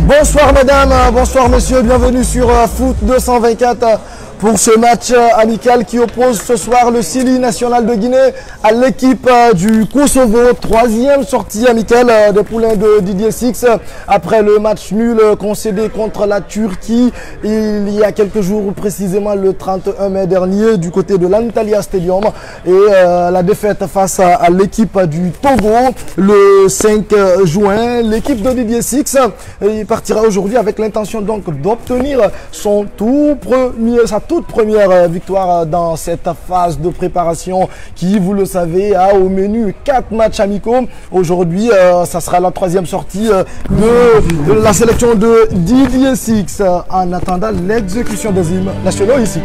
Bonsoir mesdames, bonsoir messieurs, bienvenue sur Foot 224 pour ce match amical qui oppose ce soir le Sili national de Guinée à l'équipe du Kosovo. Troisième sortie amicale des poulains de Didier Six après le match nul concédé contre la Turquie il y a quelques jours, précisément le 31 mai dernier du côté de l'Antalya Stadium, et la défaite face à l'équipe du Togo le 5 juin. L'équipe de Didier Six partira aujourd'hui avec l'intention donc d'obtenir sa toute première victoire dans cette phase de préparation qui, vous le savez, a au menu 4 matchs amicaux. Aujourd'hui, ça sera la troisième sortie de la sélection de Didier Six en attendant l'exécution des hymnes nationaux ici.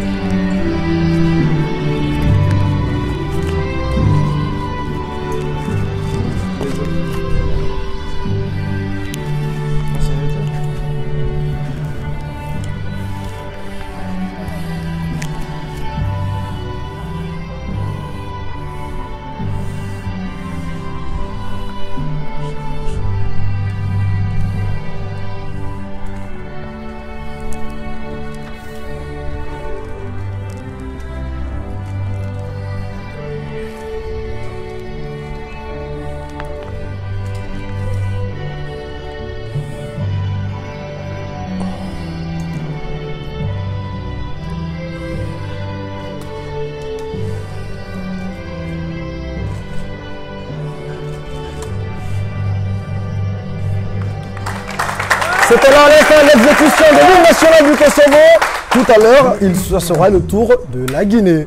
C'était là l'exécution de l'hymne national du Kosovo. Tout à l'heure, ce sera le tour de la Guinée.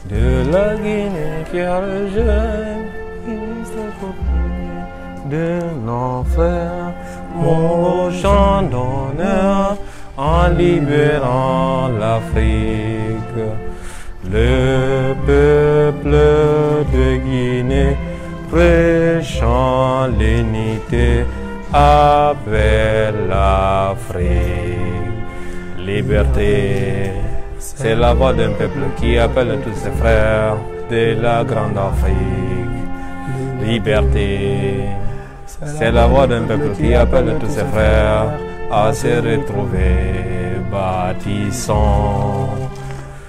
De la Guinée qui a le jeune de nos frères, mon chant d'honneur en libérant l'Afrique. Le peuple de Guinée prêchant l'unité avec l'Afrique. Liberté, c'est la voix d'un peuple qui appelle tous ses frères de la grande Afrique. Liberté, c'est la voix d'un peuple qui appelle tous ses frères à se retrouver, bâtissant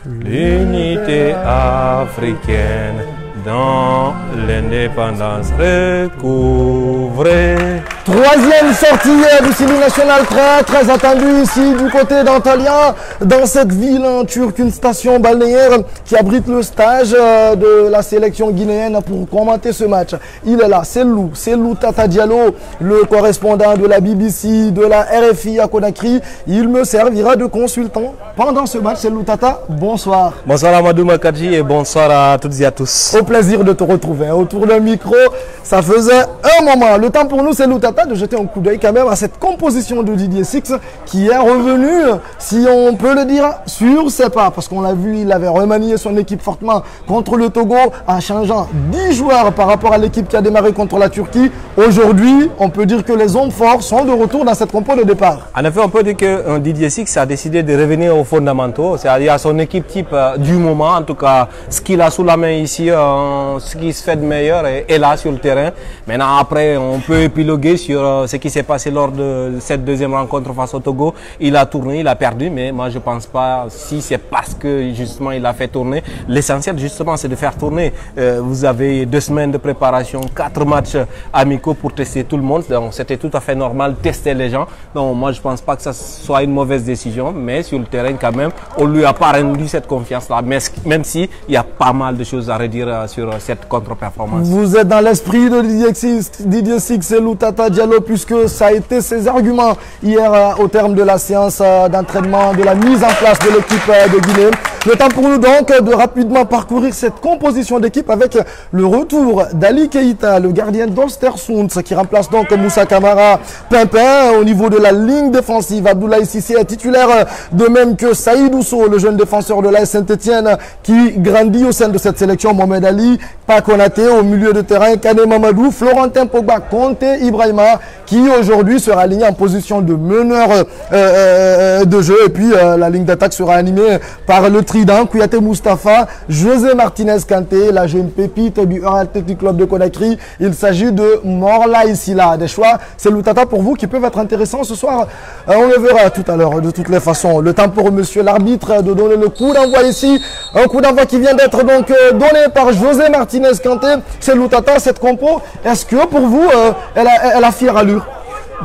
l'unité africaine dans l'indépendance recouvrée. Troisième sortie du Sili national, très attendue ici du côté d'Antalya, dans cette ville en turque, une station balnéaire qui abrite le stage de la sélection guinéenne pour commenter ce match. Il est là, c'est Lou Tata Diallo, le correspondant de la BBC, de la RFI à Conakry. Il me servira de consultant pendant ce match. C'est Lou Tata, bonsoir. Bonsoir Amadou Makadji et bonsoir à toutes et à tous. Au plaisir de te retrouver autour d'un micro. Ça faisait un moment. Le temps pour nous, c'est Lou Tata de jeter un coup d'œil quand même à cette composition de Didier Six qui est revenu, si on peut le dire, sur ses pas, parce qu'on l'a vu, il avait remanié son équipe fortement contre le Togo en changeant 10 joueurs par rapport à l'équipe qui a démarré contre la Turquie. Aujourd'hui, on peut dire que les hommes forts sont de retour dans cette compo de départ. En effet, on peut dire que Didier Six a décidé de revenir aux fondamentaux, c'est-à-dire à son équipe type du moment, en tout cas ce qu'il a sous la main ici, ce qui se fait de meilleur est là sur le terrain. Maintenant, après, on peut épiloguer sur ce qui s'est passé lors de cette deuxième rencontre face au Togo. Il a tourné, il a perdu, mais moi je pense pas si c'est parce que justement il a fait tourner. L'essentiel justement c'est de faire tourner. Vous avez 2 semaines de préparation, 4 matchs amicaux pour tester tout le monde, donc c'était tout à fait normal tester les gens. Donc moi je pense pas que ça soit une mauvaise décision, mais sur le terrain quand même, on lui a pas rendu cette confiance-là, même si il y a pas mal de choses à redire sur cette contre-performance. Vous êtes dans l'esprit de Didier Six et Lou Tata Diallo, puisque ça a été ses arguments hier au terme de la séance d'entraînement, de la mise en place de l'équipe de Guinée. Le temps pour nous donc de rapidement parcourir cette composition d'équipe avec le retour d'Ali Keïta, le gardien d'Olstersund, qui remplace donc Moussa Kamara, Pimpin. Au niveau de la ligne défensive, Abdoulaye Cissé est titulaire, de même que Saïd Ousso, le jeune défenseur de l'AS Saint-Etienne qui grandit au sein de cette sélection. Mohamed Ali, Pakonaté au milieu de terrain, Kane Mamadou, Florentin Pogba, Conté Ibrahima qui aujourd'hui sera aligné en position de meneur de jeu. Et puis la ligne d'attaque sera animée par le trident Kouyaté Moustapha, José Martinez Kanté, la jeune pépite du Athletic Club de Conakry. Il s'agit de Morla Isila. Des choix, c'est Loutata pour vous qui peuvent être intéressants ce soir. On le verra tout à l'heure de toutes les façons. Le temps pour monsieur l'arbitre de donner le coup d'envoi ici. Un coup d'envoi qui vient d'être donc donné par José Martinez Kanté. C'est Loutata, cette compo. Est-ce que pour vous, elle a fière allure?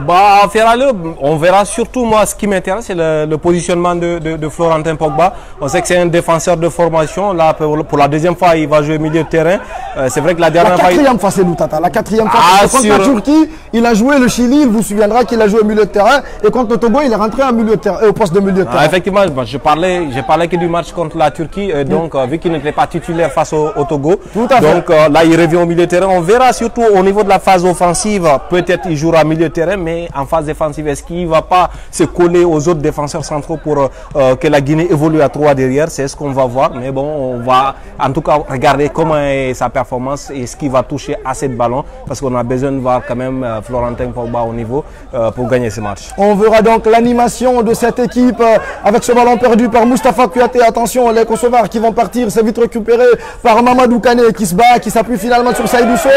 Bah, on verra surtout, moi, ce qui m'intéresse, c'est le positionnement de Florentin Pogba. On sait que c'est un défenseur de formation. Là, pour la deuxième fois, il va jouer milieu de terrain. C'est vrai que la dernière fois... La quatrième fois, c'est Loutata. La quatrième fois, contre la Turquie, il a joué le Chili. Il vous souviendra qu'il a joué au milieu de terrain. Et contre le Togo, il est rentré au poste de milieu de terrain. Effectivement, je parlais que du match contre la Turquie. Donc, vu qu'il n'était pas titulaire face au Togo. Tout à fait. Donc, là, il revient au milieu de terrain. On verra surtout au niveau de la phase offensive. Peut-être il jouera milieu de terrain. Mais en phase défensive, est-ce qu'il ne va pas se coller aux autres défenseurs centraux pour que la Guinée évolue à 3 derrière? C'est ce qu'on va voir. Mais bon, on va en tout cas regarder comment est sa performance et ce qu'il va toucher à ce ballon. Parce qu'on a besoin de voir quand même Florentin Pogba au niveau pour gagner ce match. On verra donc l'animation de cette équipe avec ce ballon perdu par Moustapha Kouyaté. Attention, les Kosovars qui vont partir. C'est vite récupéré par Mamadou Kane qui se bat, qui s'appuie finalement sur Saïd Ousso.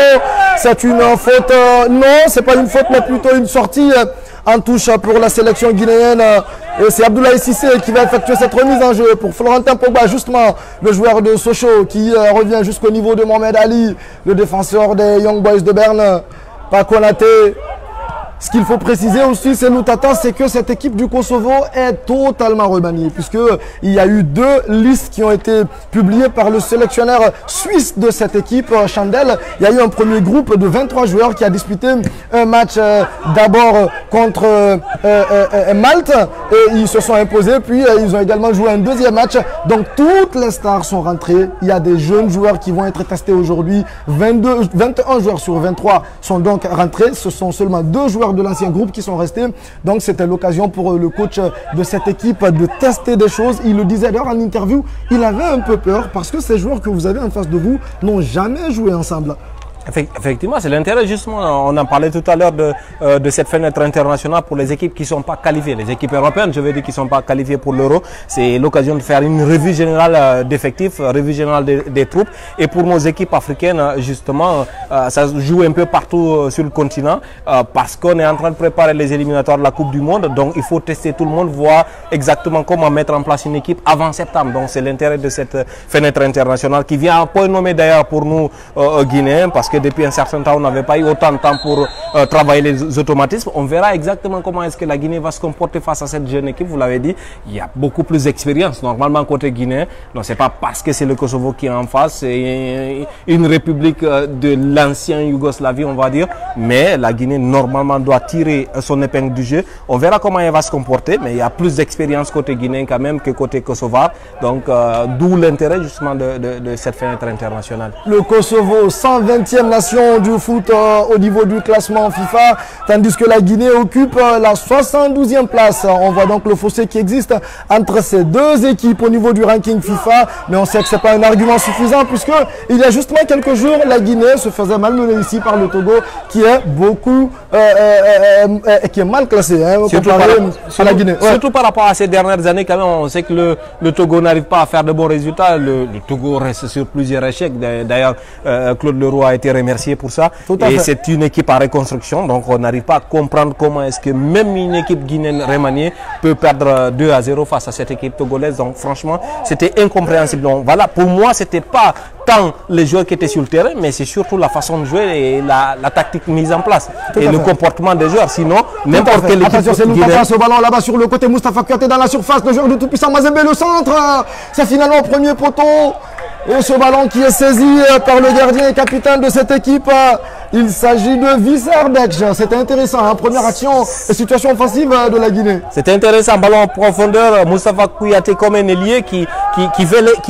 C'est une faute. Non, c'est pas une faute, mais plutôt une sortie en touche pour la sélection guinéenne. Et c'est Abdoulaye Cissé qui va effectuer cette remise en jeu pour Florentin Pogba, justement le joueur de Sochaux qui revient jusqu'au niveau de Mohamed Ali, le défenseur des Young Boys de Berne. Pakonaté. Ce qu'il faut préciser aussi, c'est Loutata, c'est que cette équipe du Kosovo est totalement remaniée, puisqu'il y a eu 2 listes qui ont été publiées par le sélectionneur suisse de cette équipe, Chandel. Il y a eu un premier groupe de 23 joueurs qui a disputé un match d'abord contre Malte, et ils se sont imposés, puis ils ont également joué un deuxième match. Donc toutes les stars sont rentrées. Il y a des jeunes joueurs qui vont être testés aujourd'hui. 21 joueurs sur 23 sont donc rentrés. Ce sont seulement 2 joueurs de l'ancien groupe qui sont restés. Donc c'était l'occasion pour le coach de cette équipe de tester des choses. Il le disait d'ailleurs en interview, il avait un peu peur parce que ces joueurs que vous avez en face de vous n'ont jamais joué ensemble. Effectivement, c'est l'intérêt justement, on en parlait tout à l'heure de cette fenêtre internationale pour les équipes qui ne sont pas qualifiées. Les équipes européennes, je veux dire, qui ne sont pas qualifiées pour l'Euro. C'est l'occasion de faire une revue générale d'effectifs, revue générale des troupes. Et pour nos équipes africaines, justement, ça se joue un peu partout sur le continent parce qu'on est en train de préparer les éliminatoires de la Coupe du Monde. Donc il faut tester tout le monde, voir exactement comment mettre en place une équipe avant septembre. Donc c'est l'intérêt de cette fenêtre internationale qui vient à point nommé d'ailleurs pour nous Guinéens, parce que depuis un certain temps, on n'avait pas eu autant de temps pour travailler les automatismes. On verra exactement comment est-ce que la Guinée va se comporter face à cette jeune équipe. Vous l'avez dit, il y a beaucoup plus d'expérience normalement côté guinéen. Donc c'est pas parce que c'est le Kosovo qui est en face, c'est une république de l'ancien Yougoslavie, on va dire. Mais la Guinée normalement doit tirer son épingle du jeu. On verra comment elle va se comporter, mais il y a plus d'expérience côté guinéen quand même que côté kosovar. Donc d'où l'intérêt justement de cette fenêtre internationale. Le Kosovo, 120e nation du foot au niveau du classement FIFA, tandis que la Guinée occupe la 72e place. On voit donc le fossé qui existe entre ces 2 équipes au niveau du ranking FIFA, mais on sait que ce n'est pas un argument suffisant puisque il y a justement quelques jours, la Guinée se faisait malmener ici par le Togo qui est qui est mal classé comparé à la Guinée. Surtout par rapport à ces dernières années, quand même, on sait que le Togo n'arrive pas à faire de bons résultats. Le Togo reste sur plusieurs échecs. D'ailleurs, Claude Leroy a été remercié pour ça. Et c'est une équipe en reconstruction, donc on n'arrive pas à comprendre comment est-ce que même une équipe guinéenne remaniée peut perdre 2-0 face à cette équipe togolaise. Donc franchement, c'était incompréhensible. Donc voilà, pour moi, c'était pas tant les joueurs qui étaient sur le terrain, mais c'est surtout la façon de jouer et la tactique mise en place et le comportement des joueurs. Sinon, n'importe quelle équipe guinéenne... Attention, c'est Loutata, ce ballon là-bas sur le côté. Moustapha Kouyaté dans la surface, le joueur de tout-puissant Mazembe, le centre. C'est finalement au premier poteau. Et ce ballon qui est saisi par le gardien et capitaine de cette équipe, il s'agit de Visser-Bekj. C'était intéressant, hein, première action et situation offensive de la Guinée. C'était intéressant, ballon en profondeur, Moustapha Kouyaté comme un ailier qui qui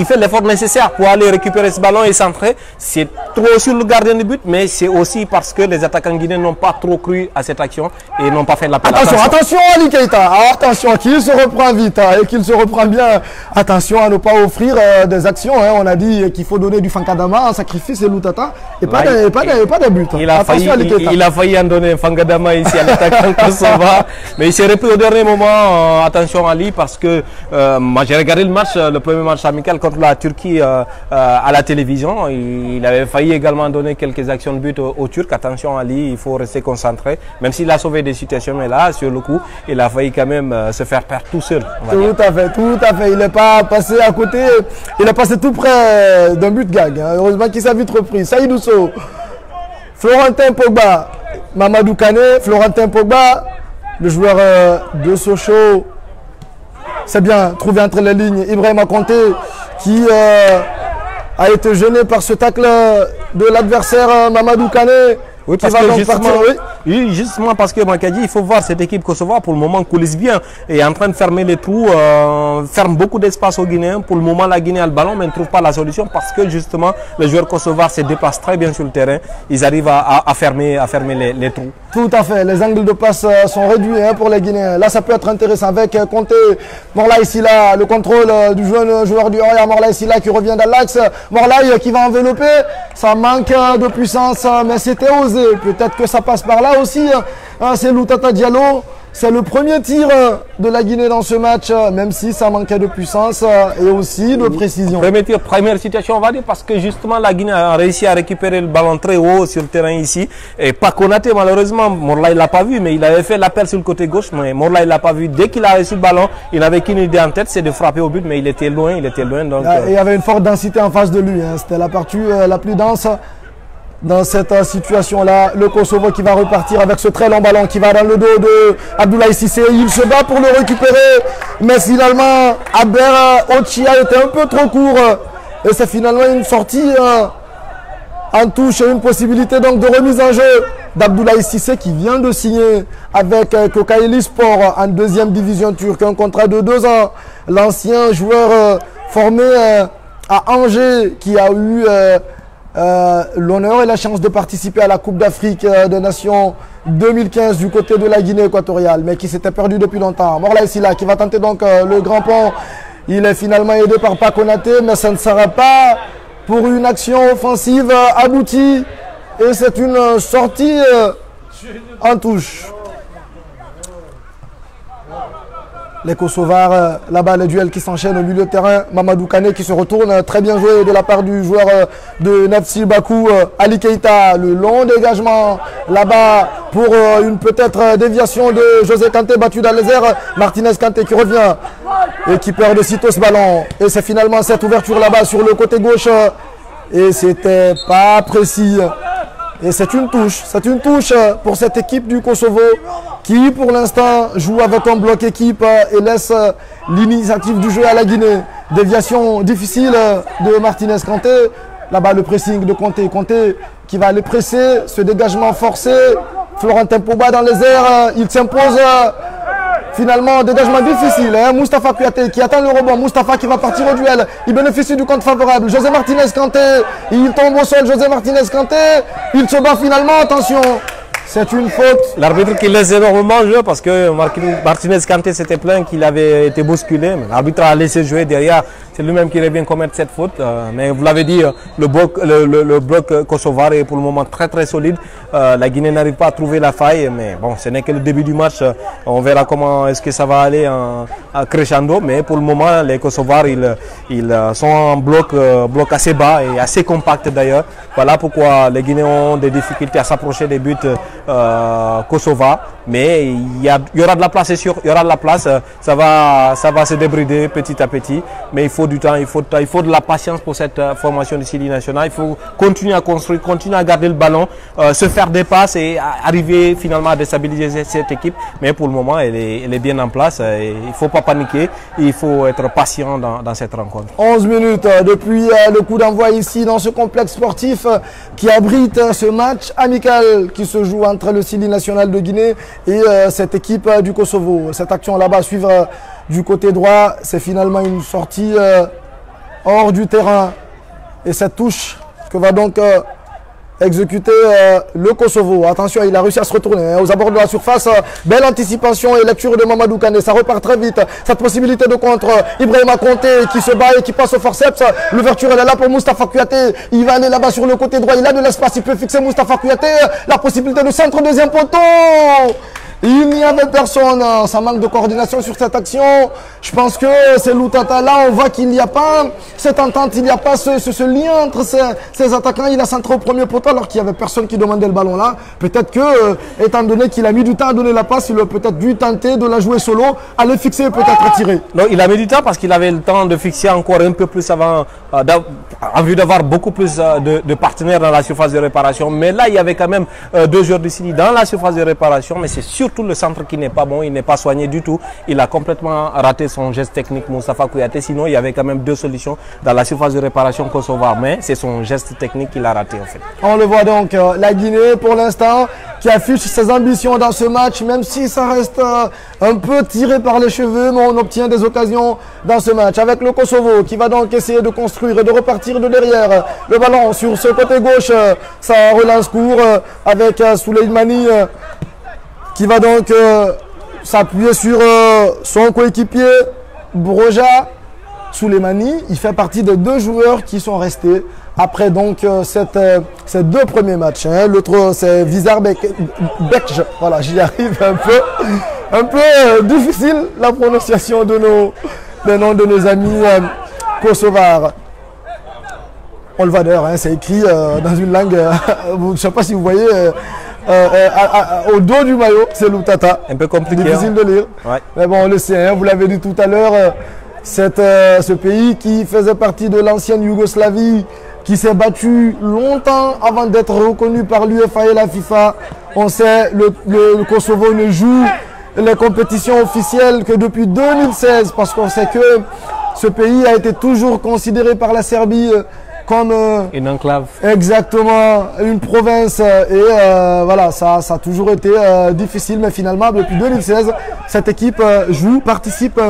fait l'effort nécessaire pour aller récupérer ce ballon et centrer. C'est trop sur le gardien de but, mais c'est aussi parce que les attaquants guinéens n'ont pas trop cru à cette action et n'ont pas fait l'appel. Attention Ali Keita, attention qu'il se reprend vite et qu'il se reprend bien. Attention à ne pas offrir des actions. On a dit qu'il faut donner du Fangadama en sacrifice et Loutata et pas de but. Il a failli en donner un Fangadama ici à l'attaquant Kosovar, mais il s'est repris au dernier moment. Attention Ali, parce que moi j'ai regardé le match, le premier match amical contre la Turquie à la télévision. Il avait failli également donner quelques actions de but aux Turcs. Attention Ali, il faut rester concentré, même s'il a sauvé des situations, mais là sur le coup il a failli quand même se faire perdre tout seul. Tout à fait, il n'est pas passé à côté, il est passé tout près d'un but gag. Heureusement qu'il s'est vite repris. Saïd Ousso, Florentin Pogba, Mamadou Kane, Florentin Pogba, le joueur de Sochaux. C'est bien trouvé entre les lignes. Ibrahima Konté qui a été gêné par ce tacle de l'adversaire Mamadou Kane. Oui, parce que justement parce que Makadi, il faut voir cette équipe kosovar pour le moment coulisse bien et est en train de fermer les trous, ferme beaucoup d'espace aux Guinéens. Pour le moment, la Guinée a le ballon mais ne trouve pas la solution parce que justement les joueurs kosovars se déplacent très bien sur le terrain. Ils arrivent à fermer les trous. Tout à fait, les angles de passe sont réduits pour les Guinéens. Là, ça peut être intéressant avec Konté, Morlaï Silla, le contrôle du jeune joueur du Roya, Morlaï Silla qui revient dans l'axe. Morlaï qui va envelopper, ça manque de puissance, mais c'était osé. Peut-être que ça passe par là aussi. C'est Loutata Diallo. C'est le premier tir de la Guinée dans ce match, même si ça manquait de puissance et aussi de précision. Premier tir, première situation, on va dire, parce que justement la Guinée a réussi à récupérer le ballon très haut sur le terrain ici. Et pas Konaté, malheureusement, Morlaï ne l'a pas vu, mais il avait fait l'appel sur le côté gauche, mais Morlaï ne l'a pas vu. Dès qu'il a reçu le ballon, il n'avait qu'une idée en tête, c'est de frapper au but, mais il était loin. Donc, il y avait une forte densité en face de lui, c'était la partie la plus dense. Dans cette situation-là, le Kosovo qui va repartir avec ce très long ballon qui va dans le dos de Abdoulaye Cissé. Il se bat pour le récupérer, mais finalement, Aber Ochia était un peu trop court. Et c'est finalement une sortie en touche et une possibilité donc de remise en jeu d'Abdoulaye Cissé qui vient de signer avec Kocaeli Sport en deuxième division turque. Un contrat de 2 ans. L'ancien joueur formé à Angers qui a eu... l'honneur et la chance de participer à la Coupe d'Afrique des Nations 2015 du côté de la Guinée équatoriale, mais qui s'était perdu depuis longtemps. Morlaï Silla qui va tenter donc le grand pont. Il est finalement aidé par Pakonaté, mais ça ne sera pas pour une action offensive aboutie. Et c'est une sortie en touche. Les Kosovars, là-bas, le duel qui s'enchaîne au milieu de terrain. Mamadou Kane qui se retourne. Très bien joué de la part du joueur de Nafsi Bakou, Ali Keita. Le long dégagement là-bas pour une peut-être déviation de José Kanté battu dans les airs. Martinez Kanté qui revient et qui perd de sitôt ce ballon. Et c'est finalement cette ouverture là-bas sur le côté gauche. Et c'était pas précis. Et c'est une touche pour cette équipe du Kosovo qui pour l'instant joue avec un bloc équipe et laisse l'initiative du jeu à la Guinée. Déviation difficile de Martinez Kanté. Là-bas le pressing de Konté. Konté qui va aller presser, ce dégagement forcé. Florentin Pogba dans les airs, il s'impose. Finalement, dégagement difficile. Moustapha Kouyaté qui attend le rebond. Moustapha qui va partir au duel. Il bénéficie du compte favorable. José Martinez Kanté. Il tombe au sol. José Martinez Kanté. Il se bat finalement. Attention. C'est une faute. L'arbitre qui laisse énormément jouer parce que Martinez Kanté s'était plaint qu'il avait été bousculé. L'arbitre a laissé jouer derrière. C'est lui-même qui revient commettre cette faute. Mais vous l'avez dit, le bloc kosovar est pour le moment très très solide. La Guinée n'arrive pas à trouver la faille. Mais bon, ce n'est que le début du match. On verra comment est-ce que ça va aller en crescendo. Mais pour le moment, les Kosovars, ils sont en bloc assez bas et assez compact d'ailleurs. Voilà pourquoi les Guinéens ont des difficultés à s'approcher des buts kosovars. Mais il y aura de la place, c'est sûr. Il y aura de la place. Ça va se débrider petit à petit. Mais il faut du temps, il faut de la patience pour cette formation du Sili national. Il faut continuer à construire, continuer à garder le ballon, se faire des passes et arriver finalement à déstabiliser cette équipe. Mais pour le moment, elle est bien en place. Et il ne faut pas paniquer. Il faut être patient dans cette rencontre. 11 minutes depuis le coup d'envoi ici dans ce complexe sportif qui abrite ce match amical qui se joue entre le Sili national de Guinée et cette équipe du Kosovo. Cette action là-bas à suivre du côté droit, c'est finalement une sortie hors du terrain. Et cette touche que va donc exécuter le Kosovo. Attention, il a réussi à se retourner aux abords de la surface. Belle anticipation et lecture de Mamadou Kane. Ça repart très vite. Cette possibilité de contre. Ibrahima Konté qui se bat et qui passe au forceps. L'ouverture, elle est là pour Moustapha Kouyaté. Il va aller là-bas sur le côté droit. Il a de l'espace. Il peut fixer Moustapha Kouyaté. La possibilité de centre, deuxième poteau. Il n'y avait personne, ça manque de coordination sur cette action. Je pense que c'est Loutata là, on voit qu'il n'y a pas cette entente, il n'y a pas ce lien entre ces attaquants. Il a centré au premier poteau alors qu'il n'y avait personne qui demandait le ballon là. Peut-être que, étant donné qu'il a mis du temps à donner la passe, il a peut-être dû tenter de la jouer solo, aller fixer et peut-être tirer. Non, il a mis du temps parce qu'il avait le temps de fixer encore un peu plus avant, en vue d'avoir beaucoup plus de partenaires dans la surface de réparation. Mais là, il y avait quand même 2 joueurs de Sili dans la surface de réparation, mais c'est surtout le centre qui n'est pas bon, il n'est pas soigné du tout. Il a complètement raté son geste technique, Moustapha Kouyaté. Sinon, il y avait quand même 2 solutions dans la surface de réparation kosovare, mais c'est son geste technique qu'il a raté en fait. On le voit donc, la Guinée pour l'instant qui affiche ses ambitions dans ce match, même si ça reste un peu tiré par les cheveux, mais on obtient des occasions dans ce match. Avec le Kosovo qui va donc essayer de construire et de repartir de derrière. Le ballon sur ce côté gauche, ça relance court avec Souleymani qui va donc s'appuyer sur son coéquipier Broja. Souleymani, il fait partie des 2 joueurs qui sont restés après donc ces 2 premiers matchs. Hein. L'autre c'est Vizar Bekj. Voilà, j'y arrive un peu difficile la prononciation des noms de nos amis kosovars. On le voit d'ailleurs, hein, c'est écrit dans une langue, je ne sais pas si vous voyez, au dos du maillot, c'est Loutata. Un peu compliqué. Difficile de lire. Ouais. Mais bon, on le sait, hein, vous l'avez dit tout à l'heure, ce pays qui faisait partie de l'ancienne Yougoslavie, qui s'est battu longtemps avant d'être reconnu par l'UEFA et la FIFA. On sait, le Kosovo ne joue les compétitions officielles que depuis 2016, parce qu'on sait que ce pays a été toujours considéré par la Serbie comme une enclave. Exactement, une province. Et voilà, ça a toujours été difficile, mais finalement, depuis 2016, cette équipe participe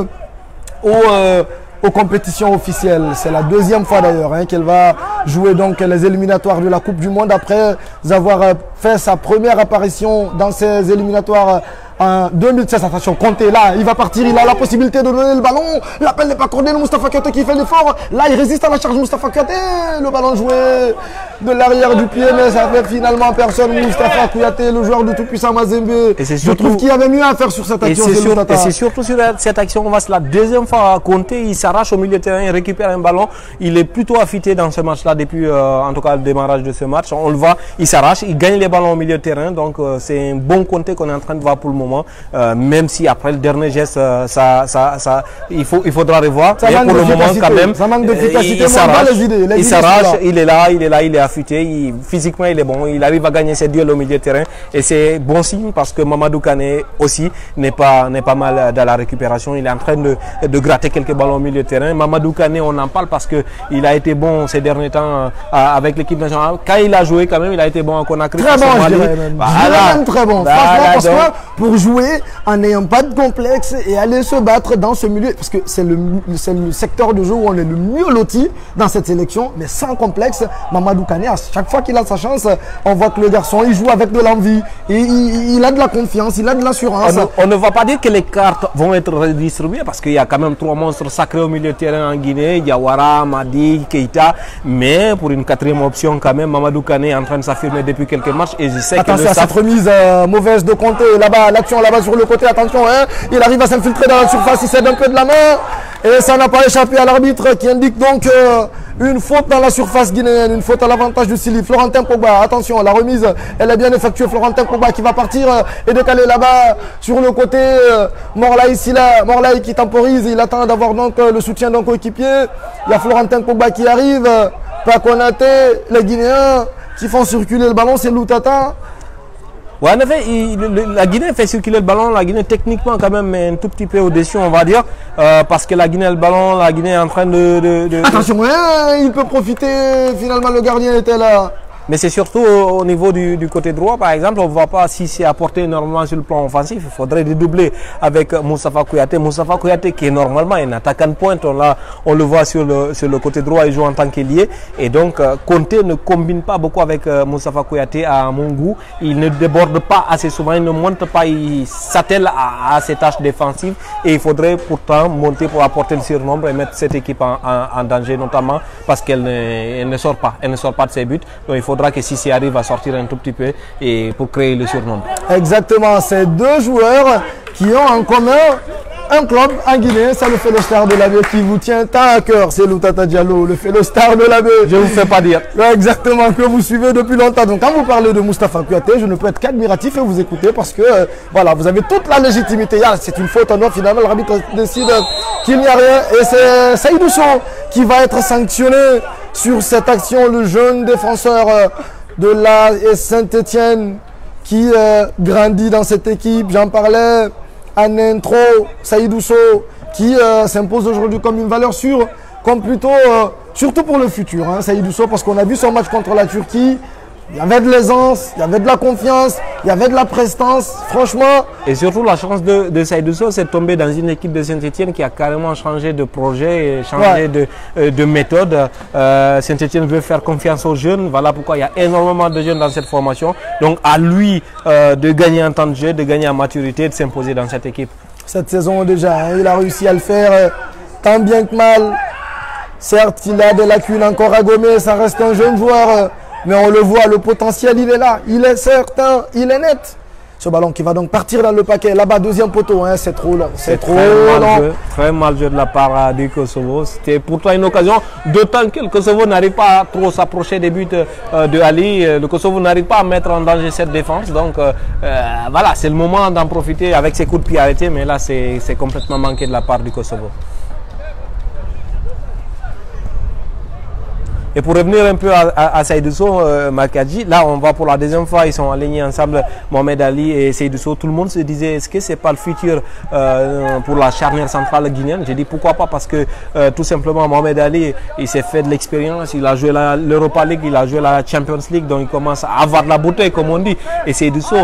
aux compétitions officielles. C'est la 2e fois d'ailleurs hein, qu'elle va jouer donc les éliminatoires de la Coupe du Monde après avoir fait sa première apparition dans ces éliminatoires en 2016. Attention, Konté là, il va partir, il a la possibilité de donner le ballon. L'appel n'est pas accordé, le Moustapha Kouyaté qui fait l'effort. Là, il résiste à la charge Moustapha Kouyaté. Le ballon joué de l'arrière du pied, mais ça fait finalement personne. Moustapha Kouyaté, le joueur de tout-puissant Mazembe. Je trouve qu'il y avait mieux à faire sur cette action. Et c'est surtout sur cette action, on va se la 2e fois à Konté, il s'arrache au milieu de terrain, il récupère un ballon. Il est plutôt affûté dans ce match-là depuis en tout cas le démarrage de ce match. On le voit, il s'arrache, il gagne les ballons au milieu de terrain. Donc c'est un bon Konté qu'on est en train de voir pour le moment. Même si après le dernier geste, il faudra revoir. Mais pour le moment, quand même, ça manque d'efficacité. Il s'arrache, il est là, il est affûté. Physiquement, il est bon. Il arrive à gagner ses duels au milieu de terrain. Et c'est bon signe parce que Mamadou Kane aussi n'est pas mal dans la récupération. Il est en train de gratter quelques ballons au milieu de terrain. Mamadou Kane, on en parle parce qu'il a été bon ces derniers temps avec l'équipe nationale. Quand il a joué, quand même, il a été bon en Conakry. Très bon, je dirais même. Voilà. Très bon. Franchement, parce que pour jouer en n'ayant pas de complexe et aller se battre dans ce milieu, parce que c'est le secteur de jeu où on est le mieux loti dans cette sélection, mais sans complexe. Mamadou Kane, à chaque fois qu'il a sa chance, on voit que le garçon, il joue avec de l'envie, et il a de la confiance, il a de l'assurance. On ne va pas dire que les cartes vont être redistribuées, parce qu'il y a quand même 3 monstres sacrés au milieu de terrain en Guinée, Diawara, Madi, Keita, mais pour une 4e option quand même, Mamadou Kane est en train de s'affirmer depuis quelques matchs, et je sais que attention à cette remise mauvaise de Konté, là-bas, l'action là-bas sur le côté, attention, hein, il arrive à s'infiltrer dans la surface, il cède un peu de la main, et ça n'a pas échappé à l'arbitre qui indique donc une faute dans la surface guinéenne, une faute à l'avantage du Sili. Florentin Pogba, attention, la remise, elle est bien effectuée. Florentin Pogba qui va partir et décaler là-bas sur le côté. Morlaï Silla, Morlaï qui temporise, il attend d'avoir donc le soutien d'un coéquipier. Il y a Florentin Pogba qui arrive, Pakonaté, les Guinéens qui font circuler le ballon, c'est Loutata. Ouais, en effet, la Guinée fait circuler le ballon. La Guinée, techniquement, quand même, est un tout petit peu au-dessus, on va dire. Parce que la Guinée a le ballon, la Guinée est en train de... Attention, hein, il peut profiter. Finalement, le gardien était là. Mais c'est surtout au niveau du côté droit, par exemple, on ne voit pas si c'est apporté normalement sur le plan offensif. Il faudrait dédoubler avec Moustapha Kouyaté. Moustapha Kouyaté qui est normalement un attaquant de pointe, on le voit sur le côté droit, il joue en tant qu'ailier. Et donc, Conté ne combine pas beaucoup avec Moustapha Kouyaté à mon goût. Il ne déborde pas assez souvent, il ne monte pas, il s'attelle à ses tâches défensives. Et il faudrait pourtant monter pour apporter le surnombre et mettre cette équipe en danger, notamment parce qu'elle ne sort pas. Elle ne sort pas de ses buts. Donc, il faudra que Sissi arrive à sortir un tout petit peu et pour créer le surnombre. Exactement, c'est deux joueurs qui ont en commun un club en Guinée, c'est le Félo Star de la Baie qui vous tient tant à cœur, c'est Loutata Diallo, le Félo Star de la Baie. Je ne vous fais pas dire. Exactement, que vous suivez depuis longtemps. Donc quand vous parlez de Moustapha Kouyaté, je ne peux être qu'admiratif et vous écouter parce que voilà, vous avez toute la légitimité. C'est une faute en or, finalement l'arbitre décide qu'il n'y a rien. Et c'est Seydou Sow qui va être sanctionné sur cette action, le jeune défenseur de la Saint-Etienne qui grandit dans cette équipe. J'en parlais en intro, Seydou Sow qui s'impose aujourd'hui comme une valeur sûre, comme plutôt, surtout pour le futur, hein, Seydou Sow, parce qu'on a vu son match contre la Turquie, il y avait de l'aisance, il y avait de la confiance, il y avait de la prestance, franchement. Et surtout la chance de Seydou Sow, c'est de tomber dans une équipe de Saint-Etienne qui a carrément changé de projet, et changé de méthode. Saint-Etienne veut faire confiance aux jeunes, voilà pourquoi il y a énormément de jeunes dans cette formation. Donc à lui de gagner en temps de jeu, de gagner en maturité, de s'imposer dans cette équipe. Cette saison déjà, hein, il a réussi à le faire tant bien que mal. Certes, il a des lacunes encore à gommer, ça reste un jeune joueur. Mais on le voit, le potentiel, il est là. Il est certain, il est net. Ce ballon qui va donc partir dans le paquet. Là-bas, deuxième poteau, hein, c'est trop long. C'est trop long. Très mal joué de la part du Kosovo. C'était pourtant une occasion, d'autant que le Kosovo n'arrive pas à trop s'approcher des buts de Ali. Le Kosovo n'arrive pas à mettre en danger cette défense. Donc voilà, c'est le moment d'en profiter avec ses coups de pied arrêtés. Mais là, c'est complètement manqué de la part du Kosovo. Et pour revenir un peu à Seydou Sow, Makadji, là on va pour la deuxième fois, ils sont alignés ensemble, Mohamed Ali et Seydou Sow. Tout le monde se disait, est-ce que c'est pas le futur pour la charnière centrale guinéenne? J'ai dit pourquoi pas, parce que tout simplement Mohamed Ali, il s'est fait de l'expérience, il a joué l'Europa League, il a joué la Champions League, donc il commence à avoir de la beauté comme on dit. Et Seydou Sow,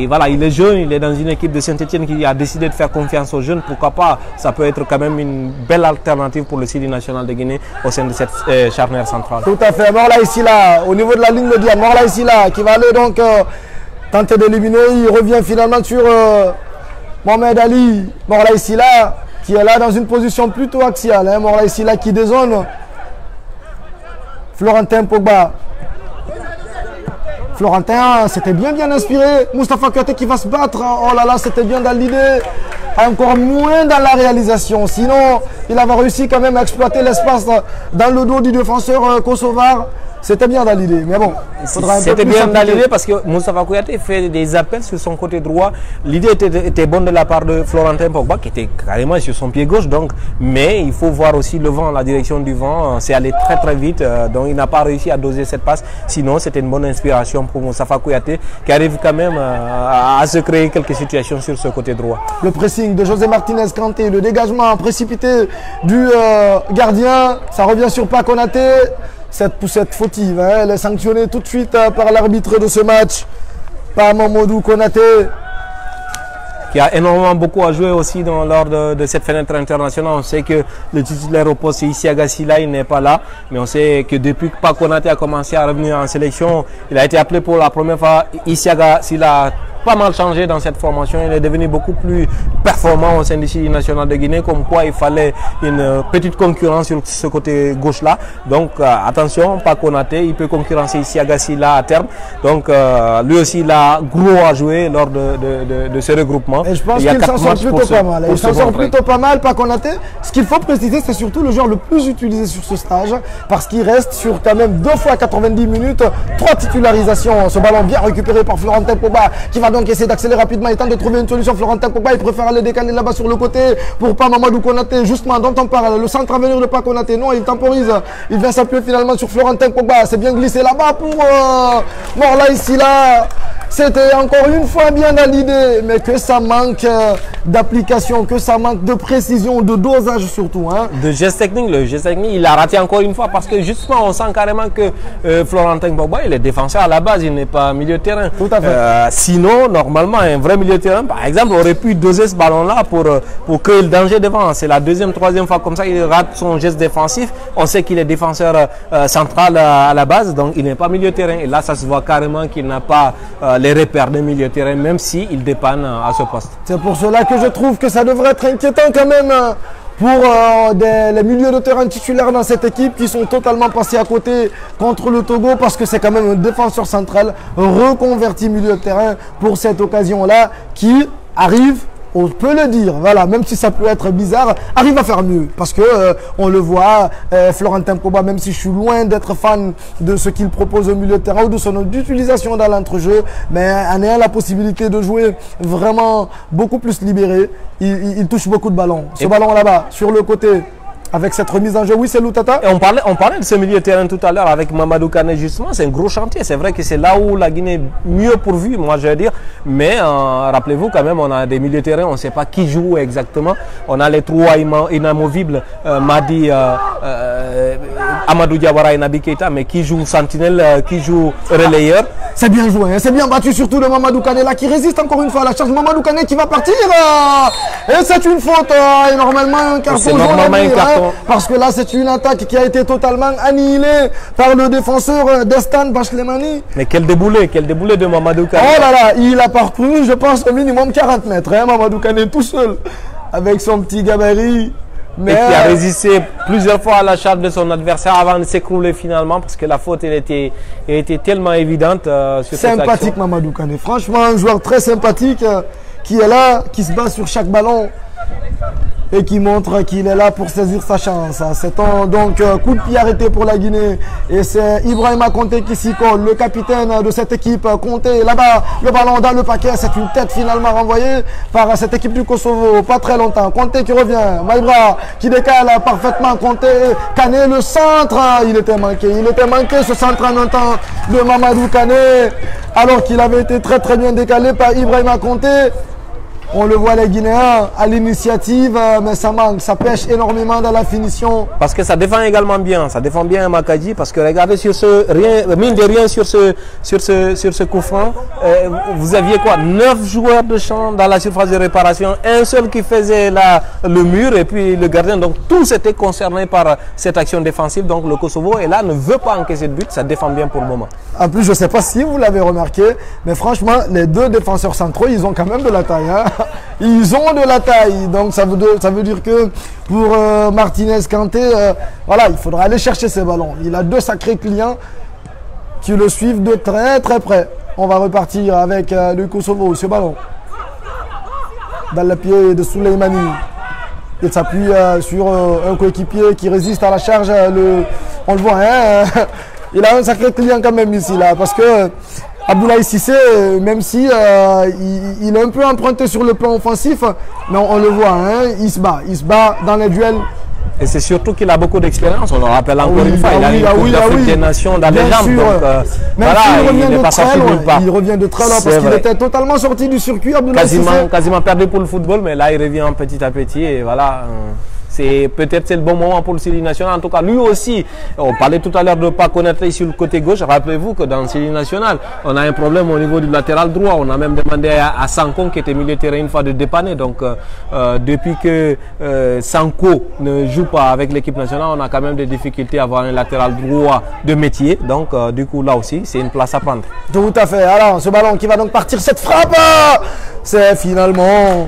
voilà, il est jeune, il est dans une équipe de Saint-Etienne qui a décidé de faire confiance aux jeunes. Pourquoi pas? Ça peut être quand même une belle alternative pour le Sili national de Guinée au sein de cette charnière centrale. Tout à fait. Morla ici là, au niveau de la ligne médiane, Morla ici là, qui va aller donc tenter d'éliminer. Il revient finalement sur Mohamed Ali. Morla ici là, qui est là dans une position plutôt axiale. Hein. Morla ici là qui dézone. Florentin Pogba. Florentin, c'était bien inspiré. Moustapha Kouyaté qui va se battre. Oh là là, c'était bien dans l'idée. Encore moins dans la réalisation. Sinon, il avait réussi quand même à exploiter l'espace dans le dos du défenseur kosovar. C'était bien dans l'idée, mais bon. C'était bien dans l'idée parce que Moustapha Kouyaté fait des appels sur son côté droit. L'idée était bonne de la part de Florentin Pogba qui était carrément sur son pied gauche. Donc, mais il faut voir aussi le vent, la direction du vent. C'est allé très vite. Donc il n'a pas réussi à doser cette passe. Sinon, c'était une bonne inspiration pour Moustapha Kouyaté qui arrive quand même à se créer quelques situations sur ce côté droit. Le pressing de José Martinez Kanté, le dégagement précipité du gardien. Ça revient sur Pakonaté. Cette poussette fautive, hein, elle est sanctionnée tout de suite par l'arbitre de ce match, par Mamadou Konaté. Qui a énormément beaucoup à jouer aussi lors de cette fenêtre internationale. On sait que le titulaire au poste Isiaga Silla, il n'est pas là. Mais on sait que depuis que Pakonaté a commencé à revenir en sélection, il a été appelé pour la première fois. Isiaga Silla a pas mal changé dans cette formation. Il est devenu beaucoup plus performant au sein du Sili national de Guinée, comme quoi il fallait une petite concurrence sur ce côté gauche-là. Donc attention, Pakonaté, il peut concurrencer Isiaga Silla à terme. Donc lui aussi, il a gros à jouer lors de ce regroupement. Et je pense qu'il s'en sort plutôt pas mal. Il s'en sort plutôt pas mal, Pakonaté. Ce qu'il faut préciser, c'est surtout le joueur le plus utilisé sur ce stage, parce qu'il reste sur quand même 2 fois 90 minutes, 3 titularisations. Ce ballon bien récupéré par Florentin Pogba, qui va donc essayer d'accélérer rapidement et tente de trouver une solution. Florentin Pogba, il préfère aller décaler là-bas sur le côté pour pas Mamadou Konaté, justement dont on parle. Le centre à venir de Pakonaté, non, il temporise. Il vient s'appuyer finalement sur Florentin Pogba. C'est bien glissé là-bas pour Morla ici là. C'était encore une fois bien dans l'idée, mais que ça manque d'application, que ça manque de précision, de dosage surtout. Hein. De geste technique, le geste technique, il a raté encore une fois parce que justement, on sent carrément que Florentin Pogba, il est défenseur à la base, il n'est pas milieu de terrain. Tout à fait. Sinon, normalement, un vrai milieu de terrain, par exemple, aurait pu doser ce ballon-là pour créer le danger devant. C'est la deuxième, troisième fois comme ça, il rate son geste défensif. On sait qu'il est défenseur central à la base, donc il n'est pas milieu de terrain. Et là, ça se voit carrément qu'il n'a pas les repères de milieu de terrain, même s'il dépanne à ce poste. C'est pour cela que je trouve que ça devrait être inquiétant quand même pour les milieux de terrain titulaires dans cette équipe qui sont totalement passés à côté contre le Togo parce que c'est quand même un défenseur central reconverti milieu de terrain pour cette occasion-là qui arrive, on peut le dire, voilà, même si ça peut être bizarre, arrive à faire mieux. Parce que on le voit, Florentin Pogba, même si je suis loin d'être fan de ce qu'il propose au milieu de terrain ou de son utilisation dans l'entrejeu, mais en ayant la possibilité de jouer vraiment beaucoup plus libéré, il touche beaucoup de ballons. Ce ballon là-bas, sur le côté, avec cette remise en jeu, oui, c'est Loutata. Et on parlait de ce milieu de terrain tout à l'heure avec Mamadou Kane, justement. C'est un gros chantier. C'est vrai que c'est là où la Guinée est mieux pourvue, moi je veux dire. Mais rappelez-vous quand même, on a des milieux de terrain, on ne sait pas qui joue exactement. On a les trois inamovibles, Madi, Amadou Diawara et Naby Keita, mais qui joue sentinelle, qui joue relayeur. C'est bien joué, hein. C'est bien battu surtout de Mamadou Kane là qui résiste encore une fois à la charge. Mamadou Kane qui va partir. Et c'est une faute. Et normalement un carton jaune. Normalement un carton. Parce que là, c'est une attaque qui a été totalement annihilée par le défenseur Destan Bachlemani. Mais quel déboulé de Mamadou Kane. Oh là là, il a parcouru, je pense, au minimum 40 mètres. Hein, Mamadou Kane tout seul, avec son petit gabarit. Mais qui a résisté plusieurs fois à la charge de son adversaire avant de s'écrouler finalement parce que la faute elle était tellement évidente sur cette action. Sympathique Mamadou Kane. Franchement, un joueur très sympathique qui est là, qui se bat sur chaque ballon. Et qui montre qu'il est là pour saisir sa chance. C'est donc coup de pied arrêté pour la Guinée. Et c'est Ibrahima Konté qui s'y colle, le capitaine de cette équipe. Konté là-bas, le ballon dans le paquet. C'est une tête finalement renvoyée par cette équipe du Kosovo. Pas très longtemps. Konté qui revient. Maïbra qui décale parfaitement. Konté, Kane, le centre. Il était manqué ce centre en même temps de Mamadou Kane. Alors qu'il avait été très très bien décalé par Ibrahima Konté. On le voit les Guinéens à l'initiative, mais ça manque, ça pêche énormément dans la finition. Parce que ça défend également bien, ça défend bien Makadji, parce que regardez sur mine de rien sur ce coup franc, vous aviez quoi, 9 joueurs de champ dans la surface de réparation, un seul qui faisait le mur et puis le gardien, donc tous étaient concernés par cette action défensive, donc le Kosovo est là, ne veut pas encaisser de but, ça défend bien pour le moment. En plus, je ne sais pas si vous l'avez remarqué, mais franchement, les deux défenseurs centraux, ils ont quand même de la taille. Hein. Ils ont de la taille, donc ça veut dire que pour Martinez Kanté, voilà, il faudra aller chercher ces ballons. Il a deux sacrés clients qui le suivent de très très près. On va repartir avec le Kosovo, ce ballon. Dans le pied de Souleymani. Il s'appuie sur un coéquipier qui résiste à la charge. On le voit, hein. Il a un sacré client quand même ici, là, parce que Abdoulaye Cissé, même si il est un peu emprunté sur le plan offensif, mais on le voit, hein, il se bat dans les duels. Et c'est surtout qu'il a beaucoup d'expérience, on le rappelle encore une fois, il a une Coupe d'Afrique des Nations dans les jambes, donc voilà, il n'est pas sorti nulle part. Il revient de très loin parce qu'il était totalement sorti du circuit, Abdoulaye Cissé. Quasiment perdu pour le football, mais là il revient petit à petit et voilà. C'est peut-être le bon moment pour le Syli national. En tout cas, lui aussi, on parlait tout à l'heure de ne pas connaître sur le côté gauche. Rappelez-vous que dans le Syli national, on a un problème au niveau du latéral droit. On a même demandé à Sanko, qui était milieu de terrain une fois, de dépanner. Donc, depuis que Sanko ne joue pas avec l'équipe nationale, on a quand même des difficultés à avoir un latéral droit de métier. Donc, du coup, là aussi, c'est une place à prendre. Tout à fait. Alors, ce ballon qui va donc partir, cette frappe, c'est finalement...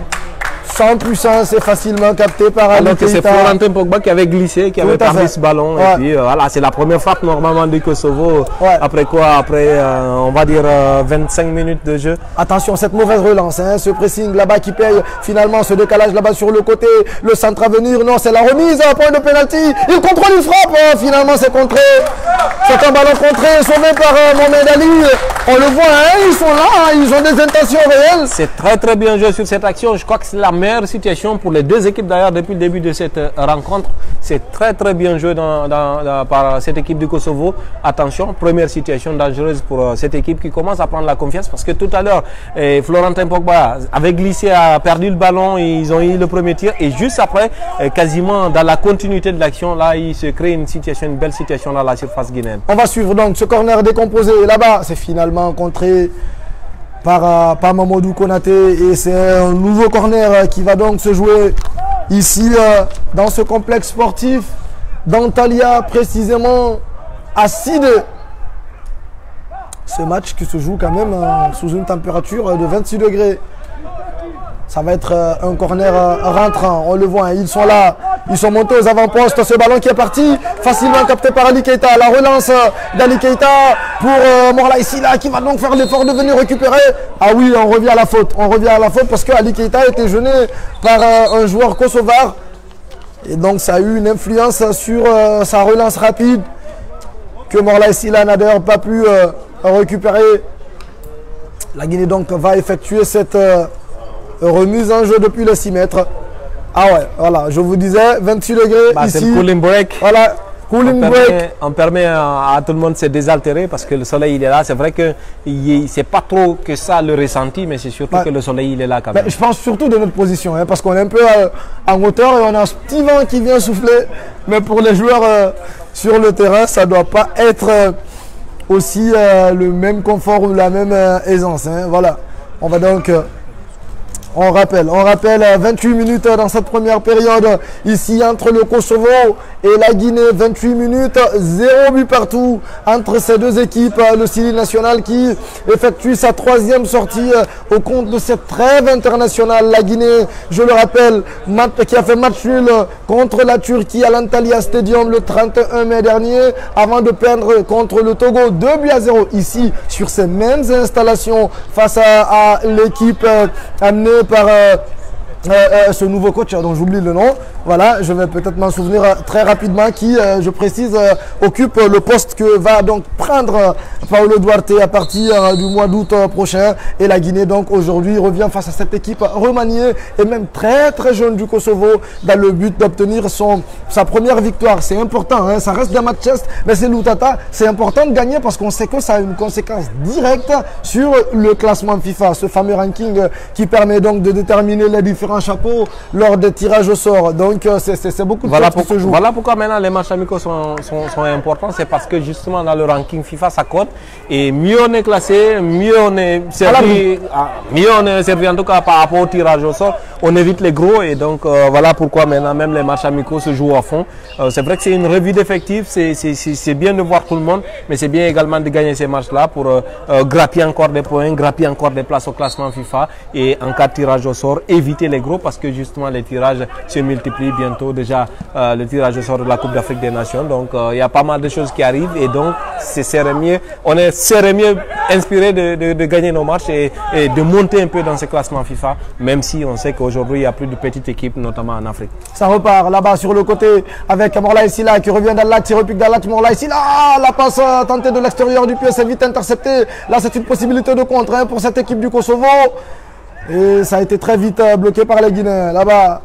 sans puissance, c'est facilement capté par alors que c'est Florentin Pogba qui avait glissé, qui avait perdu ce ballon. Ouais. Et puis voilà, c'est la première frappe normalement du Kosovo. Ouais. Après quoi? Après, on va dire 25 minutes de jeu. Attention, cette mauvaise relance, hein, ce pressing là-bas qui paye finalement ce décalage là-bas sur le côté. Le centre à venir, non, c'est la remise à point de pénalty. Il contrôle, il frappe. Finalement, c'est contré. C'est un ballon contré, sauvé par Mohamed Ali. On le voit, hein, ils sont là, ils ont des intentions réelles. C'est très très bien joué sur cette action. Je crois que c'est la meilleure situation pour les deux équipes d'ailleurs depuis le début de cette rencontre. C'est très bien joué par cette équipe du Kosovo. Attention, première situation dangereuse pour cette équipe qui commence à prendre la confiance parce que tout à l'heure, Florentin Pogba avait glissé, a perdu le ballon, ils ont eu le premier tir et juste après, quasiment dans la continuité de l'action, là, il se crée une belle situation dans la surface guinéenne. On va suivre donc ce corner décomposé là-bas. C'est finalement contré par Mamadou Konaté et c'est un nouveau corner qui va donc se jouer ici dans ce complexe sportif d'Antalya, précisément à Side. Ce match qui se joue quand même sous une température de 26 degrés. Ça va être un corner rentrant, on le voit, ils sont là, ils sont montés aux avant-postes, ce ballon qui est parti, facilement capté par Ali Keita, la relance d'Ali Keita pour Morlaï Sylla qui va donc faire l'effort de venir récupérer. Ah oui, on revient à la faute parce que Ali Keita a été gêné par un joueur kosovar et donc ça a eu une influence sur sa relance rapide que Morlaï Sylla n'a d'ailleurs pas pu récupérer. La Guinée donc va effectuer cette remise en jeu depuis le 6 mètres. Ah ouais, voilà, je vous disais, 28 degrés ici. C'est le cooling break. Voilà, cooling break. On permet à tout le monde de se désaltérer parce que le soleil il est là. C'est vrai que c'est pas trop que ça le ressenti, mais c'est surtout que le soleil il est là quand même. Je pense surtout de notre position, parce qu'on est un peu en hauteur et on a un petit vent qui vient souffler. Mais pour les joueurs sur le terrain, ça ne doit pas être aussi le même confort ou la même aisance. Voilà, on va donc... On rappelle 28 minutes dans cette première période ici entre le Kosovo et la Guinée. 28 minutes, 0 but partout entre ces deux équipes. Le Sili national qui effectue sa troisième sortie au compte de cette trêve internationale. La Guinée, je le rappelle, qui a fait match nul contre la Turquie à l'Antalya Stadium le 31 mai dernier avant de perdre contre le Togo 2-0 ici sur ces mêmes installations face à l'équipe amenée par ce nouveau coach dont j'oublie le nom. Voilà, je vais peut-être m'en souvenir très rapidement qui, je précise, occupe le poste que va donc prendre Paulo Duarte à partir du mois d'août prochain. Et la Guinée donc aujourd'hui revient face à cette équipe remaniée et même très jeune du Kosovo dans le but d'obtenir sa première victoire. C'est important, ça reste des matchs test, mais c'est Loutata. C'est important de gagner parce qu'on sait que ça a une conséquence directe sur le classement FIFA, ce fameux ranking qui permet donc de déterminer les différents chapeaux lors des tirages au sort. Donc c'est beaucoup de choses qui se jouent. Voilà pourquoi maintenant les matchs amicaux sont importants. C'est parce que justement dans le ranking FIFA ça compte. Et mieux on est classé, mieux on est servi, en tout cas par rapport au tirage au sort. On évite les gros et donc voilà pourquoi maintenant même les matchs amicaux se jouent à fond. C'est vrai que c'est une revue d'effectifs, c'est bien de voir tout le monde, mais c'est bien également de gagner ces matchs-là pour grappiller encore des points, grappiller encore des places au classement FIFA et en cas de tirage au sort, éviter les gros parce que justement les tirages se multiplient bientôt déjà le tirage au sort de la Coupe d'Afrique des Nations. Donc il y a pas mal de choses qui arrivent et donc on serait mieux inspiré de gagner nos matchs et de monter un peu dans ce classement FIFA, même si on sait qu'aujourd'hui il y a plus de petites équipes, notamment en Afrique. Ça repart là-bas sur le côté avec Morlaï Sylla qui revient dans l'axe, il repique dans l'axe. Morlaï Sylla, la passe tentée de l'extérieur du pied, c'est vite intercepté. Là c'est une possibilité de contre pour cette équipe du Kosovo. Et ça a été très vite bloqué par les Guinéens. Là-bas,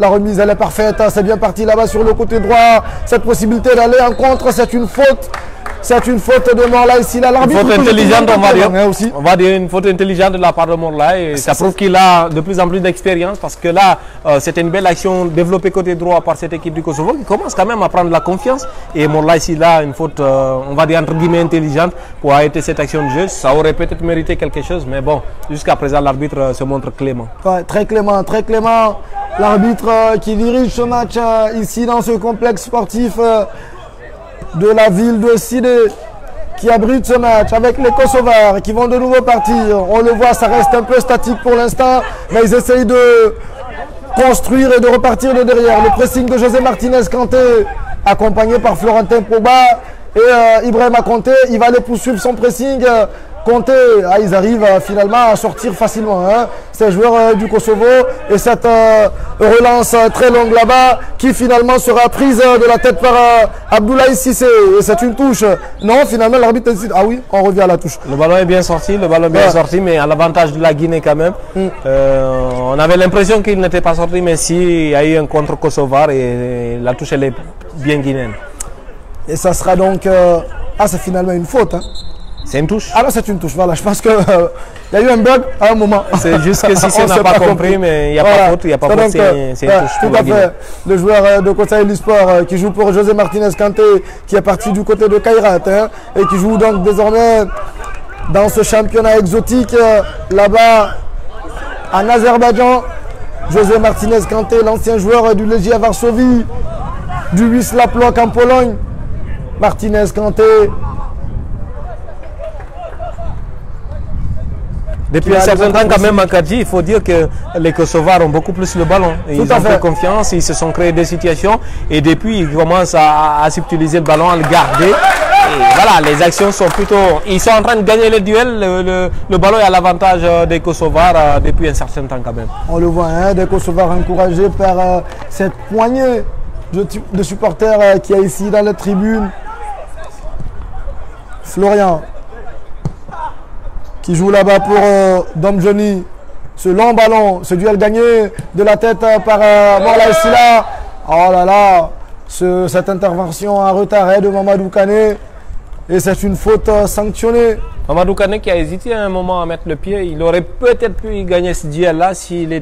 la remise elle est parfaite. C'est bien parti là-bas sur le côté droit. Cette possibilité d'aller en contre, c'est une faute. C'est une faute de Morlaï Sylla. Une faute intelligente, on va dire une faute intelligente de la part de Morlaï. Ça prouve qu'il a de plus en plus d'expérience parce que là, c'était une belle action développée côté droit par cette équipe du Kosovo qui commence quand même à prendre la confiance. Et Morlaï Sylla, une faute, on va dire entre guillemets intelligente pour arrêter cette action de jeu. Ça aurait peut-être mérité quelque chose, mais bon, jusqu'à présent, l'arbitre se montre clément. Ouais, très clément, très clément. L'arbitre qui dirige ce match ici dans ce complexe sportif de la ville de Side qui abrite ce match avec les Kosovars qui vont de nouveau partir. On le voit, ça reste un peu statique pour l'instant, mais ils essayent de construire et de repartir de derrière. Le pressing de José Martinez Kanté, accompagné par Florentin Pogba et Ibrahima Kanté, il va aller poursuivre son pressing Conté, ils arrivent finalement à sortir facilement. Hein, ces joueurs du Kosovo et cette relance très longue là-bas qui finalement sera prise de la tête par Abdoulaye Cissé. Et c'est une touche. Non, finalement l'arbitre décide. Ah oui, on revient à la touche. Le ballon est bien sorti, mais à l'avantage de la Guinée quand même. On avait l'impression qu'il n'était pas sorti, mais si, il y a eu un contre kosovar et la touche elle est bien guinéenne. Et ça sera donc... c'est finalement une faute. Hein. C'est une touche. Ah là c'est une touche, voilà, je pense qu'il y a eu un bug à un moment. C'est juste que si on n'a pas compris, mais il n'y a pas faute, il n'y a pas faute, c'est une touche. Tout à fait, le joueur de Conseil du Sport qui joue pour José Martinez Kanté, qui est parti du côté de Kairat, hein, et qui joue donc désormais dans ce championnat exotique, là-bas en Azerbaïdjan. José Martinez Kanté, l'ancien joueur du Legia Varsovie, du Wisła Płock en Pologne. Martinez Kanté. Depuis un certain temps quand même, Akadji, il faut dire que les Kosovars ont beaucoup plus le ballon. Ils ont fait confiance, ils se sont créés des situations et depuis ils commencent à subtiliser le ballon, à le garder. Et voilà, les actions sont plutôt... Ils sont en train de gagner les duels, le ballon est à l'avantage des Kosovars depuis un certain temps quand même. On le voit, hein, des Kosovars encouragés par cette poignée de supporters qu'il y a ici dans la tribune. Florian qui joue là-bas pour Dom Johnny. Ce long ballon, ce duel gagné de la tête par Morlaye Sylla. Oh là là, cette intervention en retard de Mamadou Kane. Et c'est une faute sanctionnée. Mamadou Kane qui a hésité à un moment à mettre le pied, il aurait peut-être pu gagner ce duel-là s'il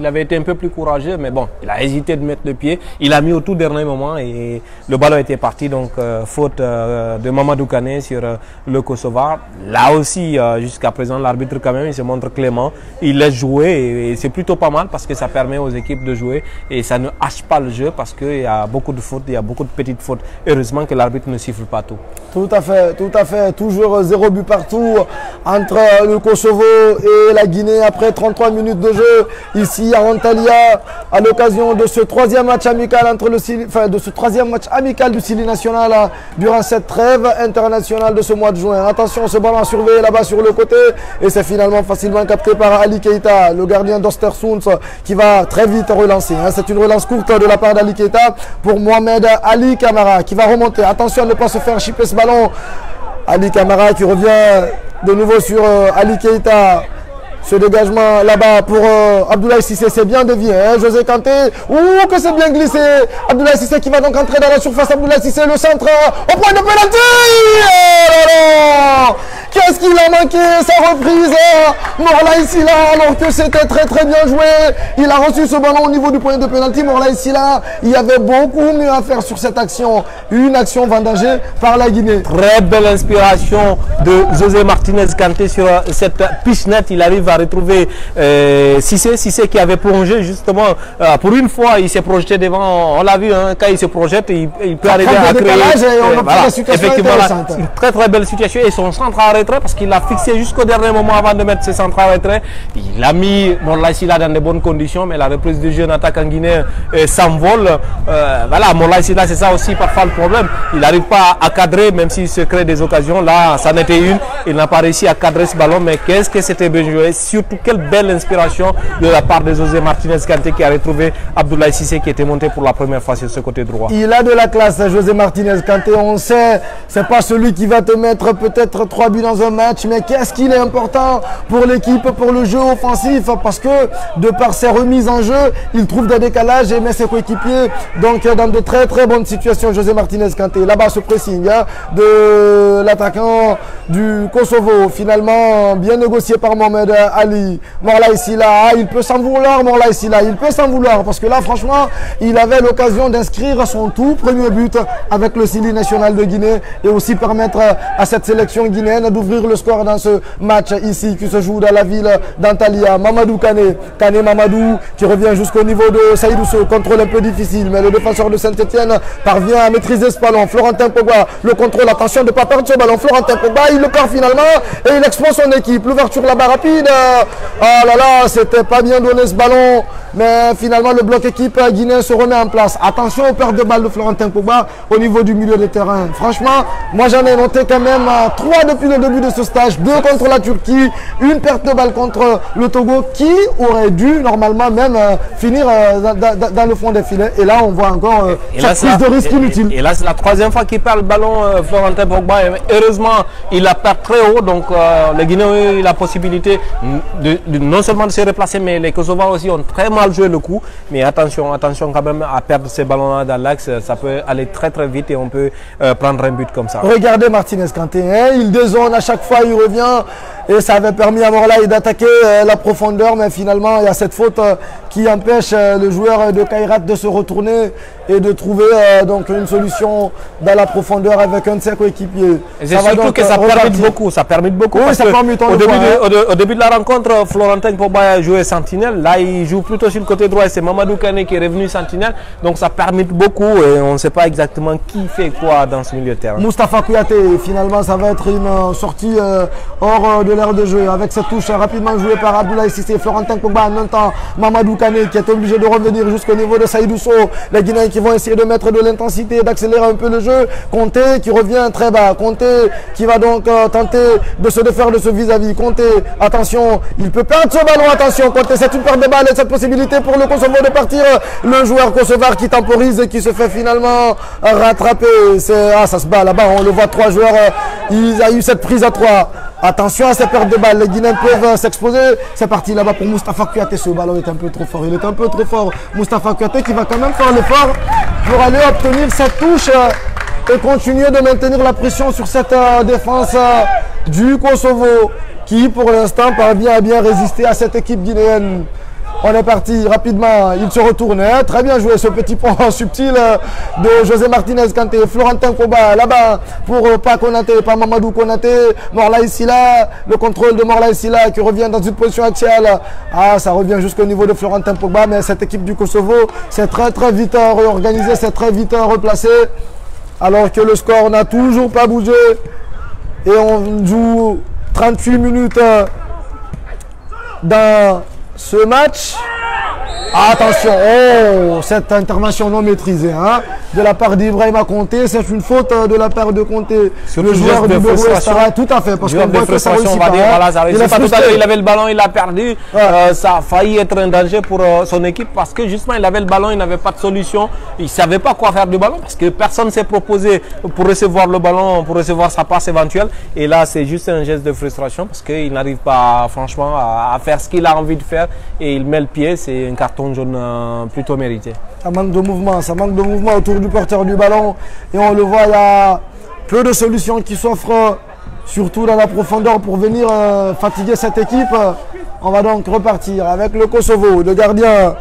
avait été un peu plus courageux, mais bon, il a hésité de mettre le pied, il a mis au tout dernier moment et le ballon était parti, donc faute de Mamadou Kane sur le Kosovar. Là aussi, jusqu'à présent, l'arbitre quand même, il se montre clément, il laisse jouer et c'est plutôt pas mal parce que ça permet aux équipes de jouer et ça ne hache pas le jeu parce qu'il y a beaucoup de fautes, il y a beaucoup de petites fautes. Heureusement que l'arbitre ne siffle pas tout. Tout à fait, toujours 0 but partout entre le Kosovo et la Guinée après 33 minutes de jeu ici à Antalya à l'occasion de ce troisième match amical entre le troisième match amical du Sili national durant cette trêve internationale de ce mois de juin. Attention, ce ballon surveillé là-bas sur le côté et c'est finalement facilement capté par Ali Keita, le gardien d'Östersund qui va très vite relancer. C'est une relance courte de la part d'Ali Keita pour Mohamed Ali Camara qui va remonter. Attention à ne pas se faire chipper ce ballon. Ali Camara qui revient de nouveau sur Ali Keita. Ce dégagement là-bas pour Abdoulaye Cissé, c'est bien dévié. Hein, José Kanté, ouh, que c'est bien glissé. Abdoulaye Cissé qui va donc entrer dans la surface. Abdoulaye Cissé, le centre au point de pénalty. Oh là là, qu'est-ce qu'il a manqué, sa reprise. Morlaye Sylla, alors que c'était très bien joué. Il a reçu ce ballon au niveau du point de pénalty. Morlaye Sylla, il y avait beaucoup mieux à faire sur cette action. Une action vendangée par la Guinée. Très belle inspiration de José Martinez Kanté sur cette pichenette. Il arrive à retrouver Cissé qui avait plongé justement pour une fois, il s'est projeté devant, on l'a vu, hein, quand il se projette, il peut arriver à créer effectivement une très belle situation et son centre à retrait parce qu'il l'a fixé jusqu'au dernier moment avant de mettre ses centres à retrait. Il a mis Morlaye Sylla dans de bonnes conditions, mais la reprise du jeu en attaque en Guinée s'envole. Voilà, Morlaye Sylla, c'est ça aussi parfois le problème. Il n'arrive pas à cadrer, même s'il se crée des occasions. Là, ça n'était une. Il n'a pas réussi à cadrer ce ballon, mais qu'est-ce que c'était bien joué. Surtout, quelle belle inspiration de la part de José Martinez Kanté qui a retrouvé Abdoulaye Cissé qui était monté pour la première fois sur ce côté droit. Il a de la classe, José Martinez Kanté. On sait, c'est pas celui qui va te mettre peut-être 3 buts dans un match, mais qu'est-ce qu'il est important pour l'équipe, pour le jeu offensif, parce que de par ses remises en jeu, il trouve des décalages et met ses coéquipiers donc dans de très bonnes situations. José Martinez Kanté, là-bas ce pressing de l'attaquant du Kosovo, finalement bien négocié par Mohamed Ali. Morlaye Sylla, il peut s'en vouloir, Morlaye Sylla, il peut s'en vouloir parce que là franchement il avait l'occasion d'inscrire son tout premier but avec le Sili national de Guinée et aussi permettre à cette sélection guinéenne d'ouvrir le score dans ce match ici qui se joue dans la ville d'Antalya. Mamadou Kane, Mamadou qui revient jusqu'au niveau de Saïdou Sow, contrôle un peu difficile mais le défenseur de Saint-Etienne parvient à maîtriser ce ballon. Florentin Pogba, le contrôle, attention de ne pas perdre ce ballon. Florentin Pogba, il le perd finalement et il expose son équipe. L'ouverture là-bas rapide. Oh là là, c'était pas bien donné ce ballon. mais finalement le bloc équipe guinéen se remet en place. Attention aux pertes de balles de Florentin Pogba au niveau du milieu de terrain. Franchement, moi j'en ai noté quand même 3 depuis le début de ce stage, 2 contre la Turquie, une perte de balle contre le Togo qui aurait dû normalement même finir dans le fond des filets. Et là on voit encore cette prise de risque inutile. Et là c'est la 3e fois qu'il perd le ballon, Florentin Pogba. Et heureusement il la perd très haut, donc les Guinéens ont eu la possibilité non seulement de se replacer, mais les Kosovars aussi ont très mal joué le coup. Mais attention quand même à perdre ces ballons-là dans l'axe, ça peut aller très vite et on peut prendre un but comme ça. Regardez Martinez Kanté, hein, il dézone à chaque fois, il revient et ça avait permis à Morlaï d'attaquer la profondeur, mais finalement il y a cette faute qui empêche le joueur de Kairat de se retourner et de trouver donc une solution dans la profondeur avec un de ses coéquipiers. C'est surtout que ça permet beaucoup. Ça permet beaucoup. Oui, parce au début de la rencontre, Florentin Pogba a joué sentinelle. Là, il joue plutôt sur le côté droit. C'est Mamadou Kane qui est revenu sentinelle. Donc ça permet beaucoup et on ne sait pas exactement qui fait quoi dans ce milieu de terrain. Moustapha Kouyaté, finalement, ça va être une sortie hors de l'aire de jeu avec cette touche rapidement jouée par Abdoulaye Cissé. Florentin Pogba en même temps, Mamadou Kane qui est obligé de revenir jusqu'au niveau de Saïdou Sow. Les Guinéens qui vont essayer de mettre de l'intensité, d'accélérer un peu le jeu. Conté qui revient très bas. Conté qui va donc tenter de se défaire de ce vis-à-vis. Conté, attention, il peut perdre ce ballon. Attention, Conté, c'est une perte de balle et cette possibilité pour le Kosovo de partir. Le joueur kosovar qui temporise et qui se fait finalement rattraper. Ça se bat là-bas. On le voit, 3 joueurs. Il a eu cette prise à 3. Attention à ces pertes de balles. Les Guinéens peuvent s'exposer. C'est parti là-bas pour Moustapha Kouyaté. Ce ballon est un peu trop fort. Il est un peu trop fort. Moustapha Kouyaté qui va quand même faire l'effort pour aller obtenir cette touche et continuer de maintenir la pression sur cette défense du Kosovo qui pour l'instant parvient à bien résister à cette équipe guinéenne. On est parti rapidement, il se retourne, hein. Très bien joué ce petit pont subtil de José Martinez Kanté, Florentin Pogba là-bas pour pas Konaté, pas Mamadou Konaté, Morlaï Sylla, le contrôle de Morlaï Sylla qui revient dans une position axiale. Ah, ça revient jusqu'au niveau de Florentin Pogba, mais cette équipe du Kosovo c'est très vite réorganisé, c'est très vite replacé, alors que le score n'a toujours pas bougé et on joue 38 minutes dans ce match. Attention, oh, cette intervention non maîtrisée de la part d'Ibrahima Conté, c'est une faute de la part de Conté. Le joueur du Berou Estara, tout à fait, parce qu'on voit que ça réussit pas. Voilà, ça réussit pas. Tout à l'heure, il avait le ballon, il l'a perdu. Ça a failli être un danger pour son équipe parce que justement, il avait le ballon, il n'avait pas de solution. Il ne savait pas quoi faire du ballon parce que personne ne s'est proposé pour recevoir le ballon, pour recevoir sa passe éventuelle. Et là, c'est juste un geste de frustration parce qu'il n'arrive pas, franchement, à faire ce qu'il a envie de faire et il met le pied. C'est un carton jaune plutôt mérité. Ça manque de mouvement autour du porteur du ballon et on le voit, il y a peu de solutions qui s'offrent surtout dans la profondeur pour venir fatiguer cette équipe. On va donc repartir avec le Kosovo, le gardien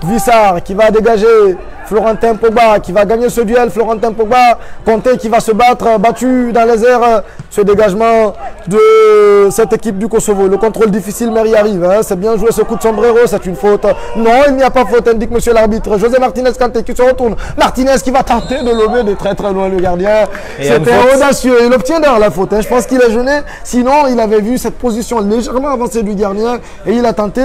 Vissar qui va dégager Florentin Pogba qui va gagner ce duel. Florentin Pogba, Conté qui va se battre, battu dans les airs. Ce dégagement de cette équipe du Kosovo. Le contrôle difficile, mais il y arrive. C'est bien joué ce coup de sombrero, c'est une faute. Non, il n'y a pas faute, indique monsieur l'arbitre. José Martinez Kanté qui se retourne. Martinez qui va tenter de lober de très loin le gardien. C'était audacieux. Il obtient d'ailleurs la faute. Je pense qu'il a jeûné. Sinon, il avait vu cette position légèrement avancée du gardien et il a tenté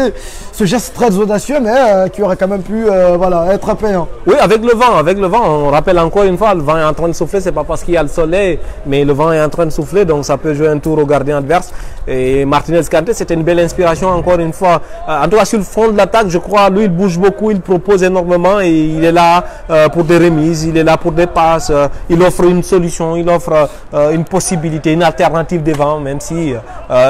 ce geste très audacieux, mais qui aurait quand même pu voilà, être payant. Oui, avec le vent, on rappelle encore une fois, le vent est en train de souffler, c'est pas parce qu'il y a le soleil, mais le vent est en train de souffler, donc ça peut jouer un tour au gardien adverse. Et Martinez Kanté, c'était une belle inspiration encore une fois. En tout cas, sur le front de l'attaque, je crois, lui, il bouge beaucoup, il propose énormément et il est là pour des remises, il est là pour des passes, il offre une solution, il offre une possibilité, une alternative devant, même si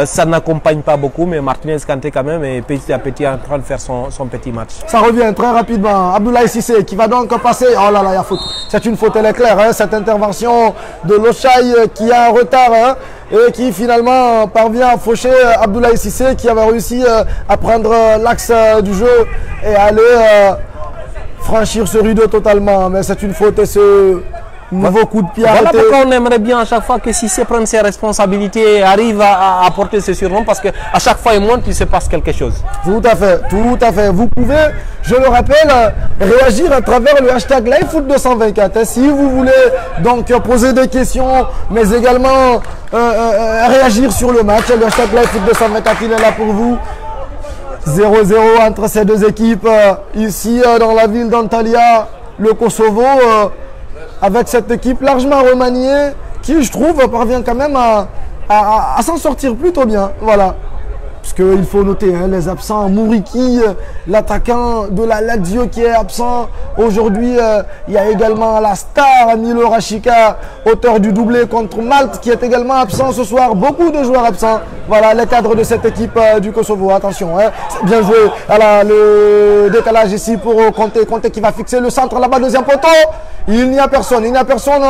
ça n'accompagne pas beaucoup, mais Martinez Kanté quand même est petit à petit en train de faire son petit match. Ça revient très rapidement. Abdoulaye Cissé qui va donc passer. Oh là là, il y a faute. C'est une faute, elle est claire. Cette intervention de Lochaï qui a un retard et qui finalement parvient à faucher Abdoulaye Cissé qui avait réussi à prendre l'axe du jeu et aller franchir ce rideau totalement. Mais c'est une faute et ce nouveau coup de pied voilà arrêté. Pourquoi on aimerait bien à chaque fois que Cissé prenne ses responsabilités et arrive à porter ses surnoms parce qu'à chaque fois il monte, il se passe quelque chose. Tout à fait, tout à fait. Vous pouvez, je le rappelle, réagir à travers le hashtag LiveFoot224. Si vous voulez donc poser des questions, mais également réagir sur le match, le hashtag LiveFoot224, il est là pour vous. 0-0 entre ces deux équipes. Ici, dans la ville d'Antalya, le Kosovo, avec cette équipe largement remaniée, qui, je trouve, parvient quand même à s'en sortir plutôt bien. Voilà. Parce qu'il faut noter hein, les absents. Mouriki, l'attaquant de la Lazio qui est absent. Aujourd'hui, il y a également la star Milo Rashica, auteur du doublé contre Malte, qui est également absent ce soir. Beaucoup de joueurs absents. Voilà les cadres de cette équipe du Kosovo. Attention, hein, c'est bien joué. Voilà le décalage ici pour Conte. Conte qui va fixer le centre là-bas, deuxième poteau. Il n'y a personne. Il n'y a personne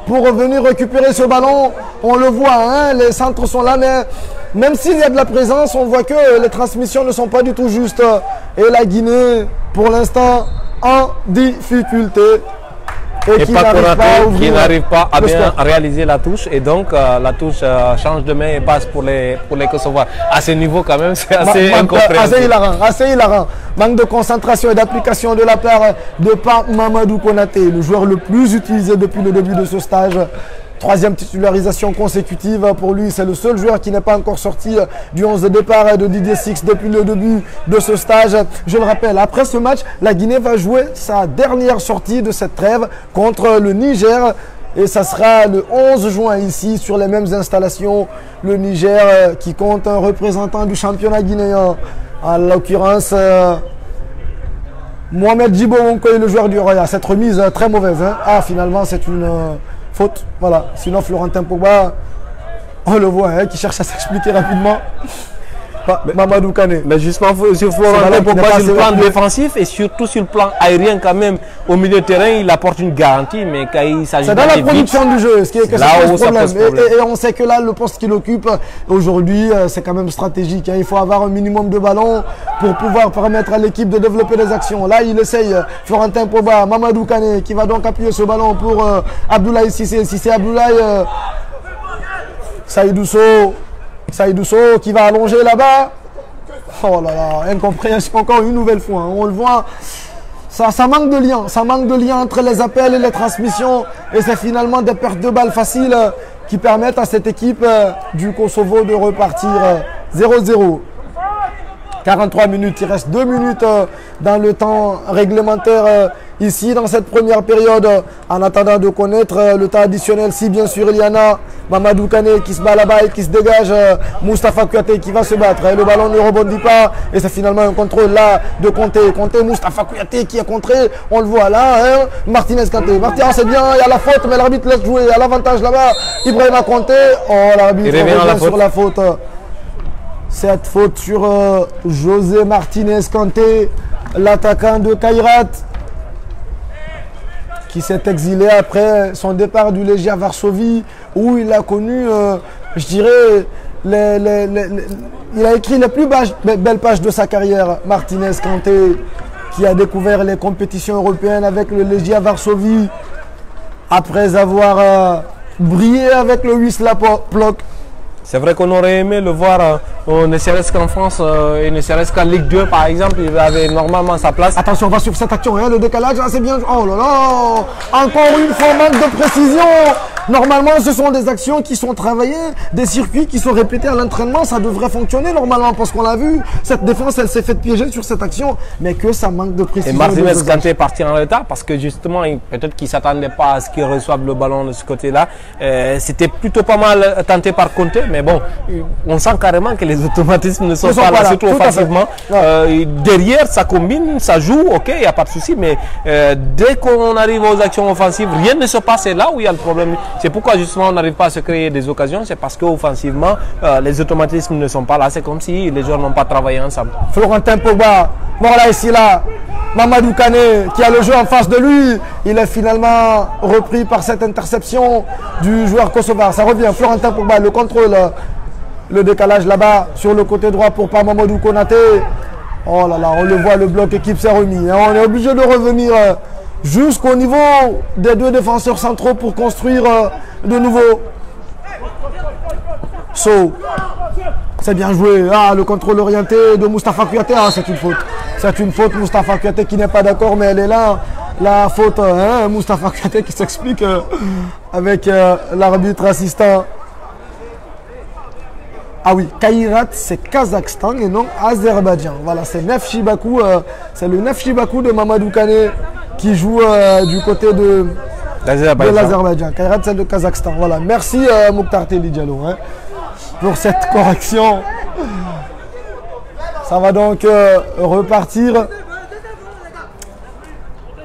pour venir récupérer ce ballon. On le voit, hein, les centres sont là, mais même s'il y a de la présence, on voit que les transmissions ne sont pas du tout justes. Et la Guinée, pour l'instant, en difficulté. Et qui n'arrive pas à bien réaliser la touche. Et donc, la touche change de main et passe pour les Kosovois. À ce niveau, quand même, c'est assez incompréhensible. Assez hilarant. Manque de concentration et d'application de la part de Mamadou Konaté, le joueur le plus utilisé depuis le début de ce stage. Troisième titularisation consécutive pour lui. C'est le seul joueur qui n'est pas encore sorti du 11 de départ de Didier Six depuis le début de ce stage. Je le rappelle, après ce match, la Guinée va jouer sa dernière sortie de cette trêve contre le Niger. Et ça sera le 11 juin ici sur les mêmes installations. Le Niger qui compte un représentant du championnat guinéen. En l'occurrence, Mohamed Djibo Wonko est le joueur du Roya. Cette remise très mauvaise. Hein. Ah, finalement, c'est une faute. Voilà. Sinon, Florentin Pogba, on le voit, hein, qui cherche à s'expliquer rapidement. Mamadou Kane. Mais justement, sur Florentin Pogba, sur le plan défensif et surtout sur le plan aérien, quand même, au milieu de terrain, il apporte une garantie. Mais quand il s'agit c'est dans la production du jeu, ce qui est là où ça pose problème. Et on sait que là, le poste qu'il occupe aujourd'hui, c'est quand même stratégique. Hein. Il faut avoir un minimum de ballons pour pouvoir permettre à l'équipe de développer des actions. Là, il essaye. Florentin Pogba, Mamadou Kane, qui va donc appuyer ce ballon pour Abdoulaye Cissé. Cissé Abdoulaye, Saïdou Sow qui va allonger là-bas. Oh là là, incompréhension encore une nouvelle fois. Hein. On le voit, ça manque de lien. Ça manque de lien entre les appels et les transmissions. Et c'est finalement des pertes de balles faciles qui permettent à cette équipe du Kosovo de repartir 0-0. 43 minutes, il reste 2 minutes dans le temps réglementaire ici dans cette première période. En attendant de connaître le temps additionnel, si bien sûr il y en a. Mamadou Kane qui se bat là-bas et qui se dégage. Moustapha Kouyaté qui va se battre. Et le ballon ne rebondit pas. Et c'est finalement un contrôle là de Conte. Moustapha Kouyaté qui est contré. On le voit là. Hein. Martinez Kanté. Martinez, c'est bien. Il y a la faute, mais l'arbitre laisse jouer. Il y a l'avantage là-bas. Ibrahima Conte. Oh, l'arbitre revient sur la faute. Cette faute sur José Martinez Kanté, l'attaquant de Kairat, qui s'est exilé après son départ du Legia Varsovie, où il a connu, je dirais, il a écrit les plus belles pages de sa carrière. Martinez Kanté, qui a découvert les compétitions européennes avec le Legia Varsovie, après avoir brillé avec le Wisła Płock. C'est vrai qu'on aurait aimé le voir, ne serait-ce qu'en France et ne serait-ce qu'en Ligue 2 par exemple, il avait normalement sa place. Attention, on va suivre cette action, hein, le décalage, c'est bien. Oh là là, encore une fois, manque de précision. Normalement, ce sont des actions qui sont travaillées, des circuits qui sont répétés à l'entraînement. Ça devrait fonctionner normalement parce qu'on l'a vu. Cette défense, elle s'est faite piéger sur cette action, mais que ça manque de précision. Et Martinez Kanté est parti en retard parce que justement, peut-être qu'il ne s'attendait pas à ce qu'il reçoive le ballon de ce côté-là. C'était plutôt pas mal tenté par Conte, mais bon, on sent carrément que les automatismes ne sont pas là, surtout offensivement. Derrière, ça combine, ça joue, ok, il n'y a pas de souci, mais dès qu'on arrive aux actions offensives, rien ne se passe. C'est là où il y a le problème. C'est pourquoi justement on n'arrive pas à se créer des occasions, c'est parce qu'offensivement, les automatismes ne sont pas là. C'est comme si les joueurs n'ont pas travaillé ensemble. Florentin Pogba, voilà ici là, Mamadou Kane qui a le jeu en face de lui. Il est finalement repris par cette interception du joueur kosovar. Ça revient, Florentin Pogba, le contrôle, le décalage là-bas sur le côté droit pour Mamadou Konaté. Oh là là, on le voit, le bloc équipe s'est remis. On est obligé de revenir jusqu'au niveau des deux défenseurs centraux pour construire de nouveau. C'est bien joué. Ah, le contrôle orienté de Moustapha Kouyaté. Ah, c'est une faute. C'est une faute. Moustapha Kouyaté qui n'est pas d'accord, mais elle est là. La faute, hein, Moustapha Kouyaté qui s'explique avec l'arbitre assistant. Ah oui, Kairat, c'est Kazakhstan et non Azerbaïdjan. Voilà, c'est Neftchi Bakou, c'est le Neftchi Bakou de Mamadou Kane qui joue du côté de l'Azerbaïdjan. Kairat, c'est le Kazakhstan. Voilà, merci Mokhtar Teli Diallo pour cette correction. Ça va donc repartir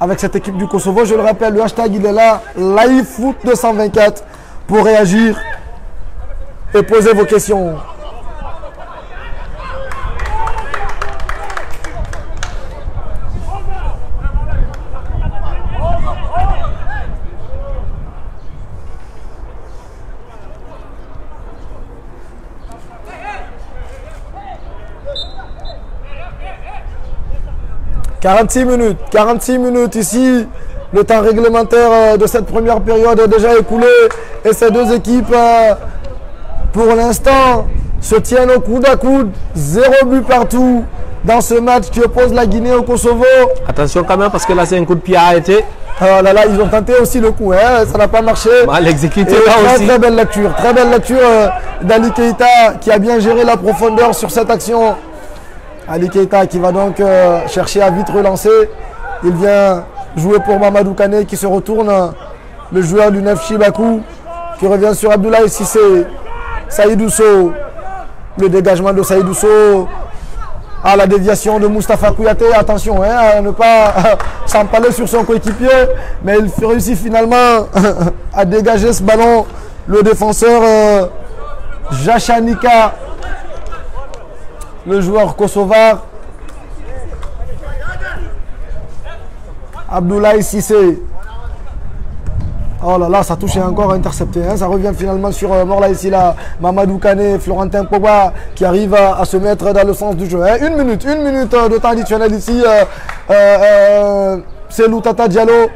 avec cette équipe du Kosovo. Je le rappelle, le hashtag il est là, LiveFoot224 pour réagir et poser vos questions. « 46 minutes ici, le temps réglementaire de cette première période est déjà écoulé et ces deux équipes pour l'instant se tiennent au coude à coude, 0 but partout dans ce match qui oppose la Guinée au Kosovo. Attention quand même parce que là c'est un coup de pied arrêté. Oh là là, ils ont tenté aussi le coup, ça n'a pas marché. Mal exécuté là aussi. Très belle lecture d'Ali Keita qui a bien géré la profondeur sur cette action. Ali Keita qui va donc chercher à vite relancer. Il vient jouer pour Mamadou Kane qui se retourne. Le joueur du Neftchi Bakou qui revient sur Abdoulaye Cissé. Saïd Ousso. Le dégagement de Saïd Ousso. Ah, la déviation de Moustapha Kouyaté. Attention à ne pas s'empaler sur son coéquipier. Mais il réussit finalement à dégager ce ballon. Le défenseur Jachanika, le joueur kosovar. Abdoulaye Cissé. Oh là là, ça touche et encore intercepté. Ça revient finalement sur Morlaï Silla, Mamadou Kane, Florentin Pogba qui arrive à se mettre dans le sens du jeu. Une minute de temps additionnel ici. C'est Loutata Diallo.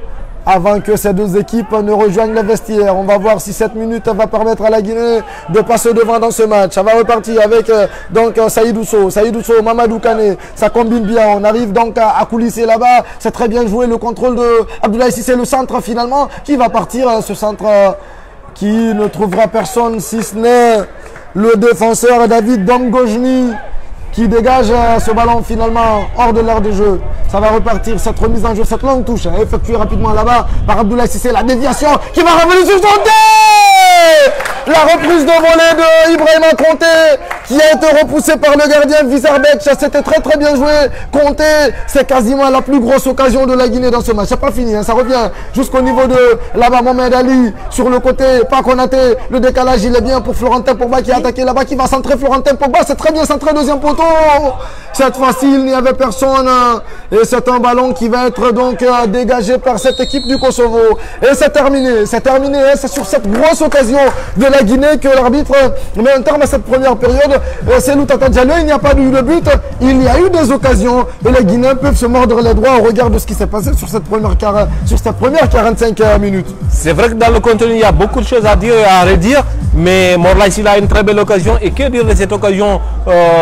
Avant que ces deux équipes ne rejoignent le vestiaire. On va voir si cette minute va permettre à la Guinée de passer devant dans ce match. Ça va repartir avec donc Saïd Ousso, Mamadou Kane. Ça combine bien. On arrive donc à coulisser là-bas. C'est très bien joué le contrôle de Abdoulaye Cissé, le centre finalement qui va partir. Ce centre qui ne trouvera personne si ce n'est le défenseur David Domgojni qui dégage ce ballon finalement hors de l'aire de jeu. Ça va repartir, cette remise en jeu, cette longue touche effectuée rapidement là-bas par Abdoulaye Cissé. La déviation qui va revenir sur son tête. La reprise de volée de Ibrahima Konté qui a été repoussée par le gardien Visarbek. C'était très bien joué. Konté, c'est quasiment la plus grosse occasion de la Guinée dans ce match. C'est pas fini, ça revient jusqu'au niveau de là-bas Mohamed Ali sur le côté. Pas Konaté, le décalage il est bien pour Florentin Pogba qui a attaqué là-bas, qui va centrer Florentin Pogba. C'est très bien centré, deuxième poteau. Cette fois-ci, il n'y avait personne. Et c'est un ballon qui va être donc dégagé par cette équipe du Kosovo. Et c'est terminé. C'est sur cette grosse occasion de la Guinée que l'arbitre met un terme à cette première période. C'est Loutata Diallo. Il n'y a pas eu de but. Il y a eu des occasions. Et les Guinéens peuvent se mordre les doigts au regard de ce qui s'est passé sur cette première 45 minutes. C'est vrai que dans le contenu, il y a beaucoup de choses à dire et à redire. Mais Morlaï Silla a une très belle occasion. Et que dire de cette occasion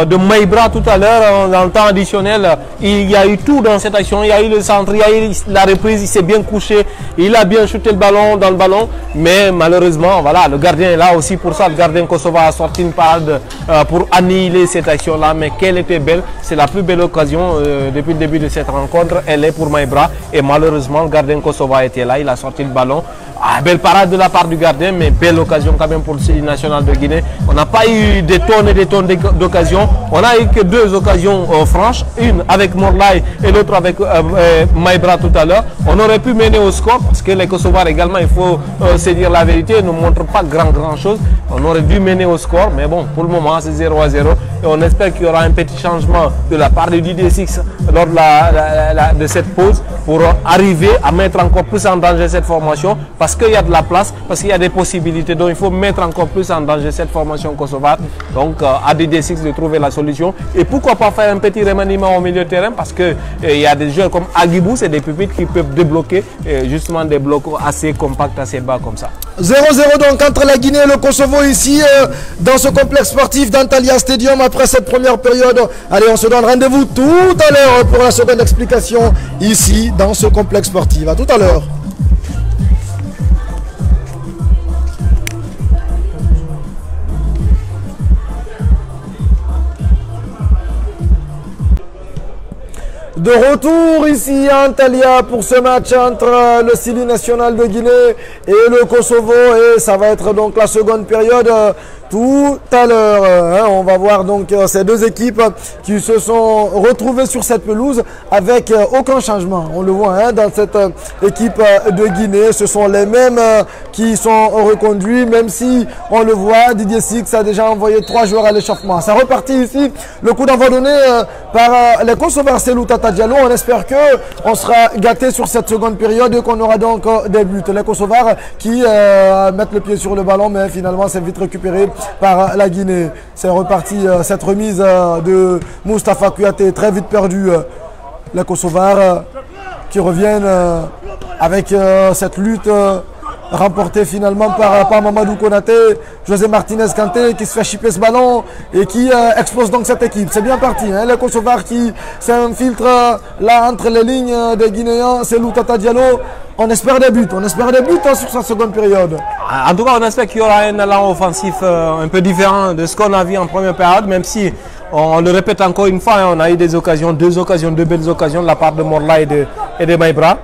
de Maïbra tout à l'heure, dans le temps additionnel? Il y a eu tout dans cette action. Il y a eu le centre, il y a eu la reprise, il s'est bien couché. Il a bien shooté le ballon dans le ballon. Mais malheureusement, voilà, le gardien est là aussi pour ça. Le gardien kosovo a sorti une parade pour annihiler cette action-là. Mais qu'elle était belle. C'est la plus belle occasion depuis le début de cette rencontre. Elle est pour Maïbra. Et malheureusement, le gardien kosovo était là. Il a sorti le ballon. Ah, belle parade de la part du gardien, mais belle occasion quand même pour le CI national de Guinée. On n'a pas eu des tonnes et des tonnes d'occasions. On a eu que deux occasions franches, une avec Morlaï et l'autre avec Maïbra tout à l'heure. On aurait pu mener au score parce que les Kosovars également, il faut se dire la vérité, ne montrent pas grand chose. On aurait dû mener au score, mais bon, pour le moment c'est 0-0 et on espère qu'il y aura un petit changement de la part du DD6 lors de cette pause pour arriver à mettre encore plus en danger cette formation. Parce qu'il y a de la place, parce qu'il y a des possibilités. Donc il faut mettre encore plus en danger cette formation kosovare. Donc à DD6 de trouver la solution. Et pourquoi pas faire un petit remaniement au milieu de terrain, parce qu'il y a des joueurs comme Agibou, c'est des pupitres qui peuvent débloquer justement des blocs assez compacts, assez bas comme ça. 0-0 donc entre la Guinée et le Kosovo ici dans ce complexe sportif d'Antalya Stadium après cette première période. Allez, on se donne rendez-vous tout à l'heure pour la seconde explication ici dans ce complexe sportif. À tout à l'heure. De retour ici à Antalya pour ce match entre le Sili national de Guinée et le Kosovo. Et ça va être donc la seconde période tout à l'heure. On va voir donc ces deux équipes qui se sont retrouvées sur cette pelouse avec aucun changement. On le voit dans cette équipe de Guinée. Ce sont les mêmes qui sont reconduits, même si on le voit, Didier Six a déjà envoyé 3 joueurs à l'échauffement. Ça repartit ici. Le coup d'envoi donné par les Kosovars, c'est Loutata Diallo. On espère qu'on sera gâté sur cette seconde période et qu'on aura donc des buts. Les Kosovars qui mettent le pied sur le ballon, mais finalement c'est vite récupéré par la Guinée. C'est reparti cette remise de Moustapha Kouyaté, très vite perdu. Les Kosovars qui reviennent avec cette lutte remporté finalement par Mamadou Konaté, José Martinez Kanté qui se fait chipper ce ballon et qui expose donc cette équipe. C'est bien parti, les Kosovars qui s'infiltrent là entre les lignes des Guinéens, c'est Loutata Diallo. On espère des buts, sur sa seconde période. En tout cas, on espère qu'il y aura un élan offensif un peu différent de ce qu'on a vu en première période, même si on le répète encore une fois, on a eu deux belles occasions de la part de Morla et de Maïbra.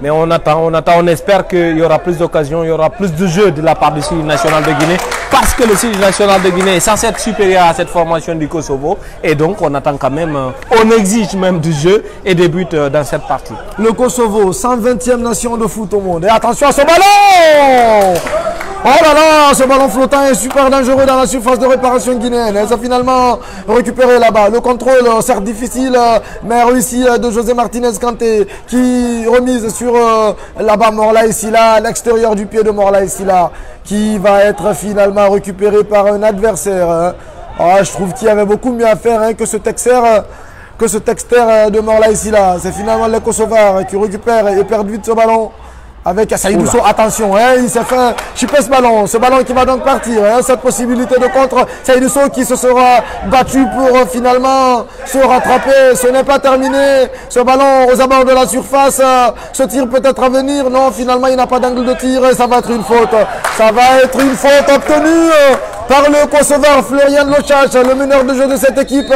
Mais on espère qu'il y aura plus d'occasions, il y aura plus de jeux de la part du Sili national de Guinée, parce que le Sili national de Guinée est censé être supérieur à cette formation du Kosovo, et donc on attend quand même, on exige même du jeu et des buts dans cette partie. Le Kosovo, 120e nation de foot au monde, et attention à ce ballon! Oh là là, ce ballon flottant est super dangereux dans la surface de réparation guinéenne. Elles ont finalement récupéré là-bas. Le contrôle, certes difficile, mais réussi de José Martinez Kanté qui remise sur là-bas Morla Silla, à l'extérieur du pied de Morla Silla, qui va être finalement récupéré par un adversaire. Je trouve qu'il y avait beaucoup mieux à faire que ce texter de Morla Silla. C'est finalement les Kosovars qui récupèrent et perdent vite ce ballon. Avec Saïdou Sow, attention, il s'est fait chipper ce ballon qui va donc partir. Cette possibilité de contre, Saïdou Sow qui se sera battu pour finalement se rattraper. Ce n'est pas terminé. Ce ballon aux abords de la surface, ce tir peut-être à venir. Non, finalement, il n'a pas d'angle de tir et ça va être une faute. Ça va être une faute obtenue par le Kosovar Florian Lochach, le meneur de jeu de cette équipe.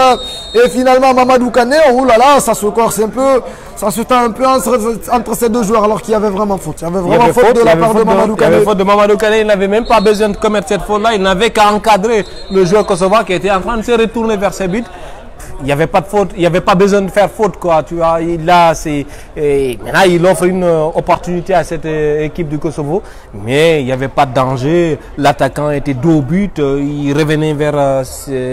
Et finalement, Mamadou Kané, oh là là, ça se corse un peu. Ça se tend un peu entre ces deux joueurs alors qu'il y avait vraiment faute. Il y avait vraiment faute de la part de Mamadou Kané. Il y avait faute de Mamadou Kané. Il n'avait même pas besoin de commettre cette faute-là. Il n'avait qu'à encadrer le joueur kosovar qui était en train de se retourner vers ses buts. Il n'y avait pas de faute, il n'y avait pas besoin de faire faute, quoi. Tu vois, maintenant, il offre une opportunité à cette équipe du Kosovo, mais il n'y avait pas de danger. L'attaquant était dos au but, il revenait vers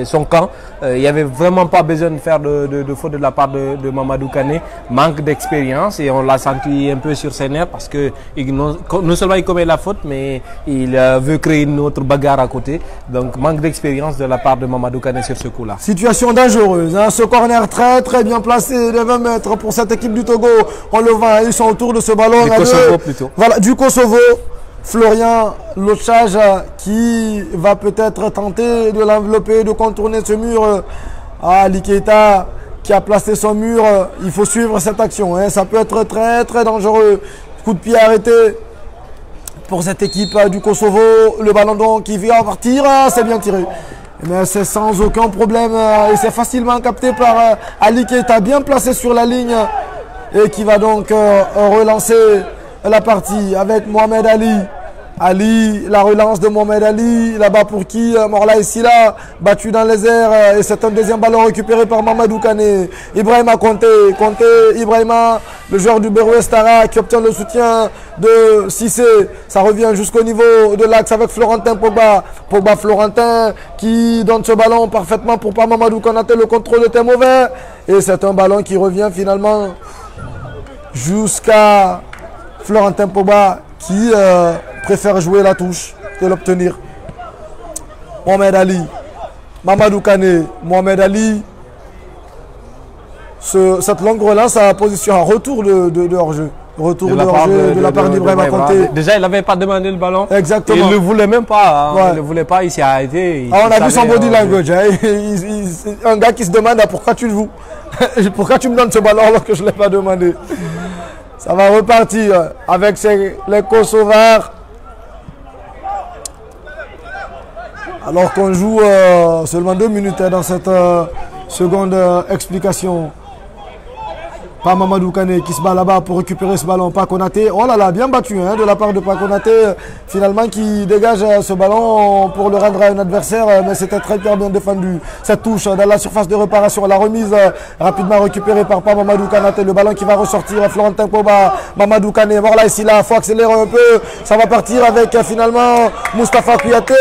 son camp. Il n'y avait vraiment pas besoin de faire de faute de la part de Mamadou Kané. Manque d'expérience et on l'a senti un peu sur ses nerfs parce que non seulement il commet la faute, mais il veut créer une autre bagarre à côté. Donc manque d'expérience de la part de Mamadou Kané sur ce coup-là. Situation dangereuse. Ce corner très bien placé, les 20 mètres pour cette équipe du Togo. On le voit, ils sont autour de ce ballon. Du Kosovo plutôt. Voilà, du Kosovo. Florian Lochach qui va peut-être tenter de l'envelopper, de contourner ce mur. Ali Keita qui a placé son mur. Il faut suivre cette action. Ça peut être très dangereux. Coup de pied arrêté pour cette équipe du Kosovo. Le ballon donc qui vient partir. C'est bien tiré. Mais c'est sans aucun problème et c'est facilement capté par Ali Keita, bien placé sur la ligne et qui va donc relancer la partie avec Mohamed Ali. Ali, la relance de Mohamed Ali, là-bas pour qui Morla Silla, battu dans les airs et c'est un deuxième ballon récupéré par Mamadou Kané. Ibrahima Konté, Ibrahima, le joueur du Berou Estara qui obtient le soutien de Cissé. Ça revient jusqu'au niveau de l'axe avec Florentin Pogba. Florentin qui donne ce ballon parfaitement pour pas Mamadou Konaté. Le contrôle était mauvais et c'est un ballon qui revient finalement jusqu'à Florentin Pogba qui préfère jouer la touche que l'obtenir. Mohamed Ali, Mamadou Kané, Mohamed Ali. Cette longue relance à la position en retour de hors-jeu. Retour de la part d'Ibrahima Konté. Déjà, il n'avait pas demandé le ballon. Exactement. Il ne le voulait même pas. Il ne le voulait pas, il s'est arrêté. On a vu son body language. Un gars qui se demande pourquoi tu le joues. Pourquoi tu me donnes ce ballon alors que je ne l'ai pas demandé. Ça va repartir avec les Kosovars. Alors qu'on joue seulement 2 minutes dans cette seconde explication. Pas Mamadou Kane qui se bat là-bas pour récupérer ce ballon. Pas Konaté. Oh là là, bien battu de la part de Pas Konaté. Finalement, qui dégage ce ballon pour le rendre à un adversaire. Mais c'était très bien défendu. Cette touche dans la surface de réparation. La remise rapidement récupérée par Pas Mamadou Konaté. Le ballon qui va ressortir. Florentin Pogba. Mamadou Kane. Voilà, ici là. Il faut accélérer un peu. Ça va partir avec finalement Moustapha Kouyaté,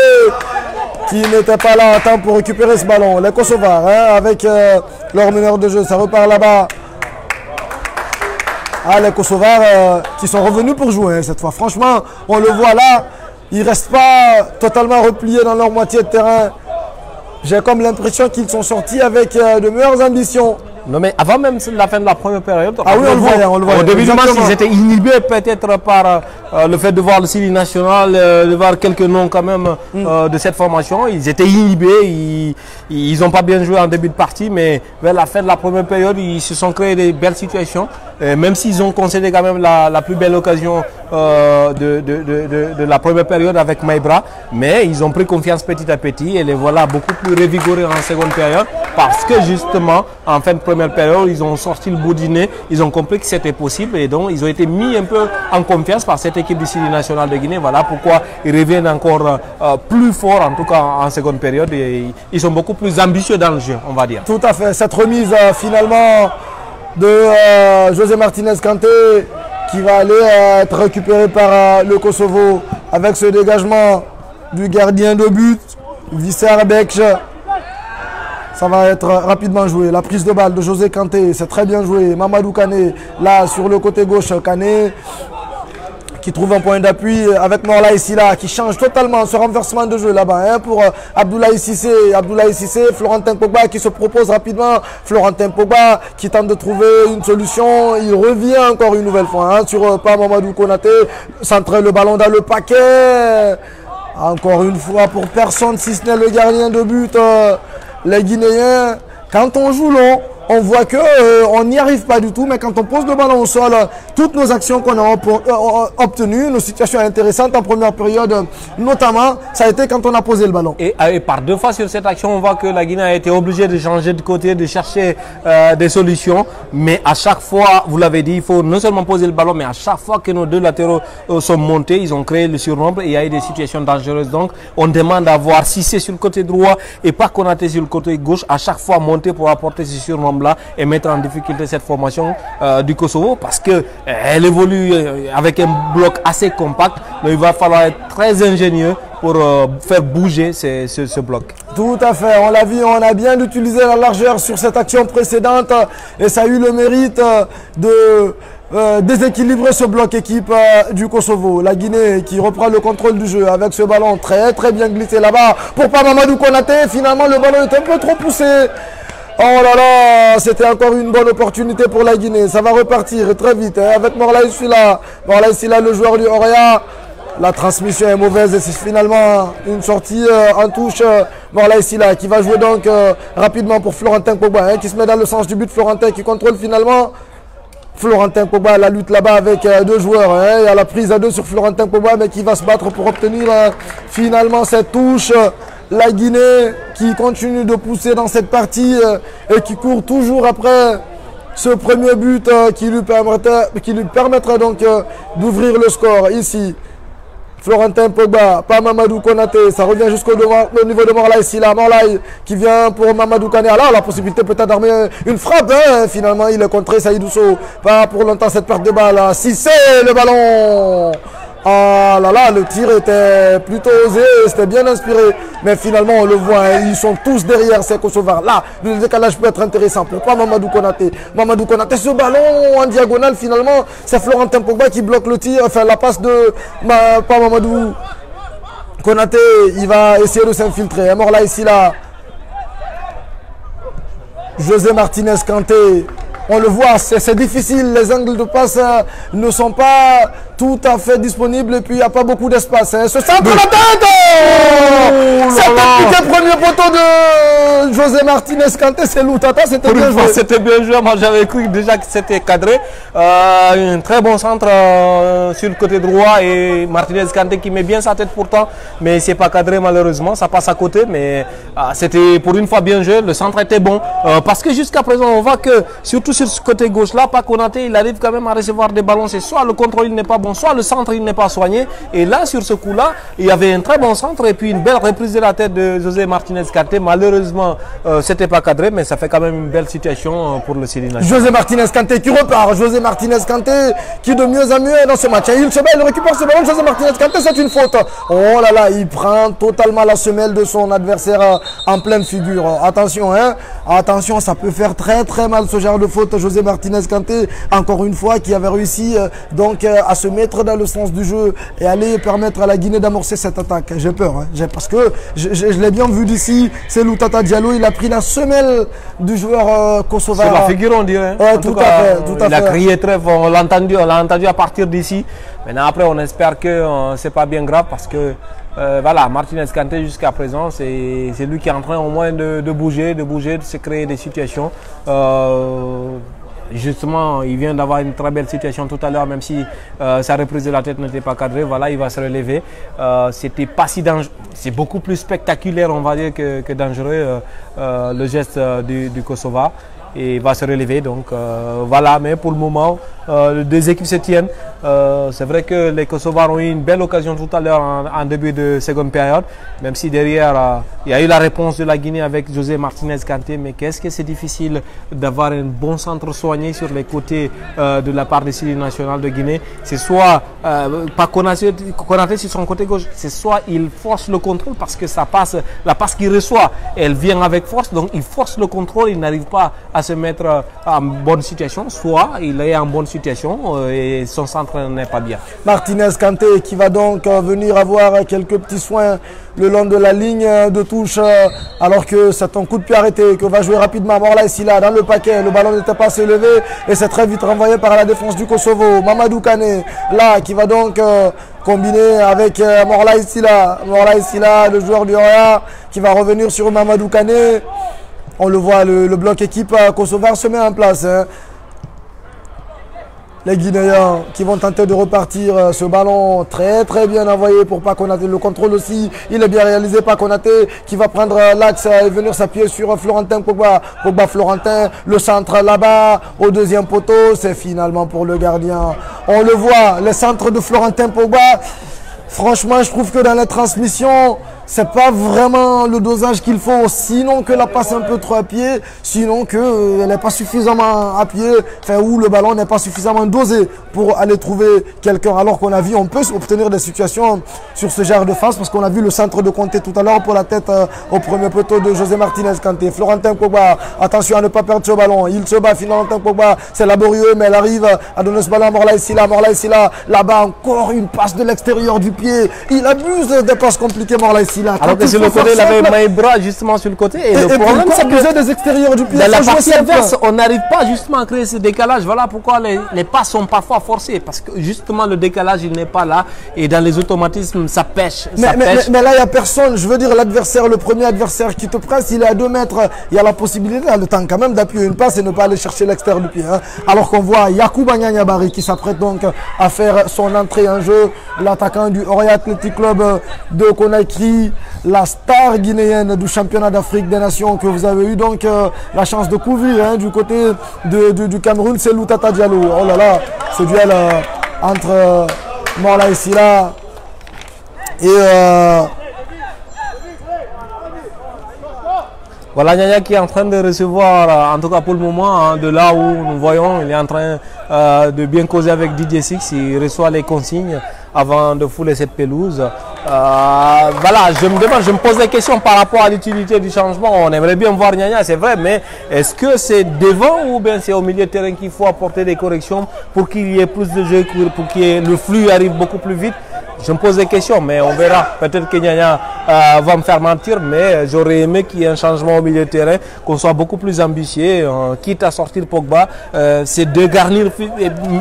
qui n'était pas là à temps pour récupérer ce ballon. Les Kosovars, avec leur meneur de jeu. Ça repart là-bas. Ah, les Kosovars qui sont revenus pour jouer cette fois. Franchement, on le voit là, ils ne restent pas totalement repliés dans leur moitié de terrain. J'ai comme l'impression qu'ils sont sortis avec de meilleures ambitions. Non, mais avant même la fin de la première période, ah oui, on le voit. Au début du match, ils étaient inhibés peut-être par le fait de voir le Sili national, de voir quelques noms quand même de cette formation. Ils étaient inhibés, ils n'ont pas bien joué en début de partie, mais vers la fin de la première période, ils se sont créés des belles situations. Même s'ils ont concédé quand même la plus belle occasion de la première période avec Maïbra, mais ils ont pris confiance petit à petit et les voilà beaucoup plus revigorés en seconde période parce que justement, en fin de première période, ils ont sorti le bout du nez, ils ont compris que c'était possible et donc ils ont été mis un peu en confiance par cette équipe du Sili national de Guinée. Voilà pourquoi ils reviennent encore plus fort, en tout cas en seconde période, et ils sont beaucoup plus ambitieux dans le jeu, on va dire. Tout à fait. Cette remise finalement de José Martinez Kanté qui va aller être récupéré par le Kosovo avec ce dégagement du gardien de but, Visser Bekch. Ça va être rapidement joué. La prise de balle de José Kanté, c'est très bien joué. Mamadou Kane, là sur le côté gauche, Kane qui trouve un point d'appui avec Morlaye Silla qui change totalement ce renversement de jeu là-bas pour Abdoulaye Cissé, Florentin Pogba qui se propose rapidement, Florentin Pogba qui tente de trouver une solution, il revient encore une nouvelle fois sur Pas Mamadou Konaté, centrer le ballon dans le paquet, encore une fois pour personne si ce n'est le gardien de but. Les Guinéens, quand on joue long, on voit qu'on n'y arrive pas du tout, mais quand on pose le ballon au sol, toutes nos actions qu'on a obtenues, nos situations intéressantes en première période, notamment, ça a été quand on a posé le ballon. Et par deux fois sur cette action, on voit que la Guinée a été obligée de changer de côté, de chercher des solutions. Mais à chaque fois, vous l'avez dit, il faut non seulement poser le ballon, mais à chaque fois que nos deux latéraux sont montés, ils ont créé le surnombre et il y a eu des situations dangereuses. Donc, on demande à voir Cissé sur le côté droit et pas Konaté sur le côté gauche, à chaque fois monter pour apporter ce surnombre là et mettre en difficulté cette formation du Kosovo parce qu'elle évolue avec un bloc assez compact. Donc il va falloir être très ingénieux pour faire bouger ce bloc. Tout à fait, on l'a vu, on a bien utilisé la largeur sur cette action précédente et ça a eu le mérite de déséquilibrer ce bloc équipe du Kosovo. La Guinée qui reprend le contrôle du jeu avec ce ballon très bien glissé là-bas pour Pas Mamadou Konaté. Finalement le ballon est un peu trop poussé. Oh là là, c'était encore une bonne opportunité pour la Guinée. Ça va repartir très vite avec Morlaye Silla. Morlaye Silla, le joueur du Oria. La transmission est mauvaise et c'est finalement une sortie en touche. Morlaye Silla qui va jouer donc rapidement pour Florentin Pogba qui se met dans le sens du but. Florentin qui contrôle finalement. Florentin Pogba, la lutte là-bas avec deux joueurs. Il y a la prise à deux sur Florentin Pogba mais qui va se battre pour obtenir finalement cette touche. La Guinée qui continue de pousser dans cette partie et qui court toujours après ce premier but qui lui permettra donc d'ouvrir le score. Ici, Florentin Pogba, Pas Mamadou Konaté, ça revient jusqu'au niveau de Morlaye Silla. Morlaye qui vient pour Mamadou Kane. Alors la possibilité peut-être d'armer une frappe. Finalement, il est contré, Saïdou Sow. Pas pour longtemps cette perte de balle. Si c'est le ballon. Ah là là, le tir était plutôt osé, c'était bien inspiré. Mais finalement, on le voit, ils sont tous derrière ces Kosovars. Là, le décalage peut être intéressant pour Pas Mamadou Konaté. Mamadou Konaté, ce ballon en diagonale, finalement, c'est Florentin Pogba qui bloque le tir. Enfin, la passe de Pas Mamadou Konaté, il va essayer de s'infiltrer. Morlaye Silla. José Martinez Kanté. On le voit, c'est difficile, les angles de passe ne sont pas tout à fait disponible et puis il n'y a pas beaucoup d'espace. Hein. Ce centre la tête, c'était le premier poteau de José Martinez Kanté, c'est Loutata, c'était bien joué. C'était bien joué, moi j'avais cru déjà que c'était cadré. Un très bon centre sur le côté droit et Martinez Kanté qui met bien sa tête pourtant, mais c'est pas cadré malheureusement, ça passe à côté, mais c'était pour une fois bien joué, le centre était bon. Parce que jusqu'à présent on voit que surtout sur ce côté gauche là, Pape Konaté il arrive quand même à recevoir des ballons, c'est soit le contrôle il n'est pas bon, soit le centre il n'est pas soigné, et là sur ce coup là, il y avait un très bon centre et puis une belle reprise de la tête de José Martinez Kanté, malheureusement c'était pas cadré, mais ça fait quand même une belle situation pour le Sili national. José Martinez Kanté qui repart, José Martinez Kanté qui de mieux en mieux est dans ce match. Il se bat, il récupère ce ballon, José Martinez Kanté, c'est une faute. Oh là là, il prend totalement la semelle de son adversaire en pleine figure. Attention, hein, attention, ça peut faire très très mal ce genre de faute. José Martinez Kanté, encore une fois, qui avait réussi donc à se mettre dans le sens du jeu et aller permettre à la Guinée d'amorcer cette attaque. J'ai peur, hein, parce que je l'ai bien vu d'ici, c'est Loutata Diallo, il a pris la semelle du joueur kosovar. C'est la figure on dirait. Tout à fait. Il a crié très fort, on l'a entendu à partir d'ici. Maintenant après on espère que c'est pas bien grave parce que voilà, Martinez Kanté jusqu'à présent c'est lui qui est en train au moins de bouger, de se créer des situations. Justement, il vient d'avoir une très belle situation tout à l'heure, même si sa reprise de la tête n'était pas cadrée. Voilà, il va se relever. C'était pas si dangereux, c'est beaucoup plus spectaculaire, on va dire, que dangereux le geste du Kosovo. Et il va se relever, donc voilà, mais pour le moment, les deux équipes se tiennent. C'est vrai que les Kosovars ont eu une belle occasion tout à l'heure en début de seconde période, même si derrière, il y a eu la réponse de la Guinée avec José Martinez Kanté, mais qu'est-ce que c'est difficile d'avoir un bon centre soigné sur les côtés de la part des Sili national de Guinée. C'est soit, pas Konaté sur son côté gauche, c'est soit il force le contrôle parce que ça passe, la passe qu'il reçoit, elle vient avec force, donc il force le contrôle, il n'arrive pas à se mettre en bonne situation, soit il est en bonne situation et son centre n'est pas bien. Martinez Kanté qui va donc venir avoir quelques petits soins le long de la ligne de touche alors que c'est un coup de pied arrêté que va jouer rapidement Morla Sila dans le paquet, le ballon n'était pas assez élevé et c'est très vite renvoyé par la défense du Kosovo. Mamadou Kane là qui va donc combiner avec Morla Sila, le joueur du Roya qui va revenir sur Mamadou Kane. On le voit, le bloc équipe kosovar se met en place. Hein. Les Guinéens qui vont tenter de repartir. Ce ballon très très bien envoyé pour Pape Konaté. Le contrôle aussi, il est bien réalisé. Pape Konaté qui va prendre l'axe et venir s'appuyer sur Florentin Pogba. Florentin, le centre là-bas au deuxième poteau. C'est finalement pour le gardien. On le voit, le centre de Florentin Pogba. Franchement, je trouve que dans la transmission, c'est pas vraiment le dosage qu'il faut, sinon que la passe un peu trop à pied, sinon qu'elle n'est pas suffisamment à pied, enfin où le ballon n'est pas suffisamment dosé pour aller trouver quelqu'un. Alors qu'on a vu, on peut obtenir des situations sur ce genre de phase, parce qu'on a vu le centre de Kanté tout à l'heure pour la tête au premier poteau de José Martinez Kanté. Florentin Pogba, attention à ne pas perdre ce ballon, il se bat, Florentin Pogba, c'est laborieux, mais elle arrive à donner ce ballon à Morla Sila, là-bas encore une passe de l'extérieur du pied, il abuse des passes compliquées Morla Sila. Alors que sur le côté, il avait Maïbra justement sur le côté. Et le problème, c'est que des extérieurs du pied. Dans la partie adverse, on n'arrive pas justement à créer ce décalage. Voilà pourquoi les passes sont parfois forcées. Parce que justement, le décalage, il n'est pas là. Et dans les automatismes, ça pêche. Mais là, il n'y a personne. Je veux dire, l'adversaire, le premier adversaire qui te presse, il est à 2 mètres. Il y a la possibilité, le temps quand même, d'appuyer une passe et ne pas aller chercher l'extérieur du pied. Hein. Alors qu'on voit Yacouba Nyanyabari qui s'apprête donc à faire son entrée en jeu. L'attaquant du Oria Athletic Club de Conakry. La star guinéenne du championnat d'Afrique des Nations que vous avez eu donc la chance de couvrir hein, du côté du Cameroun, c'est Loutata Diallo. Oh là là, ce duel entre Morla Sila et voilà Nyanya qui est en train de recevoir, en tout cas pour le moment, hein, de là où nous voyons, il est en train de bien causer avec Didier Six, il reçoit les consignes avant de fouler cette pelouse. Voilà, je me pose des questions par rapport à l'utilité du changement. On aimerait bien voir Nyanya, c'est vrai, mais est-ce que c'est devant ou bien c'est au milieu de terrain qu'il faut apporter des corrections pour qu'il y ait plus de jeux, pour que le flux arrive beaucoup plus vite? Je me pose des questions, mais on verra. Peut-être que Nyanya va me faire mentir, mais j'aurais aimé qu'il y ait un changement au milieu de terrain, qu'on soit beaucoup plus ambitieux, quitte à sortir Pogba, c'est de garnir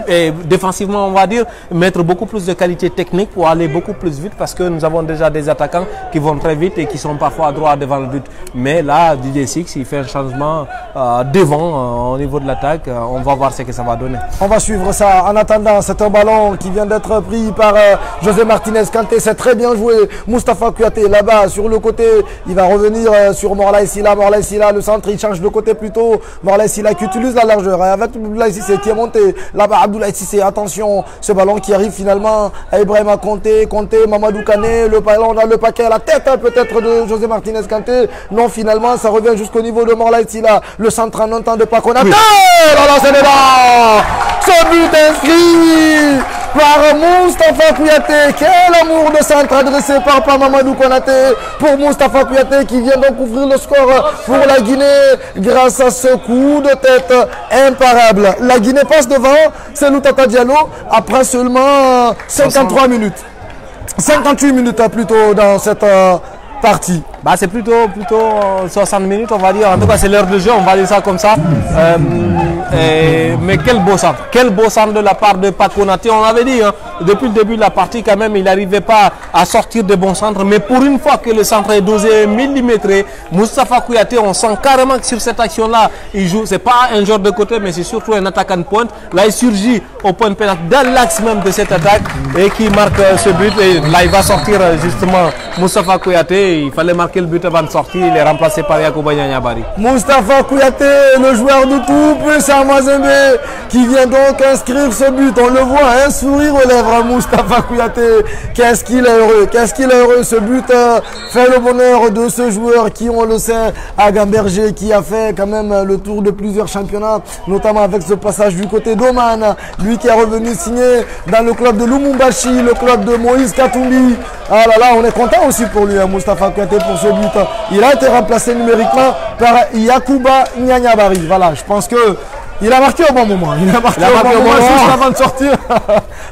et défensivement, on va dire, mettre beaucoup plus de qualité technique pour aller beaucoup plus vite, parce que nous avons déjà des attaquants qui vont très vite et qui sont parfois à droite devant le but. Mais là, Didier Six, il fait un changement devant au niveau de l'attaque. On va voir ce que ça va donner. On va suivre ça. En attendant, c'est un ballon qui vient d'être pris par José Martinez Kanté. C'est très bien joué. Moustapha Kouyaté là-bas sur le côté. Il va revenir sur Morlaye Sylla. Morlaye Sylla, le centre, il change de côté plutôt. Morlaye Sylla qui utilise la largeur. Avec Abdoulaye Cissé qui est monté. Là-bas, Abdoulaye Cissé. Attention, ce ballon qui arrive finalement à Ibrahima Konté. Konté, Mamadou Kané. Le ballon dans le paquet à la tête peut-être de José Martinez Kanté. Non, finalement, ça revient jusqu'au niveau de Morlaye Sylla. Le centre en un temps de pas qu'on attend. Là, c'est dedans. Ce but inscrit par Moustapha Kouyaté. Quel amour de centre adressé par Mamadou Konaté pour Moustapha Kouyaté qui vient donc ouvrir le score pour la Guinée grâce à ce coup de tête imparable. La Guinée passe devant, c'est Loutata Diallo après seulement 53 minutes. 58 minutes plutôt dans cette partie. Bah, c'est plutôt 60 minutes, on va dire. En tout cas, c'est l'heure de jeu, on va dire ça comme ça. Mais quel beau centre de la part de Pat Konaté. On avait dit, hein, depuis le début de la partie, quand même, il n'arrivait pas à sortir de bons centres. Mais pour une fois que le centre est dosé, millimétré, Moustapha Kouyaté, on sent carrément que sur cette action-là, il joue. C'est pas un joueur de côté, mais c'est surtout un attaquant de pointe. Là, il surgit au point de pénalty, dans l'axe même de cette attaque, et qui marque ce but. Et là, il va sortir justement Moustapha Kouyaté. Il fallait marquer le but avant de sortir. Il est remplacé par Yacouba Nianyabari. Moustapha Kouyaté, le joueur de tout puissant Mazembe, qui vient donc inscrire ce but. On le voit, un sourire aux lèvres, Moustapha Kouyaté. Qu'est-ce qu'il est heureux, qu'est-ce qu'il est heureux. Ce but fait le bonheur de ce joueur qui, on le sait, à Gamberger, qui a fait quand même le tour de plusieurs championnats, notamment avec ce passage du côté d'Oman. Lui qui est revenu signer dans le club de Lumumbashi, le club de Moïse Katumbi. Ah là là, on est content aussi pour lui, hein, Moustapha Kouyaté, pour ce but. Il a été remplacé numériquement par Yacouba Nianyabari. Voilà, je pense que il a marqué au bon moment. Il a marqué au bon moment juste avant de sortir.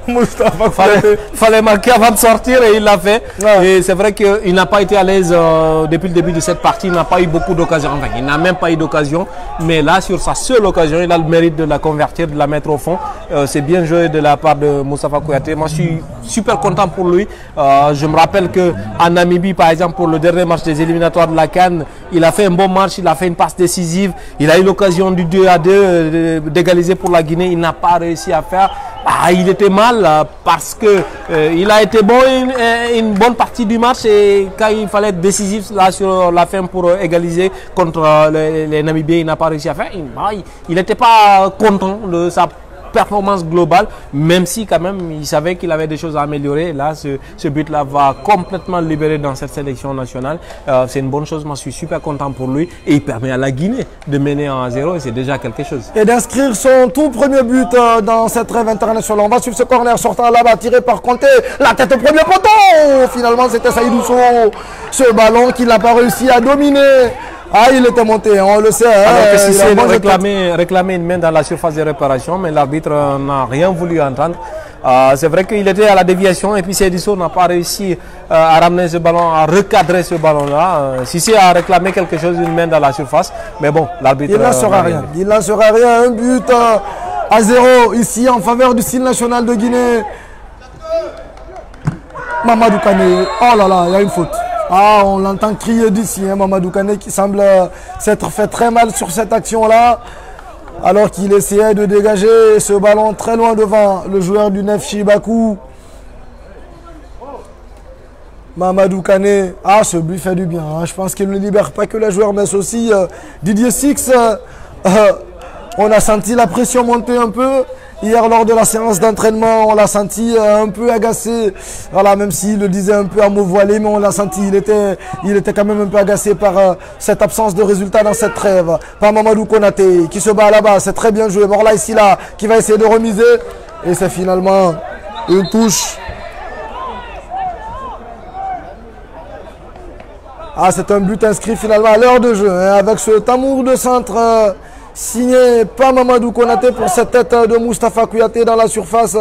Moustapha Kouyaté. Fallait marquer avant de sortir et il l'a fait. Ouais. Et c'est vrai qu'il n'a pas été à l'aise depuis le début de cette partie. Il n'a pas eu beaucoup d'occasions. Enfin, il n'a même pas eu d'occasion. Mais là, sur sa seule occasion, il a le mérite de la convertir, de la mettre au fond. C'est bien joué de la part de Moustapha Kouyaté. Moi, je suis super content pour lui. Je me rappelle qu'en Namibie, par exemple, pour le dernier match des éliminatoires de la CAN, il a fait un bon match. Il a fait une passe décisive. Il a eu l'occasion du 2-2. D'égaliser pour la Guinée, il n'a pas réussi à faire. Il était mal parce que il a été bon une bonne partie du match et quand il fallait être décisif là sur la fin pour égaliser contre les Namibiens, il n'a pas réussi à faire. Il n'était pas content de sa performance globale, même si quand même il savait qu'il avait des choses à améliorer. Là, ce but-là va complètement le libérer dans cette sélection nationale. C'est une bonne chose, moi je suis super content pour lui et il permet à la Guinée de mener 1-0 et c'est déjà quelque chose. Et d'inscrire son tout premier but dans cette rêve internationale. On va suivre ce corner sortant là-bas, tiré par Konté, la tête au premier poteau. Finalement, c'était Saïdou Sow, ce ballon qu'il n'a pas réussi à dominer. Ah, il était monté, on le sait. Alors que Cissé réclamait une main dans la surface de réparation, mais l'arbitre n'a rien voulu entendre. C'est vrai qu'il était à la déviation et puis Seydou n'a pas réussi à ramener ce ballon, à recadrer ce ballon-là. Cissé a réclamé quelque chose, une main dans la surface, mais bon, l'arbitre... Il n'en sera rien. Il n'en sera rien. Un but à 0 ici en faveur du style national de Guinée. Mamadou Kané. Oh là là, il y a une faute. Ah, on l'entend crier d'ici, hein, Mamadou Kané qui semble s'être fait très mal sur cette action-là. Alors qu'il essayait de dégager ce ballon très loin devant le joueur du Neftchi Bakou. Mamadou Kané. Ah, ce but fait du bien. Hein. Je pense qu'il ne libère pas que les joueurs, mais aussi Didier Six. On a senti la pression monter un peu. Hier, lors de la séance d'entraînement, on l'a senti un peu agacé. Voilà, même s'il le disait un peu à mots voilés, mais on l'a senti. Il était quand même un peu agacé par cette absence de résultat dans cette trêve. Par Mamadou Konaté qui se bat là-bas. C'est très bien joué. Morlaye Sylla qui va essayer de remiser. Et c'est finalement une touche. Ah, c'est un but inscrit finalement à l'heure de jeu. Hein, avec ce tamour de centre signé par Mamadou Konaté pour cette tête de Moustapha Kouyaté dans la surface.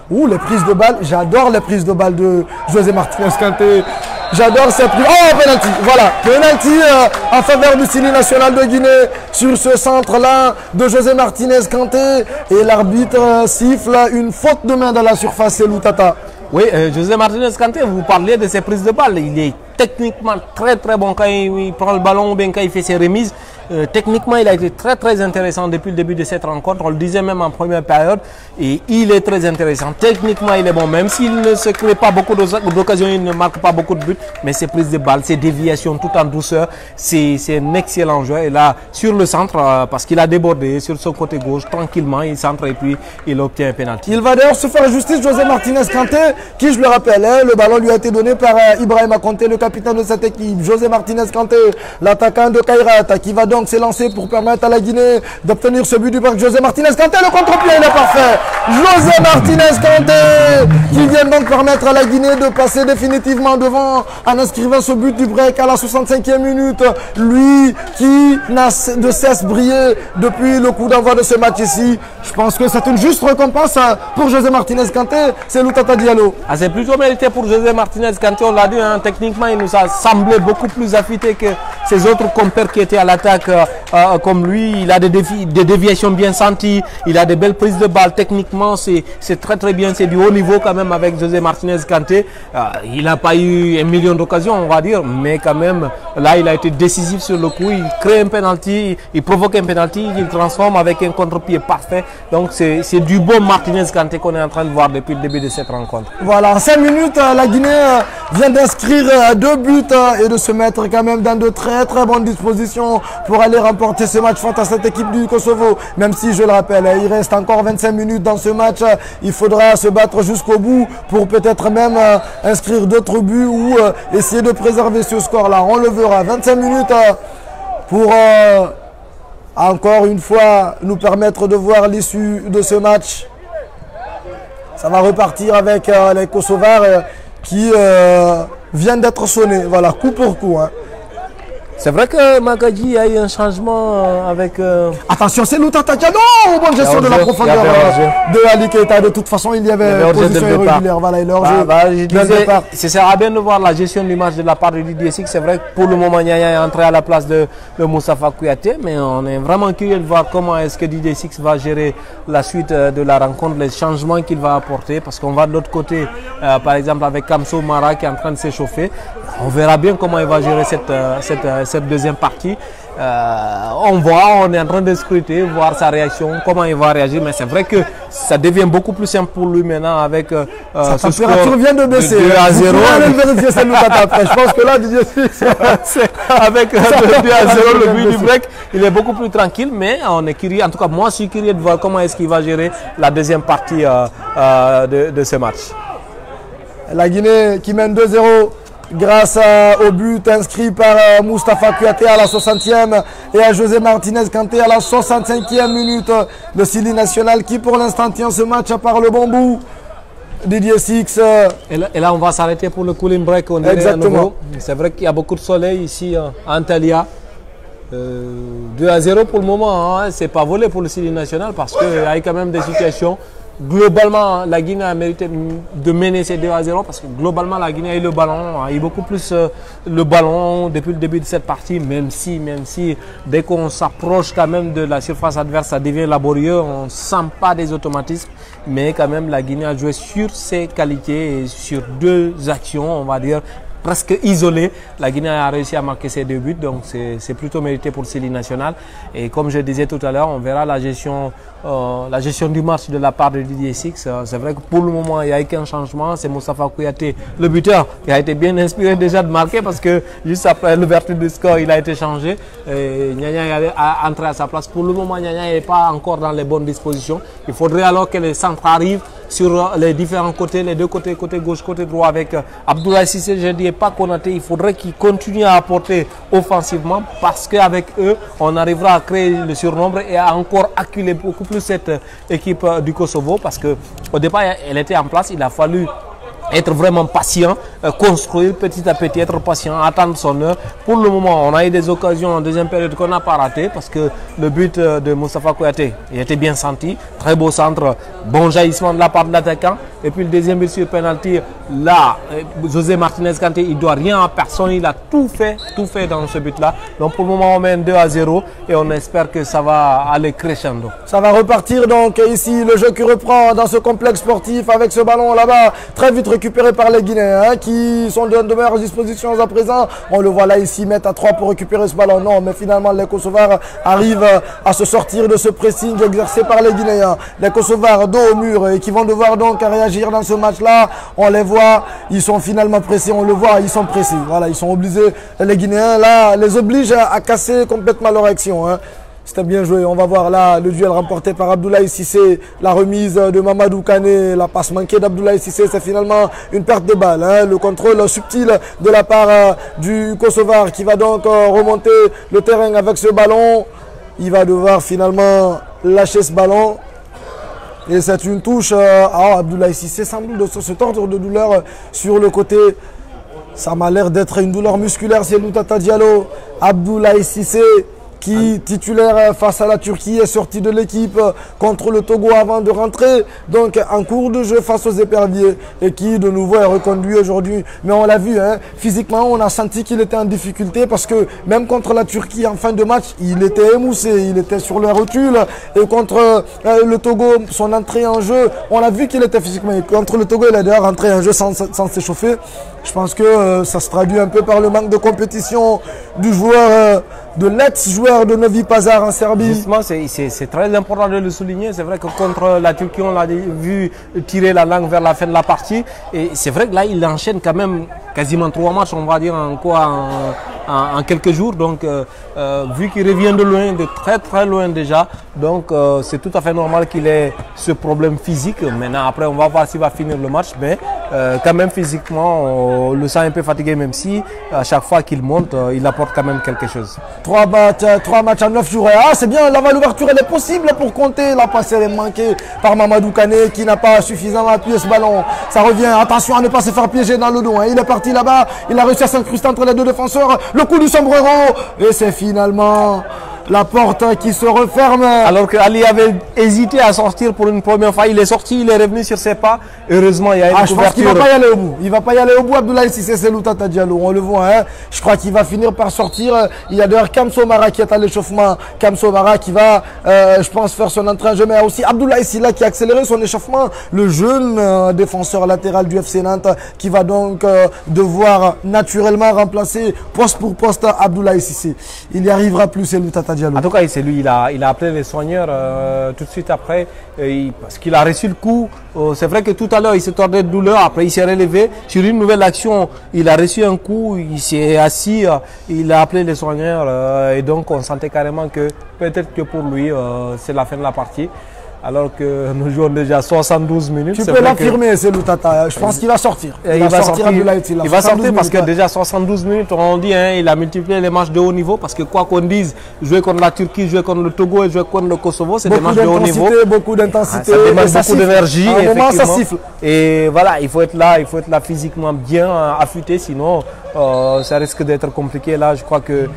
Les prises de balles. J'adore les prises de balles de José Martinez Kanté. J'adore ces prises. Oh, penalty. Voilà, penalty en faveur du Sili national de Guinée sur ce centre-là de José Martinez Kanté. Et l'arbitre siffle une faute de main dans la surface. C'est Loutata. Oui, José Martinez Kanté, vous parliez de ses prises de balles. Il est techniquement très bon quand il prend le ballon ou bien quand il fait ses remises. Techniquement, il a été très intéressant depuis le début de cette rencontre. On le disait même en première période. Et il est très intéressant. Techniquement, il est bon. Même s'il ne se crée pas beaucoup d'occasions, il ne marque pas beaucoup de buts. Mais ses prises de balles, ses déviations tout en douceur, c'est un excellent joueur. Et là, sur le centre, parce qu'il a débordé sur son côté gauche, tranquillement, il centre et puis il obtient un pénalty. Il va d'ailleurs se faire justice, José Martinez Kanté, qui, je le rappelle, le ballon lui a été donné par Ibrahima Konté, le capitaine de cette équipe. José Martinez Kanté, l'attaquant de Kairat, qui va donc s'élancer pour permettre à la Guinée d'obtenir ce but du parc. José Martinez Kanté, le contre-pied, il est parfait. José Martinez Kanté, qui vient donc permettre à la Guinée de passer définitivement devant en inscrivant ce but du break à la 65e minute. Lui qui n'a de cesse briller depuis le coup d'envoi de ce match ici. Je pense que c'est une juste récompense pour José Martinez Kanté. C'est Loutata Diallo. C'est plutôt mérité pour José Martinez Kanté. On l'a dit, hein, techniquement, il nous a semblé beaucoup plus affûté que ses autres compères qui étaient à l'attaque comme lui. Il a des déviations bien senties. Il a des belles prises de balles. Techniquement, c'est très bien. C'est du haut niveau quand même avec José Martinez Kanté. Il n'a pas eu 1 million d'occasions, on va dire. Mais quand même, là, il a été décisif sur le coup. Il crée un penalty. Il provoque un penalty. Il transforme avec un contre-pied parfait. Donc, c'est du bon Martinez Kanté qu'on est en train de voir depuis le début de cette rencontre. Voilà, en 5 minutes, la Guinée vient d'inscrire 2 buts et de se mettre quand même dans de très bonnes dispositions pour aller remporter ce match face à cette équipe du Kosovo. Même si, je le rappelle, il reste encore 25 minutes dans ce match. Il faudra se battre jusqu'au bout pour peut-être même inscrire d'autres buts ou essayer de préserver ce score-là. On le verra. 25 minutes pour encore une fois nous permettre de voir l'issue de ce match. Ça va repartir avec les Kosovars qui viennent d'être sonnés. Voilà, coup pour coup. Hein. C'est vrai que Magadji a eu un changement avec... Attention, c'est Loutata Diallo. Bonne gestion de la profondeur de Ali Keita. De toute façon, il y avait position irrégulière. Voilà, il ce sera bien de voir la gestion du match de la part de Didier Six. C'est vrai que pour le moment, Nyanya est entré à la place de Moustapha Kouyaté. Mais on est vraiment curieux de voir comment est-ce que Didier Six va gérer la suite de la rencontre, les changements qu'il va apporter. Parce qu'on va de l'autre côté, par exemple, avec Kamso Mara qui est en train de s'échauffer. On verra bien comment il va gérer cette deuxième partie. On est en train de scruter, voir sa réaction, comment il va réagir. Mais c'est vrai que ça devient beaucoup plus simple pour lui maintenant avec sa température vient de baisser. 2 à 0. Je pense que là, Didier Six, avec 2 à 0, le but du break, il est beaucoup plus tranquille. Mais on est curieux, en tout cas moi je suis curieux de voir comment est-ce qu'il va gérer la deuxième partie de ce match. La Guinée qui mène 2-0. Grâce au but inscrit par Moustapha Kouyaté à la 60e et à José Martinez Kanté à la 65e minute. Le Sili national qui pour l'instant tient ce match à part le bambou. Didier Six. Et là on va s'arrêter pour le cooling break. Exactement. C'est vrai qu'il y a beaucoup de soleil ici à Antalya. 2 à 0 pour le moment. Hein. C'est pas volé pour le Sili national parce qu'il y a quand même des situations. Globalement, la Guinée a mérité de mener ces 2 à 0 parce que globalement, la Guinée a eu le ballon, a eu beaucoup plus le ballon depuis le début de cette partie, même si dès qu'on s'approche quand même de la surface adverse, ça devient laborieux, on ne sent pas des automatismes, mais quand même la Guinée a joué sur ses qualités et sur 2 actions, on va dire, presque isolé. La Guinée a réussi à marquer ses 2 buts, donc c'est plutôt mérité pour le Sili national. Et comme je disais tout à l'heure, on verra la gestion du match de la part de Didier Six. C'est vrai que pour le moment, il n'y a aucun changement. C'est Moustapha Kouyaté, le buteur, qui a été bien inspiré déjà de marquer parce que juste après l'ouverture du score, il a été changé. Nyanya a entré à sa place. Pour le moment, Nyanya n'est pas encore dans les bonnes dispositions. Il faudrait alors que les centres arrivent sur les différents côtés, les 2 côtés, côté gauche, côté droit, avec Abdoulaye Cissé, je ne dis pas Konaté. Il faudrait qu'ils continuent à apporter offensivement parce qu'avec eux, on arrivera à créer le surnombre et à encore acculer beaucoup plus cette équipe du Kosovo parce qu'au départ, elle était en place. Il a fallu être vraiment patient, construire petit à petit, être patient, attendre son heure. Pour le moment, on a eu des occasions en deuxième période qu'on n'a pas raté parce que le but de Moustapha Kouyaté, il était bien senti, très beau centre, bon jaillissement de la part de l'attaquant. Et puis le deuxième but sur penalty, là, José Martinez Kanté, il ne doit rien à personne, il a tout fait dans ce but-là. Donc pour le moment, on mène 2-0 et on espère que ça va aller crescendo. Ça va repartir donc ici, le jeu qui reprend dans ce complexe sportif avec ce ballon là-bas, très vite récupéré par les Guinéens qui sont de meilleures dispositions à présent. On le voit là ici, mettre à 3 pour récupérer ce ballon. Non, mais finalement les Kosovars arrivent à se sortir de ce pressing exercé par les Guinéens. Les Kosovars dos au mur et qui vont devoir donc réagir dans ce match-là. On les voit, ils sont finalement pressés, on le voit, ils sont pressés. Voilà, ils sont obligés, les Guinéens là, les obligent à casser complètement leur action. C'était bien joué. On va voir là le duel remporté par Abdoulaye Cissé. La remise de Mamadou Kane. La passe manquée d'Abdoulaye Cissé. C'est finalement une perte de balle. Le contrôle subtil de la part du Kosovar qui va donc remonter le terrain avec ce ballon. Il va devoir finalement lâcher ce ballon. Et c'est une touche. Abdoulaye Cissé semble se tordre de douleur sur le côté. Ça m'a l'air d'être une douleur musculaire. C'est Loutata Diallo. Abdoulaye Cissé, qui, titulaire face à la Turquie, est sorti de l'équipe contre le Togo avant de rentrer donc en cours de jeu face aux éperviers et qui de nouveau est reconduit aujourd'hui. Mais on l'a vu, physiquement on a senti qu'il était en difficulté parce que même contre la Turquie en fin de match, il était émoussé, il était sur le recul et contre le Togo, son entrée en jeu, on a vu qu'il était physiquement, contre le Togo il est d'ailleurs rentré en jeu sans s'échauffer. Je pense que ça se traduit un peu par le manque de compétition du joueur, de l'ex-joueur de Novi Pazar en Serbie. Justement, c'est très important de le souligner. C'est vrai que contre la Turquie, on l'a vu tirer la langue vers la fin de la partie. Et c'est vrai que là, il enchaîne quand même quasiment 3 matchs, on va dire, en quelques jours. Donc, vu qu'il revient de loin, de très loin déjà, donc c'est tout à fait normal qu'il ait ce problème physique. Maintenant, après, on va voir s'il va finir le match. Mais quand même, physiquement, on le sent un peu fatigué, même si à chaque fois qu'il monte, il apporte quand même quelque chose. 3 matchs en 9 jours. Ah, c'est bien, là l'ouverture elle est possible pour compter. La passe elle est manquée par Mamadou Kane qui n'a pas suffisamment appuyé ce ballon. Ça revient, attention à ne pas se faire piéger dans le dos. Il est parti là-bas, il a réussi à s'incruster entre les deux défenseurs. Le coup du sombrero et c'est finalement la porte qui se referme. Alors qu'Ali avait hésité à sortir pour une première fois. Il est sorti, il est revenu sur ses pas. Heureusement, il y a une couverture. Je pense qu'il ne va pas y aller au bout. Il ne va pas y aller au bout, Abdoulaye Cissé, c'est Loutata Diallo. On le voit. Je crois qu'il va finir par sortir. Il y a d'ailleurs Kamso Mara qui est à l'échauffement. Kamso Mara qui va, je pense, faire son entrée en jeu. Mais aussi Abdoulaye Sylla qui a accéléré son échauffement. Le jeune défenseur latéral du FC Nantes qui va donc devoir naturellement remplacer poste pour poste Abdoulaye Cissé. Il n'y arrivera plus, c'est Loutata Diallo. En tout cas, c'est lui, il a appelé les soigneurs tout de suite après, parce qu'il a reçu le coup. C'est vrai que tout à l'heure, il s'est tordé de douleur, après il s'est relevé. Sur une nouvelle action, il a reçu un coup, il s'est assis, il a appelé les soigneurs, et donc on sentait carrément que peut-être que pour lui, c'est la fin de la partie. Alors que nous jouons déjà 72 minutes. Tu peux l'affirmer, c'est Loutata. Je pense qu'il va sortir. Il va sortir parce que déjà 72 minutes, on dit, il a multiplié les matchs de haut niveau. Parce que quoi qu'on dise, jouer contre la Turquie, jouer contre le Togo et jouer contre le Kosovo, c'est des matchs de haut niveau. Beaucoup d'intensité, beaucoup d'énergie. À un moment, ça siffle. Et voilà, il faut être là physiquement bien affûté, sinon ça risque d'être compliqué. Là, je crois que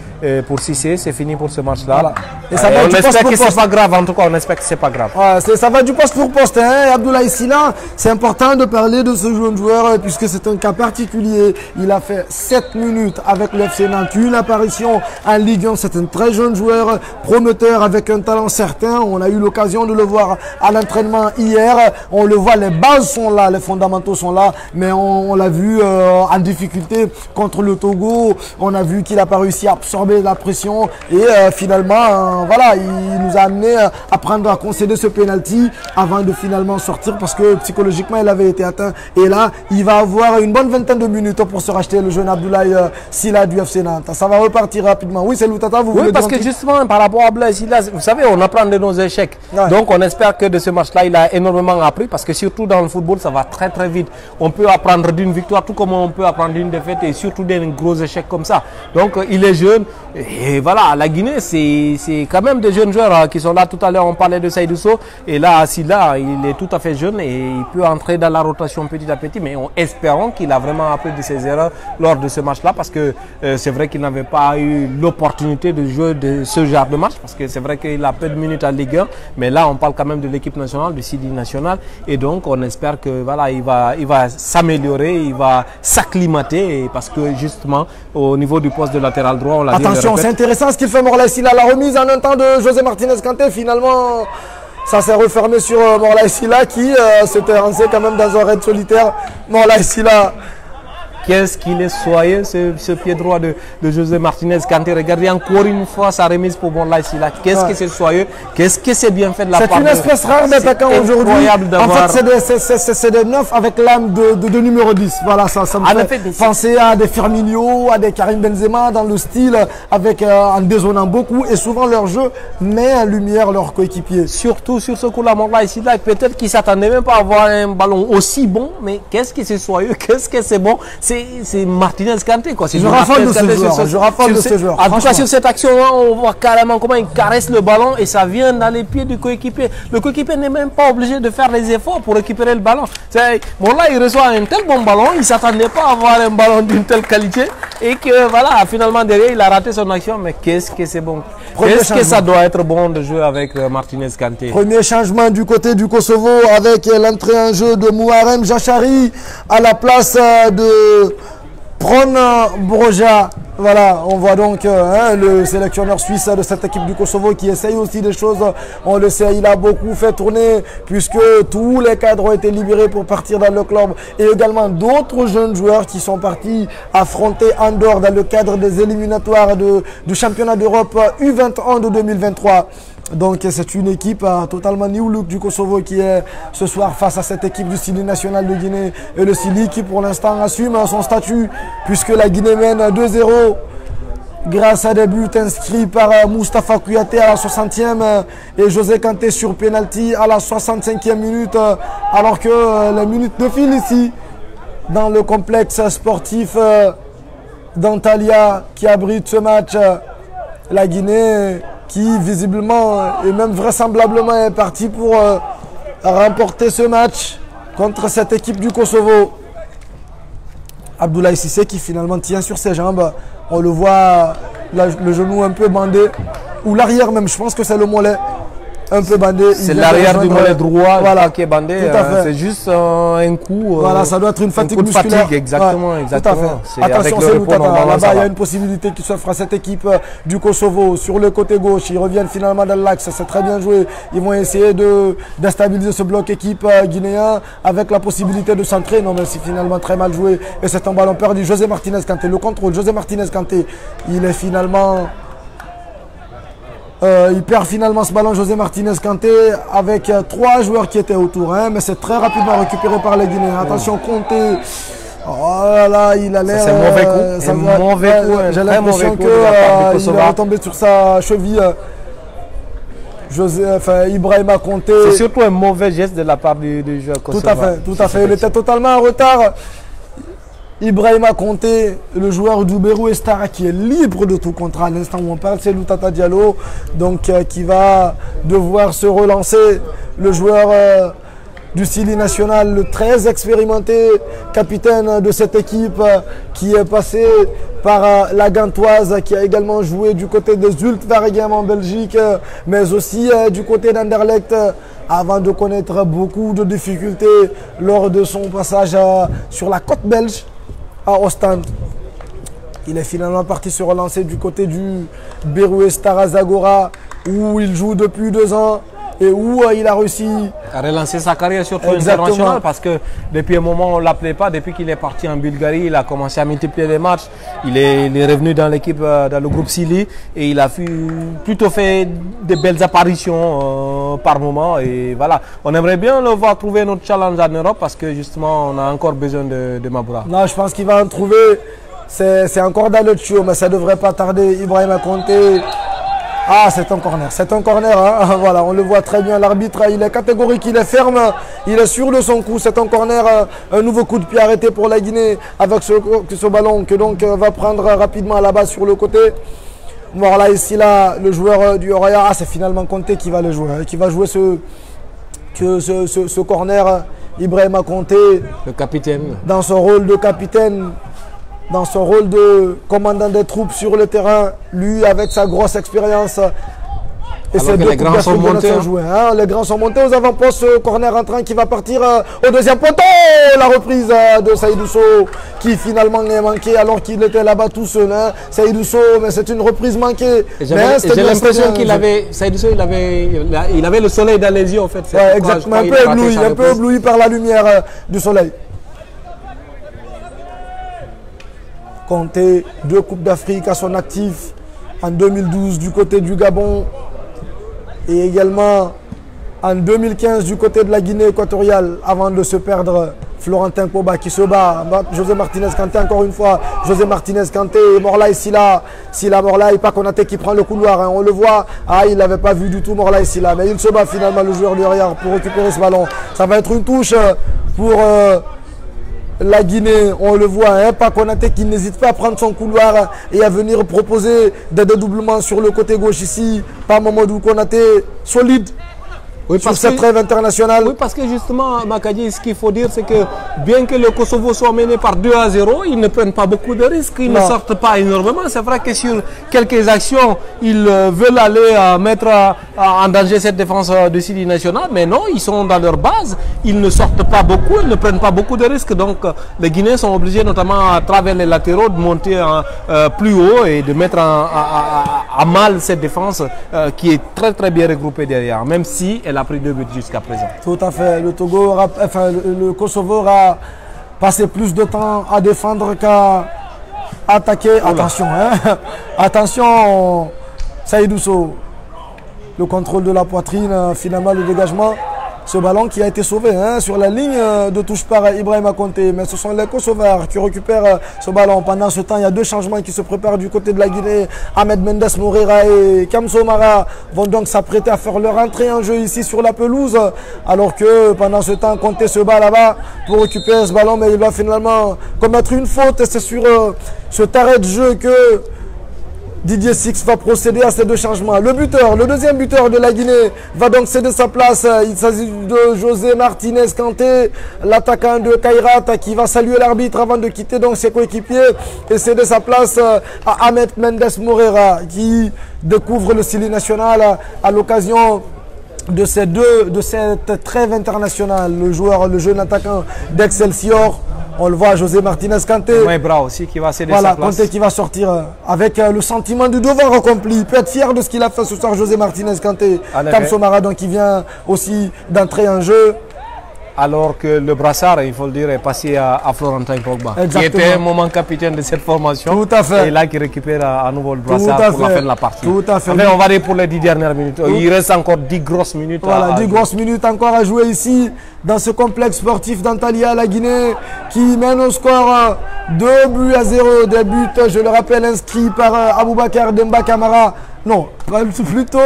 pour Cissé, c'est fini pour ce match-là. Voilà. Et ça va on espère que c'est pas grave. En tout cas, on espère que c'est pas grave. Ça va du poste pour poste. Abdoulaye Sylla, c'est important de parler de ce jeune joueur puisque c'est un cas particulier. Il a fait 7 minutes avec le FC Nantes, une apparition en Ligue 1. C'est un très jeune joueur, prometteur avec un talent certain. On a eu l'occasion de le voir à l'entraînement hier. On le voit, les bases sont là, les fondamentaux sont là. Mais on l'a vu en difficulté contre le Togo. On a vu qu'il n'a pas réussi à absorber la pression. Et finalement, voilà, il nous a amené à prendre, à concéder ce penalty avant de finalement sortir parce que psychologiquement il avait été atteint. Et là, il va avoir une bonne vingtaine de minutes pour se racheter, le jeune Abdoulaye Sylla du FC Nantes. Ça va repartir rapidement. Oui, c'est Loutata, vous voulez Oui, parce que justement, par rapport à Abdoulaye Sylla, vous savez, on apprend de nos échecs. Ouais. Donc, on espère que de ce match-là, il a énormément appris parce que surtout dans le football, ça va très vite. On peut apprendre d'une victoire tout comme on peut apprendre d'une défaite et surtout surtout des gros échecs comme ça. Donc il est jeune et voilà, la Guinée c'est quand même des jeunes joueurs qui sont là. Tout à l'heure on parlait de Seydou Sow et là Silla il est tout à fait jeune et il peut entrer dans la rotation petit à petit, mais espérons qu'il a vraiment appris de ses erreurs lors de ce match là, parce que c'est vrai qu'il n'avait pas eu l'opportunité de jouer de ce genre de match, parce que c'est vrai qu'il a peu de minutes en Ligue 1, mais là on parle quand même de l'équipe nationale, du Sili national, et donc on espère que voilà, il va s'améliorer, il va s'acclimater, parce que justement au niveau du poste de latéral droit, on l'a dit. Attention, c'est intéressant ce qu'il fait Morlaï Sylla, la remise en un temps de José Martinez Kanté, finalement ça s'est refermé sur Morlaï Sylla qui s'était lancé quand même dans un raid solitaire. Morlaï Sylla. Qu'est-ce qu'il est soyeux, ce pied droit de José Martinez Kanté. Regardez encore une fois sa remise pour Morlaï Sylla. Qu'est-ce que c'est soyeux, qu'est-ce que c'est bien fait de la part. C'est une espèce rare d'attaquant aujourd'hui. En fait, c'est des neufs avec l'âme de numéro 10. Voilà, ça me fait penser à des Firmino, à des Karim Benzema dans le style, avec en dézonant beaucoup, et souvent leur jeu met en lumière leurs coéquipiers. Surtout sur ce coup-là, Morlaï Sylla, peut-être qu'ils ne s'attendaient même pas à avoir un ballon aussi bon, mais qu'est-ce que c'est soyeux, qu'est-ce que c'est bon. C'est Martinez Kanté, quoi. Je raffole de ce joueur. En tout cas, sur cette action, on voit carrément comment il caresse le ballon et ça vient dans les pieds du coéquipier. Le coéquipier n'est même pas obligé de faire les efforts pour récupérer le ballon. Bon, là, il reçoit un tel bon ballon, il ne s'attendait pas à avoir un ballon d'une telle qualité, et que voilà, finalement derrière, il a raté son action. Mais qu'est-ce que c'est bon. Qu'est-ce que ça doit être bon de jouer avec Martinez Kanté. Premier changement du côté du Kosovo avec l'entrée en jeu de Mouharem Jachari à la place de Pron Broja. Voilà, on voit donc le sélectionneur suisse de cette équipe du Kosovo qui essaye aussi des choses. On le sait, il a beaucoup fait tourner puisque tous les cadres ont été libérés pour partir dans le club. Et également d'autres jeunes joueurs qui sont partis affronter Andorre dans le cadre des éliminatoires du championnat d'Europe U21 de 2023. Donc c'est une équipe totalement new look du Kosovo qui est ce soir face à cette équipe du Sili national de Guinée. Et le Sili qui pour l'instant assume son statut puisque la Guinée mène 2-0 grâce à des buts inscrits par Moustapha Kouyaté à la 60e et José Kanté sur penalty à la 65e minute, alors que les minutes défilent ici dans le complexe sportif d'Antalya qui abrite ce match. La Guinée qui visiblement et même vraisemblablement est parti pour remporter ce match contre cette équipe du Kosovo. Abdoulaye Cissé qui finalement tient sur ses jambes. On le voit, le genou un peu bandé, ou l'arrière même, je pense que c'est le mollet. Un peu bandé. C'est l'arrière du mollet droit, voilà, qui est bandé. C'est juste un coup. Voilà, ça doit être une fatigue musculaire. Fatigue, exactement, ouais, exactement. Attention, c'est Loutata. Là-bas, il y a une possibilité qui s'offre à cette équipe du Kosovo. Sur le côté gauche, ils reviennent finalement dans l'axe. C'est très bien joué. Ils vont essayer de déstabiliser ce bloc équipe guinéen avec la possibilité de centrer. Non, mais c'est finalement très mal joué. Et c'est un ballon perdu. José Martinez Kanté, le contrôle. José Martinez Kanté, il est finalement. Il perd finalement ce ballon, José Martinez Kanté, avec 3 joueurs qui étaient autour. Mais c'est très rapidement récupéré par les Guinéens. Attention, Kanté. Oh là là, il a l'air. C'est un mauvais coup. J'ai l'impression qu'il va retomber sur sa cheville. Ibrahima Kanté. C'est surtout un mauvais geste de la part du joueur kosovar. Tout à fait. Il était totalement en retard. Ibrahima Kanté, le joueur du Berou Estara qui est libre de tout contrat à l'instant où on parle, c'est Loutata Diallo, donc qui va devoir se relancer. Le joueur du Sili national, le très expérimenté capitaine de cette équipe qui est passé par la Gantoise, qui a également joué du côté de Zulte Waregem en Belgique, mais aussi du côté d'Anderlecht, avant de connaître beaucoup de difficultés lors de son passage sur la côte belge à Ostende. Il est finalement parti se relancer du côté du Berou Estara Zagora, où il joue depuis 2 ans et où il a réussi à relancer sa carrière surtout internationale, parce que depuis un moment on ne l'appelait pas. Depuis qu'il est parti en Bulgarie, il a commencé à multiplier les matchs. Il est revenu dans l'équipe, dans le groupe Sili, et il a plutôt fait de belles apparitions par moment. Et voilà, on aimerait bien le voir trouver notre challenge en Europe, parce que justement on a encore besoin de Maboura. Non, je pense qu'il va en trouver. C'est encore dans le tuyau, mais ça ne devrait pas tarder. Ibrahima Kanté Ah, c'est un corner. C'est un corner. Hein. Voilà, on le voit très bien. L'arbitre, il est catégorique, il est ferme. Il est sûr de son coup. C'est un corner. Un nouveau coup de pied arrêté pour la Guinée avec ce ballon que donc va prendre rapidement à la base sur le côté. Voilà, ici, là, le joueur du Royal. Ah, c'est finalement Conté qui va le jouer. Qui va jouer ce corner. Ibrahima Conté. Le capitaine. Dans son rôle de capitaine. Dans son rôle de commandant des troupes sur le terrain, lui avec sa grosse expérience. Et ces deux grands sont montés. Hein. Les grands sont montés aux avant-postes. Corner entrant qui va partir au deuxième poteau. La reprise de Saïdou Sow qui finalement est manquée alors qu'il était là-bas tout seul. Hein. Saïdou Sow, mais c'est une reprise manquée. J'ai l'impression qu'il avait, Saïdou Sow, il avait le soleil dans les yeux en fait. Ouais, exactement, un peu ébloui par la lumière du soleil. Conté 2 Coupes d'Afrique à son actif en 2012 du côté du Gabon et également en 2015 du côté de la Guinée équatoriale avant de se perdre. Florentin Koba qui se bat, José Martinez Kanté encore une fois, José Martinez Kanté, Morlaï Silla, Morlaï, pas Konaté qui prend le couloir, hein, on le voit, il n'avait pas vu du tout Morlaï Silla, mais il se bat finalement le joueur du Real pour récupérer ce ballon. Ça va être une touche pour la Guinée, on le voit, hein, pas Konaté qui n'hésite pas à prendre son couloir et à venir proposer des dédoublements sur le côté gauche ici. Pas Mamadou Konaté, solide. Oui, sur cette trêve internationale. Oui, parce que justement, Makadji, ce qu'il faut dire, c'est que bien que le Kosovo soit mené par 2-0, ils ne prennent pas beaucoup de risques, ils ne sortent pas énormément. C'est vrai que sur quelques actions, ils veulent aller mettre en danger cette défense de Sili national, mais non, ils sont dans leur base, ils ne sortent pas beaucoup, ils ne prennent pas beaucoup de risques. Donc les Guinéens sont obligés, notamment à travers les latéraux, de monter plus haut et de mettre à mal cette défense qui est très très bien regroupée derrière, même si elle a pris 2 buts jusqu'à présent. Tout à fait. Le Kosovo aura passé plus de temps à défendre qu'à attaquer. Oula. Attention, hein. Attention, Saïdou Sow. Le contrôle de la poitrine, finalement le dégagement. Ce ballon qui a été sauvé hein, sur la ligne de touche par Ibrahima Conté. Mais ce sont les Kosovars qui récupèrent ce ballon. Pendant ce temps, il y a 2 changements qui se préparent du côté de la Guinée. Ahmed Mendes Moreira et Kamso Mara vont donc s'apprêter à faire leur entrée en jeu ici sur la pelouse. Alors que pendant ce temps, Conté se bat là-bas pour récupérer ce ballon. Mais il va finalement commettre une faute. Et c'est sur ce arrêt de jeu que Didier Six va procéder à ces 2 changements. Le deuxième buteur de la Guinée va donc céder sa place. Il s'agit de José Martinez Kanté, l'attaquant de Kairat qui va saluer l'arbitre avant de quitter donc ses coéquipiers et céder sa place à Ahmed Mendes Moreira qui découvre le Sili national à l'occasion de cette trêve internationale. Le jeune attaquant d'Excelsior. On le voit, José Martinez Kanté. Bra aussi qui va céder sa place. Kanté qui va sortir avec le sentiment du devoir accompli. Il peut être fier de ce qu'il a fait ce soir, José Martinez Kanté. Kamso Mara donc qui vient aussi d'entrer en jeu. Alors que le brassard, il faut le dire, est passé à Florentin Pogba. Exactement. Qui était un moment capitaine de cette formation. Tout à fait. Et là qui récupère à nouveau le brassard pour la fin de la partie. Tout à fait. Enfin, on va aller pour les 10 dernières minutes. Il reste encore 10 grosses minutes. Voilà, 10 grosses minutes encore à jouer ici, dans ce complexe sportif d'Antalya, la Guinée, qui mène au score 2-0. Des buts, je le rappelle, inscrits par Aboubakar Demba Camara. Non, plutôt...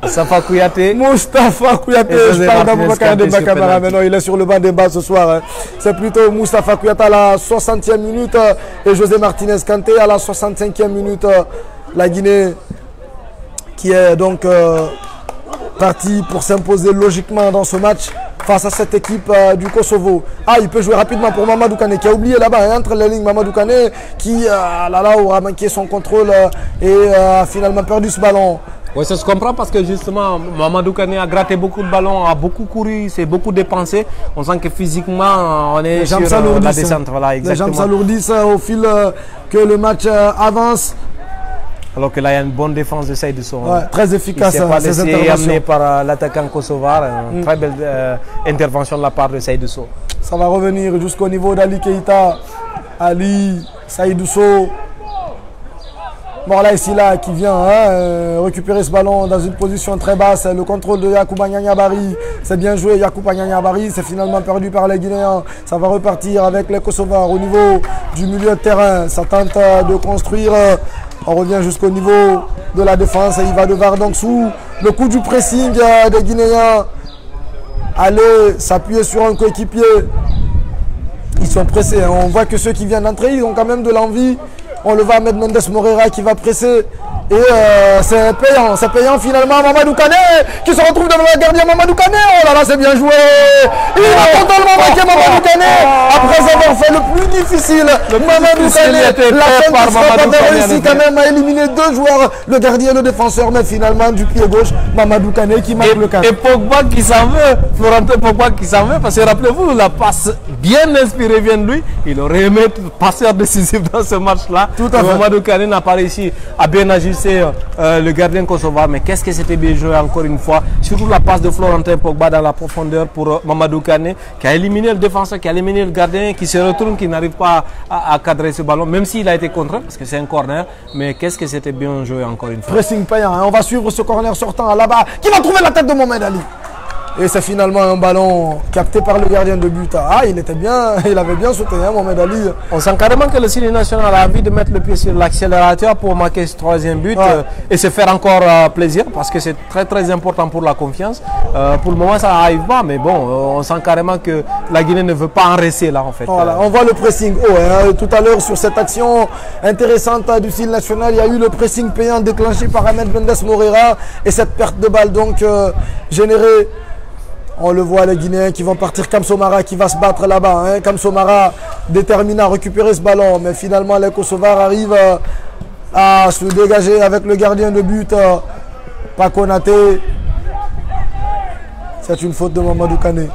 Moustapha Kouyaté. Je parle d'Aboubacar Demba Camara, mais non, il est sur le banc des bas ce soir. Hein. C'est plutôt Moustapha Kouyaté à la 60e minute et José Martinez Kanté à la 65e minute. La Guinée qui est donc partie pour s'imposer logiquement dans ce match face à cette équipe du Kosovo. Il peut jouer rapidement pour Mamadou Kane qui a oublié là-bas, hein, entre les lignes, Mamadou Kane qui aura manqué son contrôle et a finalement perdu ce ballon. Oui, ça se comprend parce que justement, Mamadou Kane a gratté beaucoup de ballons, a beaucoup couru, s'est beaucoup dépensé. On sent que physiquement, on est sur la descente. Voilà, exactement. Les jambes s'alourdissent au fil que le match avance. Alors que là, il y a une bonne défense de Saïdou Sow. Ouais, très efficace. Il ne s'est pas laissé amener par l'attaquant kosovar. Une très belle intervention de la part de Saïdou Sow. Ça va revenir jusqu'au niveau d'Ali Keïta. Ali, Saïdou Sow. Morlaï Silla qui vient récupérer ce ballon dans une position très basse. Le contrôle de Yacouba Nianyabari. C'est bien joué, Yacouba Nianyabari. C'est finalement perdu par les Guinéens. Ça va repartir avec les Kosovars au niveau du milieu de terrain. Ça tente de construire On revient jusqu'au niveau de la défense et il va devoir donc sous le coup du pressing des Guinéens aller s'appuyer sur un coéquipier. Ils sont pressés, hein. On voit que ceux qui viennent d'entrer, ils ont quand même de l'envie. On le voit Ahmed Mendes Moreira qui va presser. Et c'est payant finalement. Mamadou Kane qui se retrouve devant le gardien. Mamadou Kane, oh là là, c'est bien joué. Il a totalement marqué Mamadou Kane après avoir fait le plus difficile. Mamadou Kane, la fin de frappe avait réussi quand même à éliminer deux joueurs, le gardien et le défenseur, mais finalement du pied gauche, Mamadou Kane qui marque le 4. Et Pogba qui s'en veut, Florentin Pogba qui s'en veut, parce que rappelez-vous, la passe bien inspirée vient de lui. Il aurait aimé être passeur décisif dans ce match-là. Tout à fait. Mamadou Kane n'a pas réussi à bien agir. Le gardien kosovar, mais qu'est-ce que c'était bien joué encore une fois, surtout la passe de Florentin Pogba dans la profondeur pour Mamadou Kane qui a éliminé le défenseur, qui a éliminé le gardien, qui se retourne, qui n'arrive pas à cadrer ce ballon, même s'il a été contraint parce que c'est un corner, mais qu'est-ce que c'était bien joué encore une fois. Pressing payant, hein. On va suivre ce corner sortant là-bas qui va trouver la tête de Mohamed Ali. Et c'est finalement un ballon capté par le gardien de but. Ah, il était bien, il avait bien sauté, hein, Mohamed Ali. On sent carrément que le Syli national a envie de mettre le pied sur l'accélérateur pour marquer ce troisième but et se faire encore plaisir parce que c'est très très important pour la confiance. Pour le moment, ça n'arrive pas, mais bon, on sent carrément que la Guinée ne veut pas en rester là en fait. Voilà, on voit le pressing haut. Hein. Tout à l'heure, sur cette action intéressante du Syli national, il y a eu le pressing payant déclenché par Ahmed Mendes Moreira et cette perte de balle donc générée. On le voit, les Guinéens qui vont partir. Kamsomara qui va se battre là-bas. Hein. Kamsomara déterminé à récupérer ce ballon. Mais finalement, les Kosovars arrivent à se dégager avec le gardien de but. Pakonaté. C'est une faute de Mamadou Kane.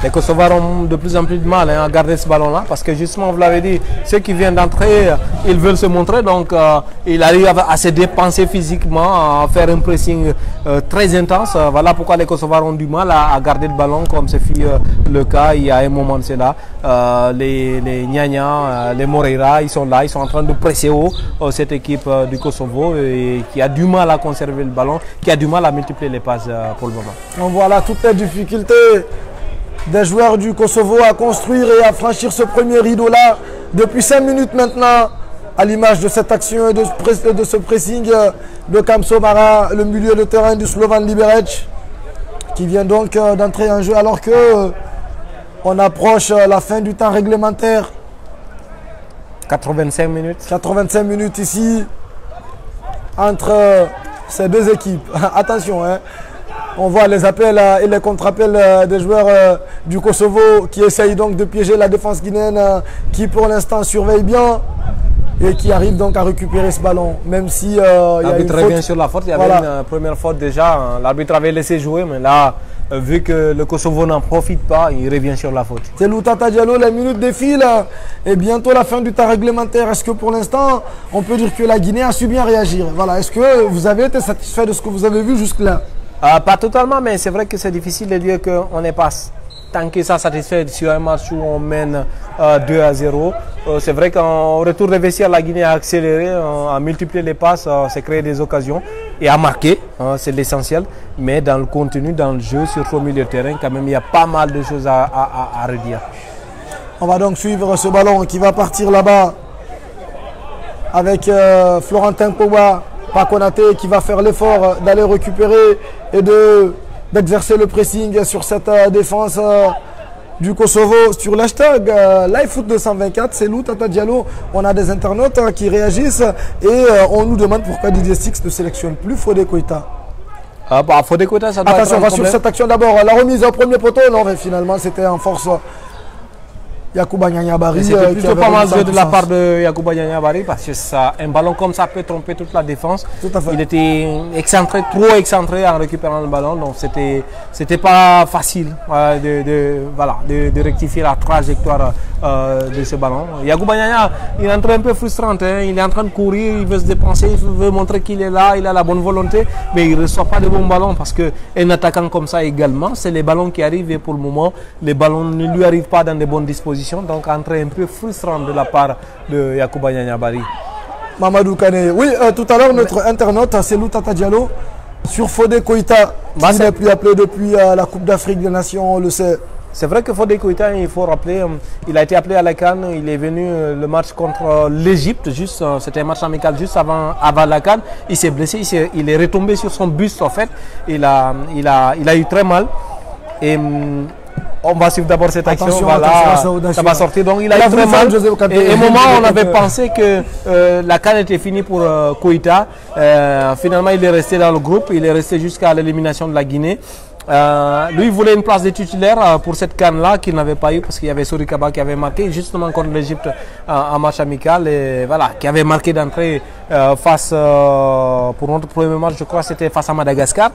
Les Kosovars ont de plus en plus de mal à garder ce ballon-là parce que justement, vous l'avez dit, ceux qui viennent d'entrer, ils veulent se montrer. Donc, ils arrivent à se dépenser physiquement, à faire un pressing très intense. Voilà pourquoi les Kosovars ont du mal à garder le ballon comme ce fut le cas il y a un moment de cela. Les Nyanya, les Moreira, ils sont là, ils sont en train de presser haut cette équipe du Kosovo et qui a du mal à conserver le ballon, qui a du mal à multiplier les passes pour le moment. On voit là toutes les difficultés des joueurs du Kosovo à construire et à franchir ce premier rideau-là depuis 5 minutes maintenant, à l'image de cette action et de ce pressing de Kamsomara, le milieu de terrain du Slovan Liberec, qui vient donc d'entrer en jeu alors que on approche la fin du temps réglementaire. 85 minutes. 85 minutes ici entre ces deux équipes. Attention, hein. On voit les appels et les contre-appels des joueurs du Kosovo qui essayent donc de piéger la défense guinéenne qui pour l'instant surveille bien et qui arrive donc à récupérer ce ballon. Même si il y a une faute. Revient sur la faute, il y avait une première faute déjà. L'arbitre avait laissé jouer, mais là, vu que le Kosovo n'en profite pas, il revient sur la faute. C'est Loutata Diallo, les minutes défilent et bientôt la fin du temps réglementaire. Est-ce que pour l'instant, on peut dire que la Guinée a su bien réagir? Voilà. Est-ce que vous avez été satisfait de ce que vous avez vu jusque-là? Pas totalement, mais c'est vrai que c'est difficile de dire qu'on n'est pas tant que ça satisfait sur un match où on mène 2-0. C'est vrai qu'en retour de vestiaire, la Guinée a accéléré, a multiplié les passes, s'est créé des occasions et a marqué, c'est l'essentiel. Mais dans le contenu, dans le jeu, surtout au milieu de terrain, quand même, il y a pas mal de choses à redire. On va donc suivre ce ballon qui va partir là-bas avec Florentin Pogba. Pakonaté qui va faire l'effort d'aller récupérer et d'exercer le pressing sur cette défense du Kosovo. Sur l'hashtag LiveFoot224, c'est Loutata Diallo. On a des internautes qui réagissent et on nous demande pourquoi Didier Six ne sélectionne plus Fodé Koïta. Fodé Koïta, ça doit Attention, être on va sur cette action d'abord. La remise au premier poteau, non, mais finalement c'était en force. Yacouba Nianyabari. C'était plutôt pas mal de la part de Yacouba Nianyabari parce que un ballon comme ça peut tromper toute la défense. Tout à fait. Il était excentré, trop excentré en récupérant le ballon, donc c'était pas facile de rectifier la trajectoire de ce ballon. Yacouba Nianya, il est en train un peu frustrant, hein. Il est en train de courir, il veut se dépenser, il veut montrer qu'il est là, il a la bonne volonté, mais il ne reçoit pas de bons ballons parce qu'un attaquant comme ça également, c'est les ballons qui arrivent et pour le moment, les ballons ne lui arrivent pas dans de bonnes dispositions. Donc entrée un peu frustrant de la part de Yacouba Nianyabari. Mamadou Kane. Oui, tout à l'heure, notre internaute, c'est Loutata Diallo, sur Fodé Koïta, qui n'est plus appelé depuis la Coupe d'Afrique des Nations, on le sait. c'est vrai que Fodé Koïta, il faut rappeler, il a été appelé à la CAN, il est venu le match contre l'Égypte, juste, c'était un match amical juste avant la CAN. Il s'est blessé, il est retombé sur son buste en fait. Il a eu très mal. Et on va suivre d'abord cette action. Voilà, ça va sortir. Donc il a eu très mal. Et au moment où on avait pensé que la CAN était finie pour Koïta, finalement il est resté dans le groupe. Il est resté jusqu'à l'élimination de la Guinée. Lui, il voulait une place de titulaire pour cette CAN-là qu'il n'avait pas eu parce qu'il y avait Sori Kaba qui avait marqué justement contre l'Égypte en match amical et voilà, qui avait marqué d'entrée face pour notre premier match, je crois que c'était face à Madagascar.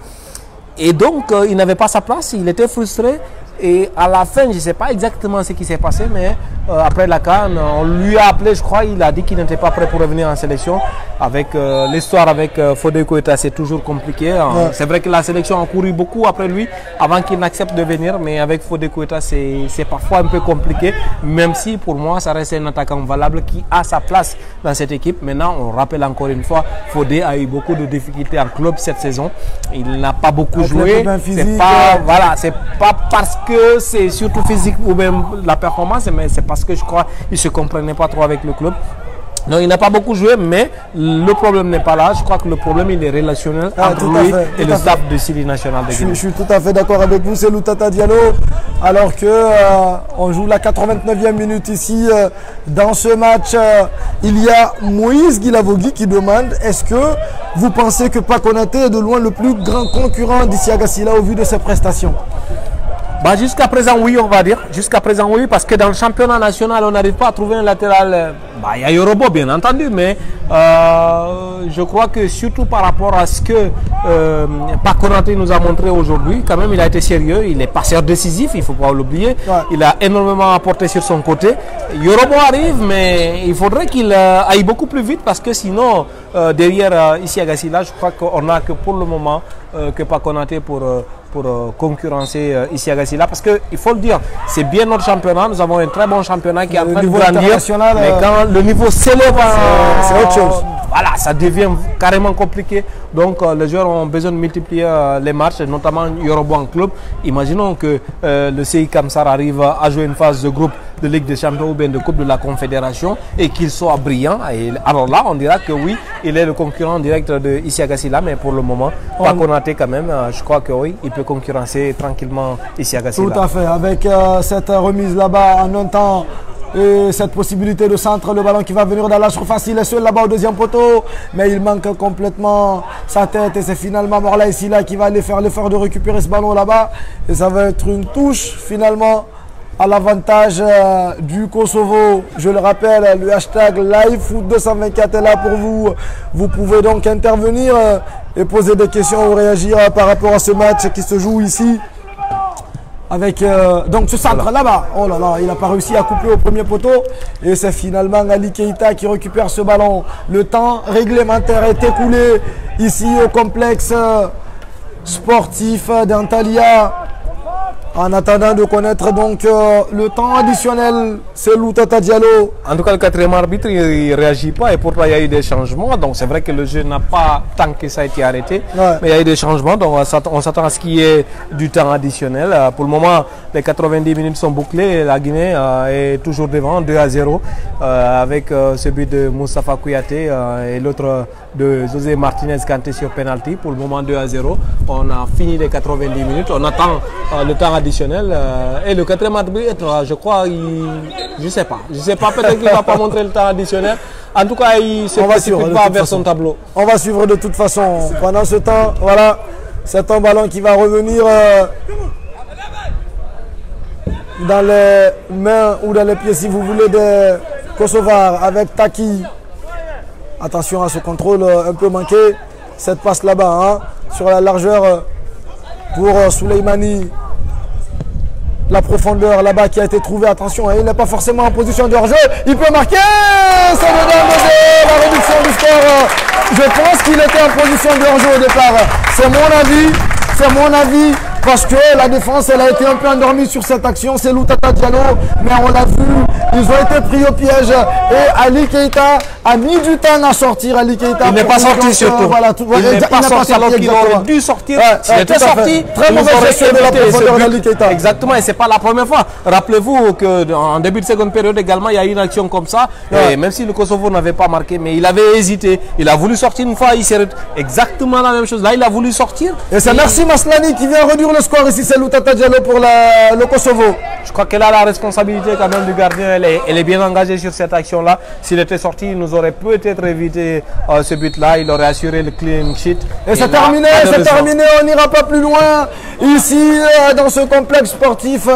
Et donc, il n'avait pas sa place, il était frustré. Et à la fin, je ne sais pas exactement ce qui s'est passé, mais après la CAN, on lui a appelé, je crois, il a dit qu'il n'était pas prêt pour revenir en sélection. Avec l'histoire avec Fodé Koïta, c'est toujours compliqué. Ouais. C'est vrai que la sélection a couru beaucoup après lui, avant qu'il n'accepte de venir, mais avec Fodé Koïta, c'est parfois un peu compliqué, même si pour moi, ça reste un attaquant valable qui a sa place dans cette équipe. Maintenant, on rappelle encore une fois, Fodé a eu beaucoup de difficultés en club cette saison. Il n'a pas beaucoup joué. C'est pas, voilà, c'est pas parce que c'est surtout physique ou même la performance, mais c'est parce que je crois qu'il ne se comprenait pas trop avec le club. Non, il n'a pas beaucoup joué, mais le problème n'est pas là. Je crois que le problème il est relationnel entre lui et le staff de Syli National de Guinée. Je suis tout à fait d'accord avec vous, c'est Loutata Diallo. Alors que on joue la 89e minute ici dans ce match. Il y a Moïse Guilavogui qui demande: est-ce que vous pensez que Pakonaté est de loin le plus grand concurrent d'Isiaka Sylla au vu de ses prestations? Bah, jusqu'à présent, oui, on va dire. Jusqu'à présent, oui, parce que dans le championnat national, on n'arrive pas à trouver un latéral. Bah, il y a Yorobo, bien entendu, mais je crois que surtout par rapport à ce que Pakonaté nous a montré aujourd'hui, quand même, il a été sérieux. Il est passeur décisif, il ne faut pas l'oublier. Ouais. Il a énormément apporté sur son côté. Yorobo arrive, mais il faudrait qu'il aille beaucoup plus vite parce que sinon, derrière Isiaka Sylla, je crois qu'on n'a que pour le moment que Pakonaté pour concurrencer Isiaka Sylla, parce qu'il faut le dire, c'est bien notre championnat, nous avons un très bon championnat qui est en train de grandir, mais quand le niveau s'élève, c'est autre chose. Voilà, ça devient carrément compliqué. Donc les joueurs ont besoin de multiplier les matchs, notamment Yorobo en club. Imaginons que le CI Kamsar arrive à jouer une phase de groupe de Ligue des Champions ou bien de Coupe de la Confédération et qu'il soit brillant. Et alors là, on dira que oui, il est le concurrent direct de Isiaka Sylla, mais pour le moment, Pakonaté quand même, je crois que oui, il peut concurrencer tranquillement Isiaka Sylla. Tout à fait, avec cette remise là-bas en un temps. Et cette possibilité de centre, le ballon qui va venir dans la surface, il est seul là-bas au deuxième poteau, mais il manque complètement sa tête et c'est finalement Morlaye Sylla qui va aller faire l'effort de récupérer ce ballon là-bas et ça va être une touche finalement à l'avantage du Kosovo. Je le rappelle, le hashtag LiveFoot224 est là pour vous. Vous pouvez donc intervenir et poser des questions ou réagir par rapport à ce match qui se joue ici. Avec donc ce centre là-bas, oh là là, il n'a pas réussi à coupler au premier poteau. Et c'est finalement Ali Keita qui récupère ce ballon. Le temps réglementaire est écoulé ici au complexe sportif d'Antalya. En attendant de connaître donc le temps additionnel, c'est Loutata Diallo. En tout cas, le quatrième arbitre, il ne réagit pas et pourtant il y a eu des changements. Donc c'est vrai que le jeu n'a pas tant que ça a été arrêté. Ouais. Mais il y a eu des changements, donc on s'attend à ce qu'il y ait du temps additionnel. Pour le moment, les 90 minutes sont bouclées. La Guinée est toujours devant, 2-0, avec ce but de Moustapha Kouyaté et l'autre de José Martinez Kanté sur penalty. Pour le moment, 2-0. On a fini les 90 minutes. On attend le temps additionnel et le quatrième arbitre, je crois, je sais pas, peut-être qu'il va pas montrer le temps additionnel. En tout cas, il se précipite pas vers son tableau. On va suivre de toute façon. Pendant ce temps, voilà, c'est un ballon qui va revenir dans les mains ou dans les pieds, si vous voulez, des Kosovars avec Taki. Attention à ce contrôle un peu manqué. Cette passe là-bas, hein, sur la largeur pour Souleymani. La profondeur là-bas qui a été trouvée, attention, hein, il n'est pas forcément en position de hors-jeu, il peut marquer, c'est le dernier, la réduction du score. Je pense qu'il était en position de hors-jeu au départ, c'est mon avis, parce que la défense, elle a été un peu endormie sur cette action. C'est Loutata Diallo, mais on l'a vu, ils ont été pris au piège. Et Ali Keita a mis du temps à sortir. Ali Keita, il n'est pas sorti surtout. Voilà, il n'est pas sorti alors qu'il aurait dû sortir. S'il était sorti, très mauvaise gestion de la profondeur d'Ali Keita. Exactement, et c'est pas la première fois. Rappelez-vous qu'en début de seconde période également, il y a eu une action comme ça. Et même si le Kosovo n'avait pas marqué, mais il avait hésité. Il a voulu sortir une fois, il s'est exactement la même chose. Là, il a voulu sortir. Et c'est Merci Maslani qui vient réduire le score ici. C'est Loutata Diallo pour le Kosovo. Je crois qu'elle a la responsabilité quand même du gardien. Elle est bien engagée sur cette action-là. S'il était sorti, il nous aurait peut-être évité ce but-là. Il aurait assuré le clean sheet. Et c'est terminé, on n'ira pas plus loin. Ici, dans ce complexe sportif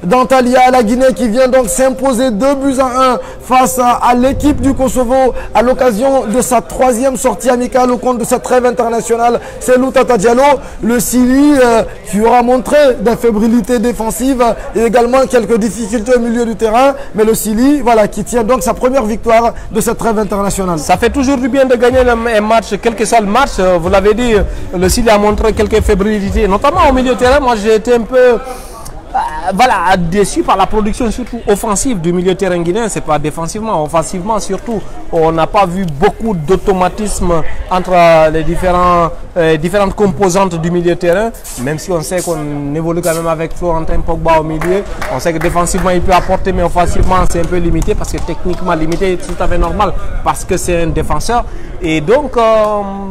d'Antalya, la Guinée qui vient donc s'imposer 2-1 face à l'équipe du Kosovo à l'occasion de sa 3e sortie amicale au compte de sa trêve internationale. C'est Loutata Diallo, le Sili qui aura montré des fébrilités défensives et également quelques difficultés au milieu du terrain. Mais le Sili, voilà, qui tient donc sa première victoire de cette trêve internationale. Ça fait toujours du bien de gagner un match, quel que soit le match. Vous l'avez dit, le Sili a montré quelques fébrilités, notamment au milieu de terrain. Moi, j'ai été un peu déçu par la production surtout offensive du milieu de terrain guinéen. C'est pas défensivement, offensivement surtout. On n'a pas vu beaucoup d'automatisme entre les différentes composantes du milieu de terrain. Même si on sait qu'on évolue quand même avec Florentin Pogba au milieu. On sait que défensivement il peut apporter, mais offensivement c'est un peu limité parce que techniquement limité, c'est tout à fait normal parce que c'est un défenseur. Et donc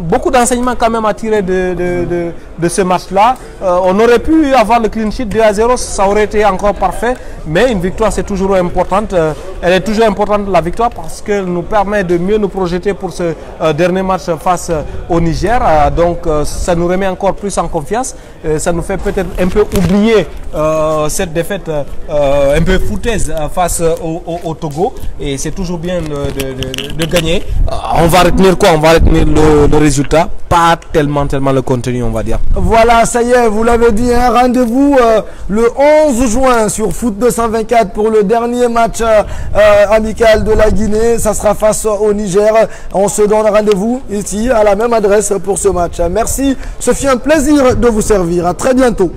beaucoup d'enseignements quand même à tirer de ce match-là. On aurait pu avoir le clean sheet 2-0. Ça aurait été encore parfait, mais une victoire c'est toujours importante. Elle est toujours importante la victoire parce qu'elle nous permet de mieux nous projeter pour ce dernier match face au Niger. Donc ça nous remet encore plus en confiance. Ça nous fait peut-être un peu oublier cette défaite un peu foutaise face au Togo. Et c'est toujours bien de gagner. On va retenir quoi? On va retenir le résultat, pas tellement le contenu, on va dire. Voilà, ça y est, vous l'avez dit, hein, rendez-vous le 11 juin sur Foot 224 pour le dernier match amical de la Guinée. Ça sera face au Niger. On se donne rendez-vous ici à la même adresse pour ce match. Merci, ce fut un plaisir de vous servir. À très bientôt.